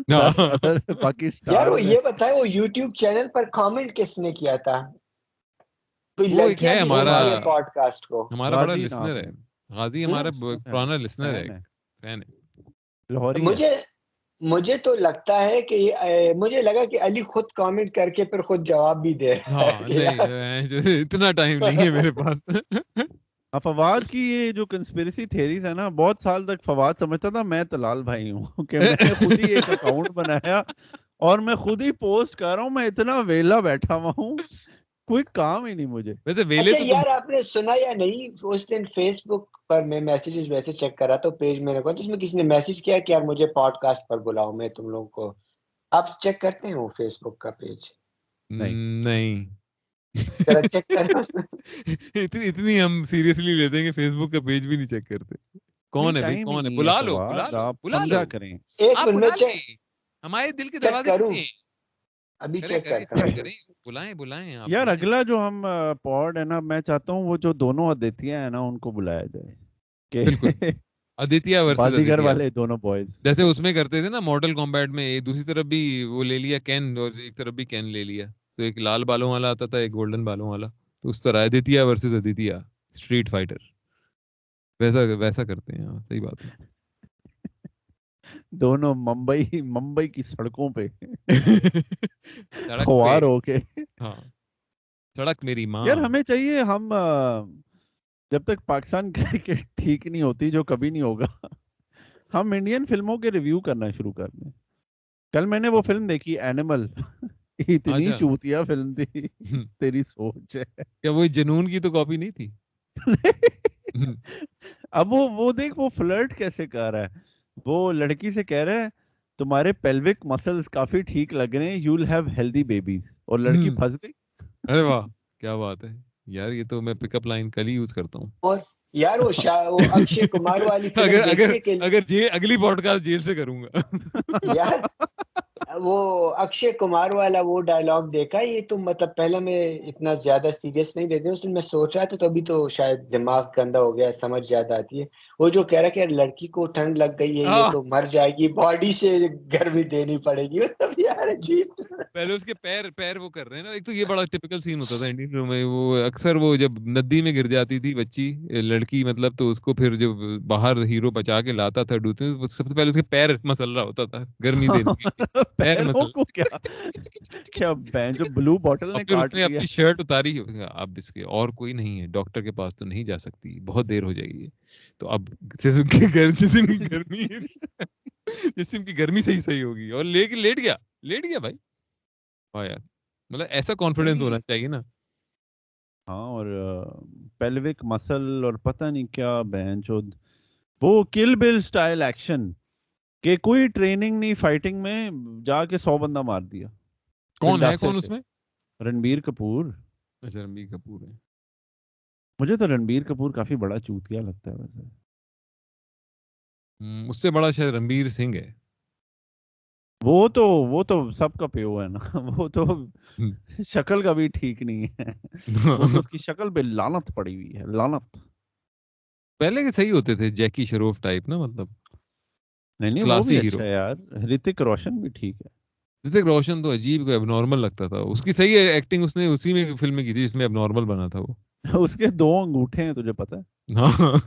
S2: 10 ادر
S3: یار
S2: پاکستان
S3: وہ
S2: میں.
S3: یہ بتائے, وہ یوٹیوب چینل پر کامنٹ کس نے کیا تھا؟ کوئی
S1: وہ ایک
S3: لڑکیاں
S1: ہے
S3: بھی
S1: ہمارا,
S3: سنتی ہے پوڈ کاسٹ کو.
S1: ہمارا بڑا
S2: غازی
S1: لسنر
S2: نام
S1: ہے.
S2: ہے,
S1: غازی ہمارا پرانا لسنر ہے, فین ہے.
S2: لاہوری ہے.
S3: مجھے تو لگتا ہے کہ مجھے لگا کہ علی خود کامنٹ کر کے پھر خود جواب بھی دے رہا ہے
S1: ہاں
S3: کہ یار
S1: نہیں, اتنا ٹائم نہیں ہے میرے پاس.
S2: فواد کی یہ جو کنسپیریسی تھیریز ہے نا, بہت سال تک فواد سمجھتا تھا میں طلال بھائی ہوں, کہ میں نے خود ہی ایک اکاؤنٹ بنایا اور میں خود ہی پوسٹ کر رہا ہوں. میں اتنا ویلا بیٹھا ہوا ہوں, کوئی کام ہی نہیں مجھے.
S1: ویسے ویلے
S3: اچھا
S1: تو تم.
S3: یار آپ نے سنا یا نہیں, اس دن فیس بک پر میں میسیجز ویسے چیک کر رہا تھا, پیج میں رکھا, جس میں کسی نے میسج کیا کہ یار مجھے پوڈ کاسٹ پر بلاؤ, میں تم لوگوں کو. آپ چیک کرتے ہیں وہ فیس بک کا پیج؟
S1: نہیں
S3: ذرا چیک کریں اس میں.
S1: اتنی ہم سیریسلی لیتے ہیں کہ فیس بک کا پیج بھی نہیں چیک کرتے. کون ہے بھائی,
S2: ٹائم ہی
S1: کون ہے؟
S2: نہیں
S1: بلا لو بلا
S2: فواد,
S1: لو
S2: آپ
S1: بلا لو,
S2: سمجھا کریں.
S3: ایک
S1: آپ
S3: منٹ میں
S1: بلا لیں, ہمارے دل کے
S3: چیک
S1: دروازے
S3: کروں,
S1: کھلے ہیں.
S3: ابھی
S1: کریں
S3: چیک
S1: کریں
S3: کرتا
S1: چیک
S3: ہوں.
S1: کریں, بلائیں آپ
S2: یار
S1: بلائیں.
S2: اگلا جو ہم پوڈ ہے نا, میں چاہتا ہوں وہ جو دونوں ادیتیاں ہیں نا ان کو بلایا جائے,
S1: بالکل,
S2: کہ
S1: ادتیہ ورسز
S2: بازیگر
S1: ادتیہ,
S2: والے دونوں بوائز.
S1: جیسے اس میں کرتے تھے نا ماڈل کمبیٹ میں, ایک دوسری طرف بھی وہ لے لیا کین, اور ایک طرف بھی کین لے لیا, تو ایک لال بالوں والا آتا تھا, ایک گولڈن بالوں والا, تو اس طرح Aditya versus Aditya, street fighter, ویسا کرتے ہیں. صحیح بات ہے.
S2: دونوں ممبئی کی سڑکوں پہ
S1: سڑک پہ,
S2: خوار ہو کے.
S1: ہاں سڑک میری ماں.
S2: یار ہمیں چاہیے, ہم جب تک پاکستان کرکٹ ٹھیک نہیں ہوتی, جو کبھی نہیں ہوگا, ہم انڈین فلموں کے ریویو کرنا شروع کر دیں. کل میں نے وہ فلم دیکھی اینیمل, اتنی
S1: اچھا,
S2: چوتیا فلم تھی, تیری سوچ ہے.
S1: کیا وہی جنون کی تو کاپی نہیں تھی؟
S2: اب وہ دیکھ, وہ فلرٹ کیسے کر رہا ہے. وہ لڑکی سے کہہ رہا ہے تمہارے پیلوک مسلز کافی ٹھیک لگ رہے ہیں, you will have healthy babies, اور لڑکی پھنس گئی.
S1: ارے واہ, کیا بات ہے یار, یہ تو میں پک اپ لائن کل ہی یوز کرتا ہوں.
S3: اور یار وہ اکشے کمار والی فلم دیکھی ہے کہ
S1: اگر اگلی پوڈ کاسٹ جیل سے کروں گا.
S3: یار وہ اکشے کمار والا وہ ڈائلاگ دیکھا یہ تو مطلب پہلے میں اتنا زیادہ سیریس نہیں لیتے اس میں سوچ رہا تھا تو ابھی تو شاید دماغ گندا ہو گیا سمجھ زیادہ آتی ہے وہ جو کہہ رہا کہ لڑکی کو ٹھنڈ لگ گئی ہے یہ تو مر جائے گی باڈی سے گرمی دینی پڑے گی یار عجیب
S1: پہلے اس کے پیر وہ کر رہے ہیں نا. ایک تو یہ بڑا ٹپیکل سین ہوتا تھا انڈین فلم میں, وہ اکثر وہ جب ندی میں گر جاتی تھی بچی لڑکی مطلب, تو اس کو پھر جب باہر ہیرو بچا کے لاتا تھا ڈوتے, سب سے پہلے اس کے پیر مسل رہا ہوتا تھا گرمی دینے کے لیے. پیر
S2: پیروں
S1: مسل
S2: کو کیا بین جو بلو بوٹل نے
S1: پھر
S2: کاٹ
S1: اس نے
S2: لیا.
S1: اپنی شرٹ اتاری, اب اس کے اور کوئی نہیں ہے, ڈاکٹر کے پاس تو نہیں جا سکتی, بہت دیر ہو جائے گی, تو اب جسم کی گرمی جسم کی گرمی صحیح ہوگی, اور لے کے لیٹ گیا بھائی. ہاں یار, مطلب ایسا کانفیڈینس ہونا چاہیے نا.
S2: ہاں, اور پیلوک مسل اور پتہ نہیں کیا بہن چود, وہ کل بل سٹائل ایکشن کہ کوئی ٹریننگ نہیں فائٹنگ میں, جا کے 100 بندہ مار دیا.
S1: کون ہے
S2: گنڈاسے
S1: اس
S2: سے.
S1: میں؟
S2: رنبیر کپور.
S1: اچھا رنبیر کپور ہے.
S2: مجھے تو رنبیر کپور کافی بڑا چوتیا لگتا ہے ویسے.
S1: اس سے بڑا شاید رنبیر سنگھ ہے.
S2: وہ تو سب کا پیو ہے نا. وہ تو شکل کا بھی ٹھیک نہیں ہے. وہ تو اس کی شکل پہ لعنت پڑی ہوئی ہے, لعنت.
S1: پہلے کے صحیح ہوتے تھے, جیکی شروف ٹائپ نا, مطلب
S2: نہیں وہ
S1: کلاسی
S2: بھی
S1: ہیرو.
S2: اچھا ہے یار. رتک روشن بھی ٹھیک ہے.
S1: رتک روشن تو عجیب اب نارمل لگتا تھا, اس کی صحیح ایکٹنگ اس نے اسی میں فلم میں کی تھی جس میں اب نارمل بنا تھا وہ.
S2: اس کے 2 انگوٹھے ہیں, تجھے پتا ہے؟
S1: ہاں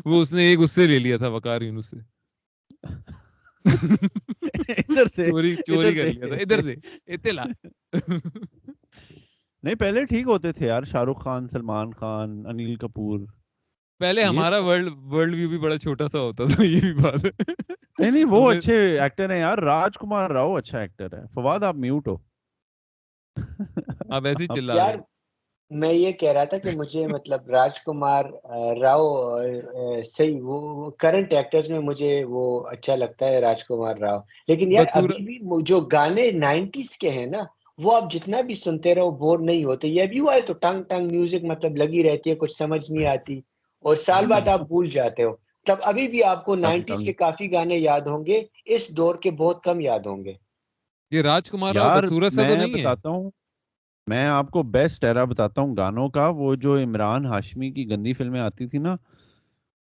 S1: وہ اس نے ایک اس سے لے لیا تھا, وقار یونس سے.
S2: ادھر سے
S1: چوری کر لیا تھا, ادھر سے اطلاع.
S2: نہیں پہلے ٹھیک ہوتے تھے یار, شاہ رخ خان, سلمان خان, انیل کپور.
S1: پہلے
S2: یہ
S1: ہمارا ورلڈ ویو بھی بڑا چھوٹا سا ہوتا تھا, یہ بھی بات ہے.
S2: نہیں وہ اچھے ایکٹر ہیں یار. راج کمار راؤ اچھا ایکٹر ہے. فواد آپ میوٹ ہو.
S1: آپ ایسے ہی چلا
S3: یار
S1: رہے ہیں.
S3: میں یہ کہہ رہا تھا کہ مجھے مطلب راج کمار راؤ صحیح وہ کرنٹ ایکٹرز میں مجھے وہ اچھا لگتا ہے راج کمار راؤ. لیکن یار ابھی بھی جو گانے 90s کے ہیں نا وہ آپ جتنا بھی سنتے رہو بور نہیں ہوتے. یہ ابھی ہوا ہے تو ٹنگ میوزک مطلب لگی رہتی ہے, کچھ سمجھ نہیں آتی اور سال بعد آپ بھول جاتے ہو. تب ابھی بھی آپ کو 90s کے کافی گانے یاد ہوں گے, اس دور کے بہت کم یاد ہوں گے.
S1: یہ راج کمار راؤ
S2: یار
S1: بدسورت سا تو
S2: میں
S1: نہیں ہے؟
S2: بتاتا ہوں, میں آپ کو بیسٹ ایرا بتاتا ہوں گانوں کا. وہ جو عمران ہاشمی کی گندی فلمیں آتی تھی نا,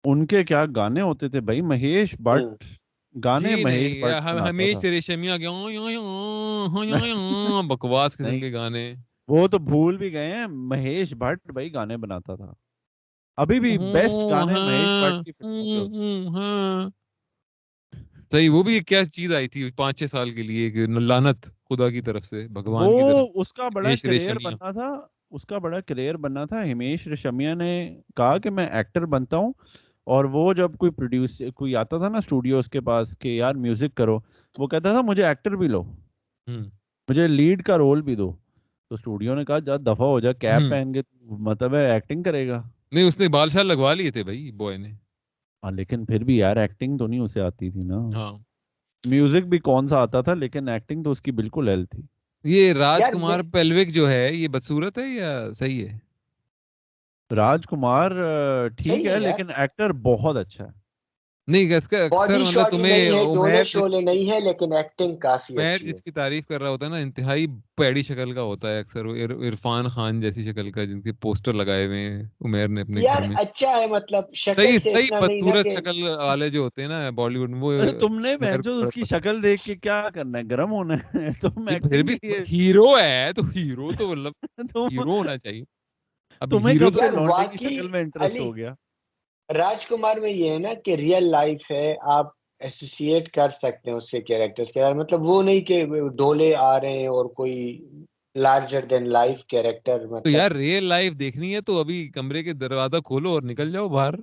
S2: ان کے کیا گانے ہوتے تھے بھائی. مہیش بھٹ گانے,
S1: جی
S2: مہیش بھٹ
S1: نہیں,
S2: بناتا
S1: ہمیش
S2: تھا.
S1: ریشمیا بکواس قسم کے گانے.
S2: وہ تو بھول بھی گئے ہیں. مہیش بھٹ بھائی گانے بناتا تھا. ابھی بھی بیسٹ گانے مہیش بھٹ کی فلموں کے ہوتے ہیں.
S1: صحیح, وہ بھی کیا چیز آئی تھی 5-6 سال کے لیے, لعنت خدا کی طرف سے, بھگوان کی طرف
S2: وہ
S1: سے.
S2: اس کا بڑا
S1: ہمیش
S2: کریئر
S1: ریشمیا.
S2: بننا تھا. اس کا بڑا کریئر بننا تھا. ہمیش ریشمیا نے کہا کہ میں ایکٹر بنتا ہوں, اور وہ جب کوئی آتا تھا نا اسٹوڈیو اس کے پاس کہ یار میوزک کرو, وہ کہتا تھا مجھے ایکٹر بھی لو, مجھے لیڈ کا رول بھی دو. تو اسٹوڈیو نے کہا جا دفعہ ہو جا, کیپ پہن کے مطلب ہے ایکٹنگ کرے گا.
S1: نہیں اس نے بال شال لگوا لیے تھے بھائی بوائے نے.
S2: لیکن پھر بھی یار ایکٹنگ تو نہیں اسے آتی تھی نا.
S1: ہاں
S2: میوزک بھی کون سا آتا تھا, لیکن ایکٹنگ تو اس کی بالکل ایل تھی.
S1: یہ راج
S3: یار
S1: کمار پیلوک جو ہے یہ بدصورت ہے یا صحیح ہے؟
S2: راج کمار ٹھیک
S3: صحیح ہے
S2: ہے,
S3: یار,
S2: لیکن ایکٹر بہت اچھا ہے.
S1: نہیں اس کا اکثر
S3: باڈی
S1: مطلب
S3: شاڈی نہیں
S1: تمہیں
S3: ہے, ڈولے
S1: عمیر
S3: شولے نہیں ہے, لیکن ایکٹنگ کافی
S1: عمیر
S3: اچھی ہے.
S1: جس کی تعریف کر رہا ہوتا ہے نا, انتہائی پیڑی شکل کا ہوتا ہے اکثر. وہ عرفان خان جیسی شکل کا, جن کے پوسٹر لگائے ہوئے ہیں عمیر نے اپنے
S3: یار
S1: گھر میں.
S3: اچھا ہے مطلب شکل
S1: صحیح
S3: سے
S1: صحیح
S3: اتنا نہیں نا
S1: بدصورت
S3: کہ
S1: شکل والے جو ہوتے ہیں نا بالی ووڈ میں, وہ
S2: تم نے
S1: عمیر کو
S2: اس
S1: بڑا
S2: کی
S1: پسند.
S2: شکل دیکھ کے کیا کرنا ہے, گرم ہونا ہے. تم
S1: پھر
S2: ایکٹنگ
S1: بھی
S2: کے لیے
S1: ہیرو ہے تو ہیرو تو مطلب
S2: تم
S1: ہیرو ہونا چاہیے. اب
S2: تمہیں
S1: ہیرو
S2: کب
S1: تو
S2: سے
S3: یار
S2: لونڈے کی
S3: واقعی
S2: شکل میں انٹرسٹ
S3: علی
S2: ہو گیا؟
S3: راج کمار میں یہ ہے نا کہ ریئل لائف ہے, آپ ایسوسیٹ کر سکتے ہیں اس کے کیریکٹرز کے ساتھ. مطلب وہ نہیں کہ ڈولے آ رہے ہیں اور کوئی لارجر دین لائف کیریکٹر.
S1: تو
S3: مطلب
S1: یار ریئل لائف دیکھنی ہے تو ابھی کمرے کے دروازہ کھولو اور نکل جاؤ باہر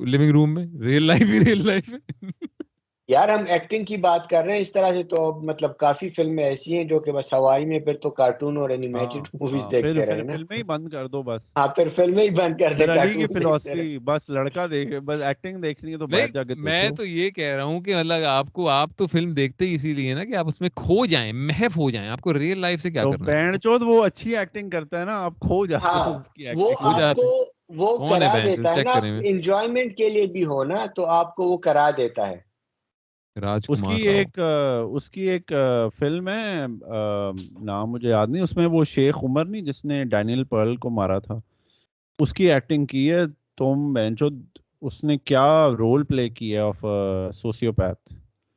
S1: لیونگ روم میں. ریئل لائف ہے.
S3: یار ہم ایکٹنگ کی بات کر رہے ہیں اس طرح سے, تو مطلب کافی فلمیں ایسی ہیں جو کہ بس ہوائی میں, پھر تو کارٹون اور اینیمیٹڈ موویز
S2: پھر
S3: دیکھتے
S2: پھر
S3: رہے نا.
S2: فلمیں ہی بند کر دو بس.
S3: ہاں پھر فلمیں ہی بند کر دے,
S2: پھر علی کی
S3: کارٹون دیکھتے رہے.
S2: فلسفی بس لڑکا دیکھے, بس ایکٹنگ دیکھنی ہے تو باہر
S1: نہیں
S2: جا کے
S1: میں
S2: دیکھو.
S1: تو یہ کہہ رہا ہوں کہ مطلب آپ تو فلم دیکھتے ہی اسی لیے نا کہ آپ اس میں کھو جائیں, محو ہو جائیں. آپ کو ریئل لائف سے کیا
S2: تو
S1: کرنا ہے؟
S2: بینڈ چود وہ اچھی ایکٹنگ کرتا ہے نا, آپ کھو جاتے
S3: ہاں
S2: ہو اس کی
S3: وہ
S2: ایکٹنگ
S1: ہو
S2: میں.
S3: آپ کو
S1: جاتے
S3: وہ
S1: کون ہے
S3: کرا
S1: بینچ
S3: دیتا ہے
S1: چیک
S3: نا,
S1: کریں
S3: آپ
S1: میں.
S3: انجوائمنٹ کے لیے بھی ہو نا تو آپ کو وہ کرا دیتا ہے.
S2: اس کی ایک فلم ہے, نام مجھے یاد نہیں, اس میں وہ شیخ عمر نہیں جس نے ڈینیل پرل کو مارا تھا, اس کی ایکٹنگ کی ہے. تم بینچو, اس نے کیا رول پلے کیا آف سوسیوپیتھ.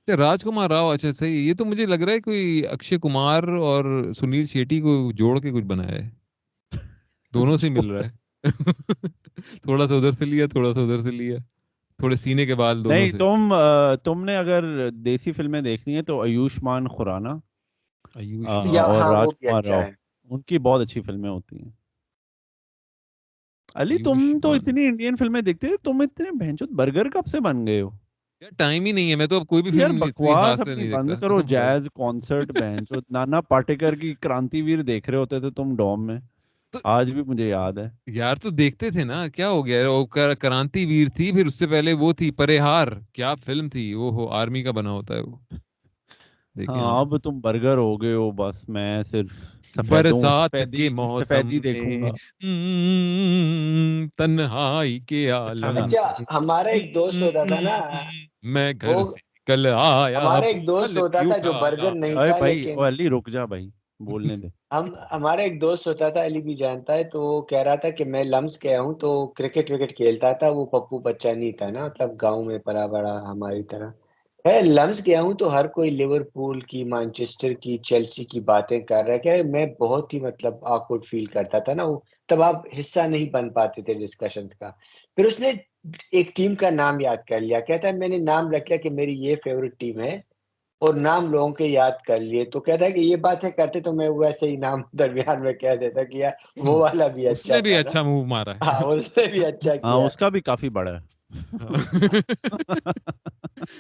S1: راج کمار راؤ, اچھا صحیح. یہ تو مجھے لگ رہا ہے کوئی اکشے کمار اور سنیل شیٹی کو جوڑ کے کچھ بنایا ہے, دونوں سے مل رہا ہے. تھوڑا سا ادھر سے لیا, تھوڑا سا ادھر سے لیا, تھوڑے سینے کے بال دونوں
S2: نہیں,
S1: سے.
S2: تم نے اگر دیسی فلمیں دیکھنی ہے تو آیوشمان خرانہ
S1: آیوش
S3: یا
S2: اور
S3: ہاں وہ
S2: راج
S3: بھی
S2: کمار
S3: اچھا
S2: راؤ,
S3: ہے.
S2: ان کی بہت اچھی فلمیں ہوتی ہیں. علی تم تو
S1: آیوشمان.
S2: اتنی انڈین فلمیں دیکھتے تھے, تم اتنے بھینچود برگر کب سے بن گئے ہو
S1: یار ٹائم ہی نہیں ہے, میں تو اب کوئی بھی
S2: یار؟
S1: فلم اتنی
S2: بکواس
S1: خاص سے
S2: اپنی
S1: نہیں
S2: بند
S1: دیکھتا,
S2: کرو.
S1: قسم خدا کی.
S2: جیز کانسرٹ بھینچود نانا پاٹیکر کی کرانتی ویر دیکھ رہے ہوتے تھے تم ڈوم میں,
S1: تو
S2: آج بھی مجھے یاد ہے.
S1: یار تو دیکھتے تھے نا, کیا ہو گیا, وہ کرانتی ویر تھی, پھر اس سے پہلے وہ تھی پریہار, کیا فلم تھی وہ, ہو آرمی کا بنا ہوتا ہے وہ, دیکھیں
S2: ہاں,
S1: آپ.
S2: اب تم برگر ہو گئے ہو بس. میں صرف
S1: برسات کے موسم
S2: سفیدی دیکھوں
S1: میں
S2: گا.
S1: تنہائی کے
S2: اچھا
S1: عالم
S2: گانا.
S3: اچھا ہمارا ایک دوست ہوتا تھا نا,
S1: میں
S3: وہ
S1: گھر سے کل آیا,
S3: ہمارا ایک دوست
S1: بوتل
S3: ہوتا
S1: بھی
S3: تھا جو
S1: اٹھایا.
S3: برگر نہیں
S2: ارے
S3: تھا
S2: بھائی,
S3: لیکن
S2: او علی رک جا بھائی, بولنے دے.
S3: ہمارا ایک دوست ہوتا تھا, علی بھی جانتا ہے, تو وہ کہہ رہا تھا کہ میں لمس گیا ہوں تو کرکٹ وکٹ کھیلتا تھا. وہ پپو بچہ نہیں تھا نا, مطلب گاؤں میں پلا بڑا ہماری طرح. لمس گیا ہوں تو ہر کوئی لیورپول کی, مانچسٹر کی, چیلسی کی باتیں کر رہا ہے. کہ میں بہت ہی مطلب آکورڈ فیل کرتا تھا نا وہ, تب آپ حصہ نہیں بن پاتے تھے ڈسکشنز کا. پھر اس نے ایک ٹیم کا نام یاد کر لیا, کہتا ہے میں نے نام رکھ لیا کہ میری یہ فیوریٹ ٹیم ہے, اور نام لوگوں کے یاد کر لیے. تو کہتا ہے کہ یہ باتیں کرتے تو میں ویسے ہی نام درمیان میں کہہ دیتا کہ یار وہ والا بھی
S1: اس
S3: اچھا
S1: نے بھی
S3: تھا نا.
S1: اچھا موو مارا ہے.
S3: ہاں اس نے بھی اچھا
S2: ہاں,
S3: کیا.
S2: اس کا بھی کافی بڑا ہے.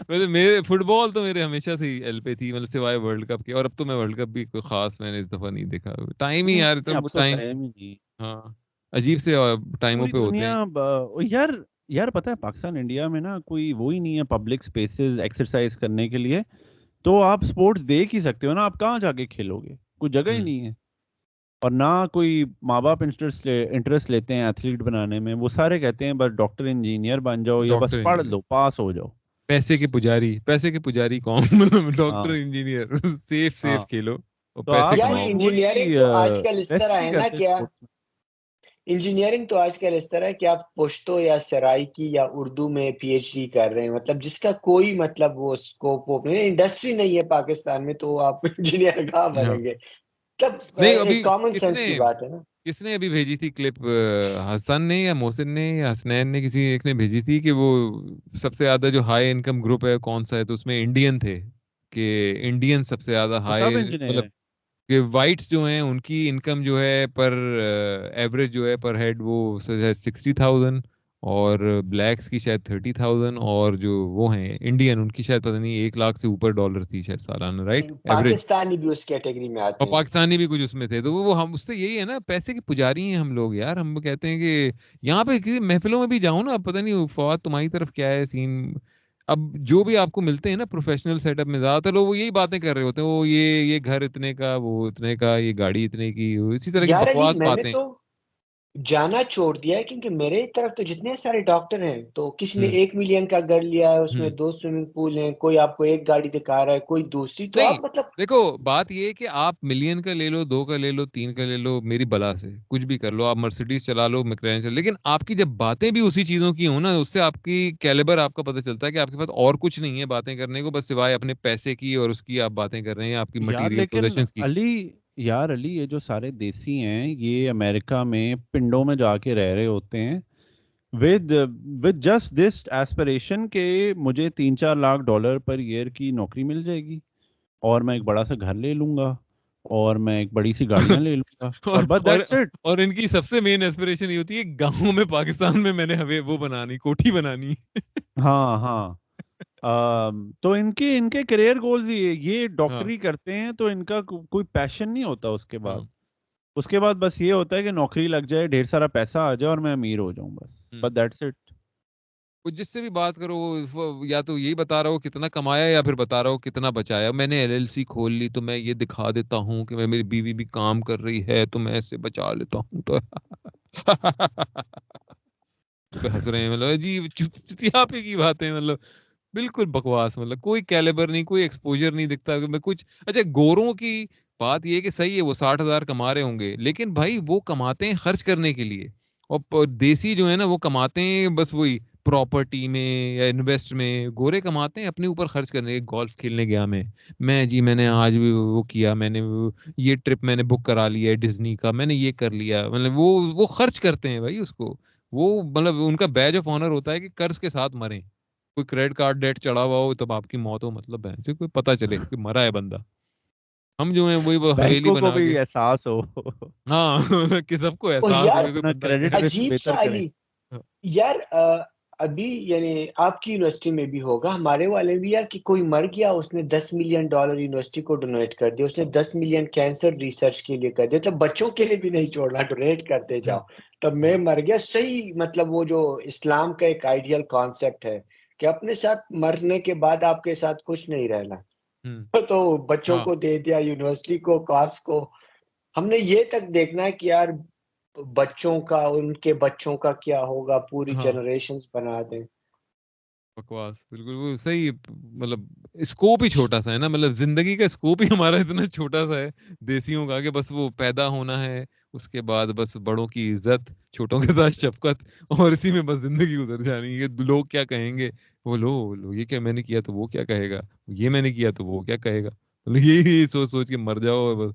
S1: ویسے میرے فٹ بال تو میرے ہمیشہ سے ہی ایل پہ تھی, مطلب سوائے ورلڈ کپ کے, اور اب تو میں ورلڈ کپ بھی کوئی خاص میں نے اس دفعہ نہیں دیکھا. ٹائم ہی یار,
S2: نہیں, اب
S1: اتنا
S2: تو
S1: ٹائم.
S2: ٹائم ہی نہیں.
S1: ہاں, عجیب سے ٹائموں
S2: پوری
S1: پہ ہوتے ہیں.
S2: دنیا یار, یار پتہ ہے پاکستان انڈیا میں نا کوئی وہی نہیں ہے پبلک سپیسز ایکسرسائز کرنے کے لیے. تو آپ سپورٹس دیکھ ہی سکتے ہو نا, آپ کہاں جا کے کھیلو گے, کوئی جگہ ہی
S1: ہوں.
S2: نہیں ہے. اور نہ کوئی ماں باپ انٹرسٹ لیتے ہیں ایتھلیٹ بنانے میں. وہ سارے کہتے ہیں بس ڈاکٹر انجینئر بن جاؤ یا
S1: ڈاکٹر
S2: بس پڑھ
S1: انجینئر,
S2: لو پاس ہو جاؤ.
S1: پیسے کے پجاری, پیسے کے پجاری کون, مطلب ڈاکٹر
S2: ہاں
S1: انجینئر, سیف
S2: ہاں,
S1: سیف کھیلو اور
S2: تو
S1: پیسے
S2: آپ
S3: یار
S1: کماؤ.
S3: انجینئرنگ
S2: کوئی
S3: تو آج کل اس
S2: انویسٹ
S3: طرح
S2: نہیں
S3: ہے نا,
S2: کرتے
S3: کیا
S2: اسپورٹس میں.
S3: انجینئرنگ تو آج کل اس طرح ہے کہ آپ پشتو یا سرائکی یا اردو میں پی ایچ ڈی کر رہے ہیں, مطلب جس کا کوئی مطلب وہ اسکوپ نہیں, انڈسٹری نہیں ہے پاکستان میں, تو آپ انجینئر کہاں
S1: ہاں.
S3: بنیں گے. مطلب
S1: نہیں
S3: ایک
S1: ابھی
S3: کامن سینس کی بات ہے نا.
S1: کس نے ابھی بھیجی تھی کلپ, حسن نے یا محسن نے یا حسنین نے, کسی ایک نے بھیجی تھی کہ وہ سب سے زیادہ جو ہائی انکم گروپ ہے کون سا ہے, تو اس میں انڈین تھے, کہ انڈین سب سے زیادہ
S2: وہ سب
S1: ہائی,
S2: انجینئر
S1: مطلب
S2: ہیں.
S1: کہ وائٹس جو ہیں ان کی انکم جو ہے پر ایوریج جو ہے پر ہیڈ وہ 60,000, اور بلیکس کی شاید 30,000, اور جو وہ ہیں انڈین ان کی شاید پتہ نہیں 1 لاکھ سے اوپر ڈالر تھی شاید سالانہ, رائٹ ایوریج.
S3: پاکستانی بھی اس کیٹیگری میں
S1: اور
S3: آتے ہیں.
S1: پاکستانی بھی کچھ اس میں تھے. تو وہ ہم اس سے یہی ہے نا, پیسے کے پجاری ہیں ہم لوگ یار. ہم کہتے ہیں کہ یہاں پہ کسی محفلوں میں بھی جاؤں نا, پتہ نہیں فواد تمہاری طرف کیا ہے سین, اب جو بھی آپ کو ملتے ہیں نا پروفیشنل سیٹ اپ میں, زیادہ تر لوگ وہ یہی باتیں کر رہے ہوتے ہیں, وہ یہ گھر اتنے کا, وہ اتنے کا, یہ گاڑی اتنے کی, اسی طرح کی
S3: یار علی
S1: بکواس
S3: میں نے
S1: باتیں.
S3: تو جانا چھوڑ دیا ہے, کیونکہ میرے طرف تو جتنے سارے ڈاکٹر ہیں, تو کسی نے
S1: ہوں
S3: 1 ملین کا گھر لیا ہے, اس میں
S1: ہوں
S3: 2 سوئمنگ پول ہیں, کوئی آپ کو ایک گاڑی دکھا رہا ہے, کوئی دوسری. تو
S1: نہیں
S3: آپ مطلب
S1: دیکھو, بات یہ ہے کہ آپ ملین کا لے لو, 2 کا لے لو, 3 کا لے لو, میری بلا سے کچھ بھی کر لو, آپ مرسیڈیز چلا لو, میکلارن چلا لو, لیکن آپ کی جب باتیں بھی اسی چیزوں کی ہوں نا, اس سے آپ کی کیلیبر آپ کا پتہ چلتا ہے کہ آپ کے پاس اور کچھ نہیں ہے باتیں کرنے کو, بس سوائے اپنے پیسے کی, اور اس کی آپ باتیں کر رہے ہیں, آپ کی
S2: یار
S1: مٹیریل
S2: لیکن
S1: پوزیشنز کی.
S2: علی یہ جو سارے دیسی ہیں یہ امریکہ میں پنڈوں میں جا کے رہ رہے ہوتے ہیں ود جسٹ دس ایسپریشن کہ مجھے 3-4 لاکھ ڈالر پر ایئر کی نوکری مل جائے گی, اور میں ایک بڑا سا گھر لے لوں گا, اور میں ایک بڑی سی گاڑیاں لے لوں گا, اور بس
S1: اور
S2: دیٹس اٹ.
S1: اور ان کی سب سے مین ایسپریشن یہ ہوتی ہے گاؤں میں پاکستان میں میں نے وہ بنانی, کوٹھی بنانی.
S2: ہاں ہاں, تو ان کے کریئر گولز یہ
S1: ہاں
S2: ڈاکٹری کرتے ہیں, تو ان کا کوئی پیشن نہیں ہوتا.
S1: ہاں.
S2: اس کے بعد بس یہ ہوتا ہے کہ نوکری لگ جائے, ڈھیر سارا پیسہ آ جائے, اور میں امیر ہو جاؤں, بس دیٹس اٹ.
S1: جس سے بھی بات کرو, یا تو یہی بتا رہا ہو کتنا کمایا, یا پھر بتا رہا ہو کتنا بچایا. میں نے LLC کھول لی تو میں یہ دکھا دیتا ہوں کہ میری بیوی بھی کام کر رہی ہے, تو میں اسے بچا لیتا ہوں. تو ہنس رہے ہیں, مطلب عجیب چتیا پہ کی باتیں, مطلب بالکل بکواس, مطلب کوئی کیلیبر نہیں, کوئی ایکسپوجر نہیں دکھتا کہ میں کچھ. اچھا گوروں کی بات یہ ہے کہ صحیح ہے وہ 60,000 کما رہے ہوں گے, لیکن بھائی وہ کماتے ہیں خرچ کرنے کے لیے, اور دیسی جو ہے نا وہ کماتے ہیں بس وہی پراپرٹی میں یا انویسٹ میں. گورے کماتے ہیں اپنے اوپر خرچ کرنے کے, گولف کھیلنے گیا میں نے آج وہ کیا, میں نے یہ ٹرپ میں نے بک کرا لیا ہے ڈزنی کا, میں نے یہ کر لیا, مطلب وہ خرچ کرتے ہیں بھائی اس کو. وہ مطلب ان کا بیج آف آنر ہوتا ہے کہ قرض کے ساتھ مریں, کوئی کریڈٹ کارڈ ڈیٹ چڑھا ہوا ہو تب آپ کی موت ہو, مطلب ہے کوئی پتہ چلے کہ مرا ہے بندہ. ہم جو ہیں وہی وہ حویلی
S2: بینکوں کو
S1: بنا کے,
S2: بھی احساس ہو
S1: ہاں کہ سب کو
S3: اور
S1: احساس ہو
S3: یار
S1: کہ کوئی
S2: اپنا
S1: بندہ
S2: کریڈٹ رسک
S3: عجیب
S2: بہتر
S3: سا
S2: کریں.
S3: علی, یار ابھی یعنی آپ کی یونیورسٹی میں بھی ہوگا, ہمارے والے بھی, یار کہ کوئی مر گیا اس نے $10 ملین یونیورسٹی کو ڈونیٹ کر دیا, اس نے 10 ملین کینسر ریسرچ کے لیے کر دیا. تب بچوں کے لیے بھی نہیں چھوڑنا, ڈونیٹ کرتے جاؤ. تب میں مر گیا. صحیح, مطلب وہ جو اسلام کا ایک آئیڈیل کانسیپٹ ہے کہ اپنے ساتھ مرنے کے بعد آپ کے ساتھ کچھ نہیں رہنا, تو بچوں
S1: ہاں
S3: کو دے دیا, یونیورسٹی کو, کاس کو. ہم نے یہ تک دیکھنا ہے کہ یار بچوں کا, ان کے بچوں کا کیا ہوگا, پوری
S1: ہاں
S3: جنریشنز بنا دیں.
S1: بکواس, بالکل وہ صحیح, مطلب اسکوپ ہی چھوٹا سا ہے نا, مطلب زندگی کا اسکوپ ہی ہمارا اتنا چھوٹا سا ہے دیسیوں کا, کہ بس وہ پیدا ہونا ہے, اس کے بعد بس بڑوں کی عزت, چھوٹوں کے ساتھ شفقت, اور اسی میں بس زندگی گزر جانی ہے. لوگ کیا کہیں گے, وہ لو یہ کیا میں نے کیا تو وہ کیا کہے گا, یہ میں نے کیا تو وہ کیا کہے گا, مطلب یہی سوچ سوچ کے مر جاؤ اور بس.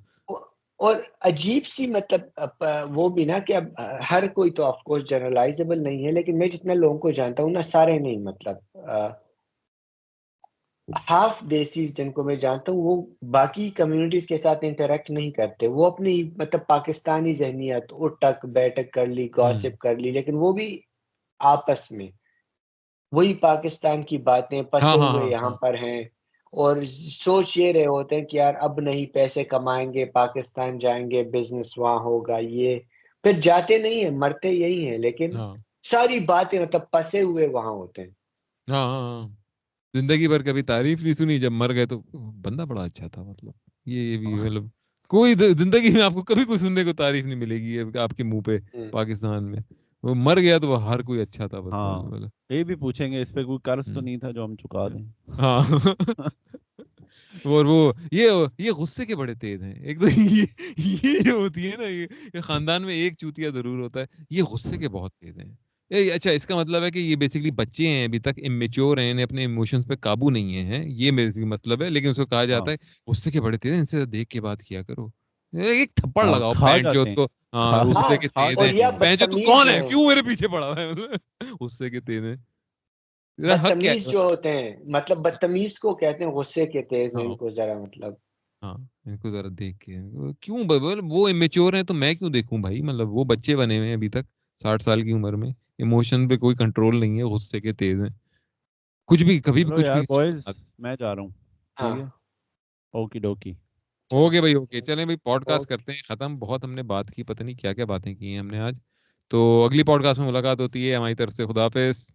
S3: اور عجیب سی, مطلب وہ بھی نا کہ اب ہر کوئی تو آف کورس جنرلائزیبل نہیں ہے, لیکن میں جتنے لوگوں کو جانتا ہوں نا, سارے نہیں, مطلب ہاف دیسیز جن کو میں جانتا ہوں, وہ باقی کمیونٹیز کے ساتھ انٹریکٹ نہیں کرتے. وہ اپنی مطلب پاکستانی ذہنیت, اٹھک بیٹھک کر لی, گاسپ کر لی, لیکن وہ بھی آپس میں وہی پاکستان کی باتیں,
S1: ہاں
S3: پسے
S1: ہاں
S3: ہوئے
S1: ہاں
S3: یہاں
S1: ہاں
S3: پر ہیں, اور سوچ یہ رہے ہوتے ہیں کہ یار اب نہیں پیسے کمائیں گے, پاکستان جائیں گے, بزنس وہاں ہوگا, یہ پھر جاتے نہیں ہیں, مرتے یہی ہیں, لیکن
S1: ہاں
S3: ساری باتیں مطلب پسے ہوئے وہاں ہوتے ہیں.
S1: ہاں ہاں, زندگی بھر کبھی تعریف نہیں سنی, جب مر گئے تو بندہ بڑا اچھا تھا, مطلب یہ بھی مطلب کوئی زندگی میں آپ کو کبھی کوئی سننے کو تعریف نہیں ملے گی آپ کے منہ پہ پاکستان میں. وہ مر گیا تو وہ ہر کوئی اچھا تھا, بس
S2: ہاں
S1: مطلب.
S2: یہ بھی پوچھیں گے اس پہ کوئی قرض تو نہیں تھا جو ہم چکا دیں.
S1: ہاں اور وہ یہ غصے کے بڑے تیز ہیں, ایک تو یہ جو ہوتی ہے نا, یہ خاندان میں ایک چوتیا ضرور ہوتا ہے, یہ غصے کے بہت تیز ہیں. اچھا اس کا مطلب ہے کہ یہ بیسیکلی بچے ہیں, ابھی تک امیچور ہیں, انہیں اپنے ایموشنز پہ قابو نہیں ہیں, یہ میرے مطلب ہے. لیکن اس کو کہا جاتا ہے غصے کے بڑے تیز ہیں, ان سے دیکھ کے بات کیا کرو, ایک تھپڑ
S2: ہاں
S1: لگاؤ
S2: کھا
S1: پینٹ
S2: جاتے
S1: چوت
S2: ہیں,
S1: کو. ہاں
S2: کھا
S1: غصے کے
S2: کھا
S1: تیز
S3: اور
S1: ہیں,
S2: جاتے
S3: یہ
S2: ہیں.
S1: پینٹ چوت تو
S3: بدتمیز
S1: کون
S3: جو
S1: ہے,
S3: ہیں,
S1: کیوں میرے پیچھے پڑا ہوا ہے, غصے کے تیز ہیں. حق کیا
S3: بدتمیز جو ہوتے ہیں, مطلب بدتمیز کو کہتے ہیں غصے کے تیز ہیں,
S1: ہاں
S3: ان کو ذرا مطلب.
S1: ہاں ان کو ذرا دیکھ کے کیوں وہ امیچور ہیں تو میں کیوں دیکھوں بھائی, مطلب وہ بچے بنے ہوئے ہیں ابھی تک 60 سال کی عمر میں, ایموشن پہ کوئی کنٹرول نہیں ہے, غصے کے تیز ہیں, کچھ بھی کبھی بھی
S2: چلو
S1: کچھ بھی
S2: یار
S1: کسی کو
S2: بوائز,
S1: بتا دیں.
S2: میں جا رہا ہوں.
S3: ہاں
S2: ٹھیک ہے, اوکی ڈوکی.
S1: اوکے بھائی, اوکے چلیں بھائی, پوڈ کاسٹ
S3: اوکے.
S1: کرتے ہیں ختم. بہت ہم نے بات کی, پتہ نہیں کیا کیا باتیں کی ہیں ہم نے آج. تو اگلی پوڈ کاسٹ میں ملاقات ہوتی ہے. ہماری طرف سے خدا حافظ.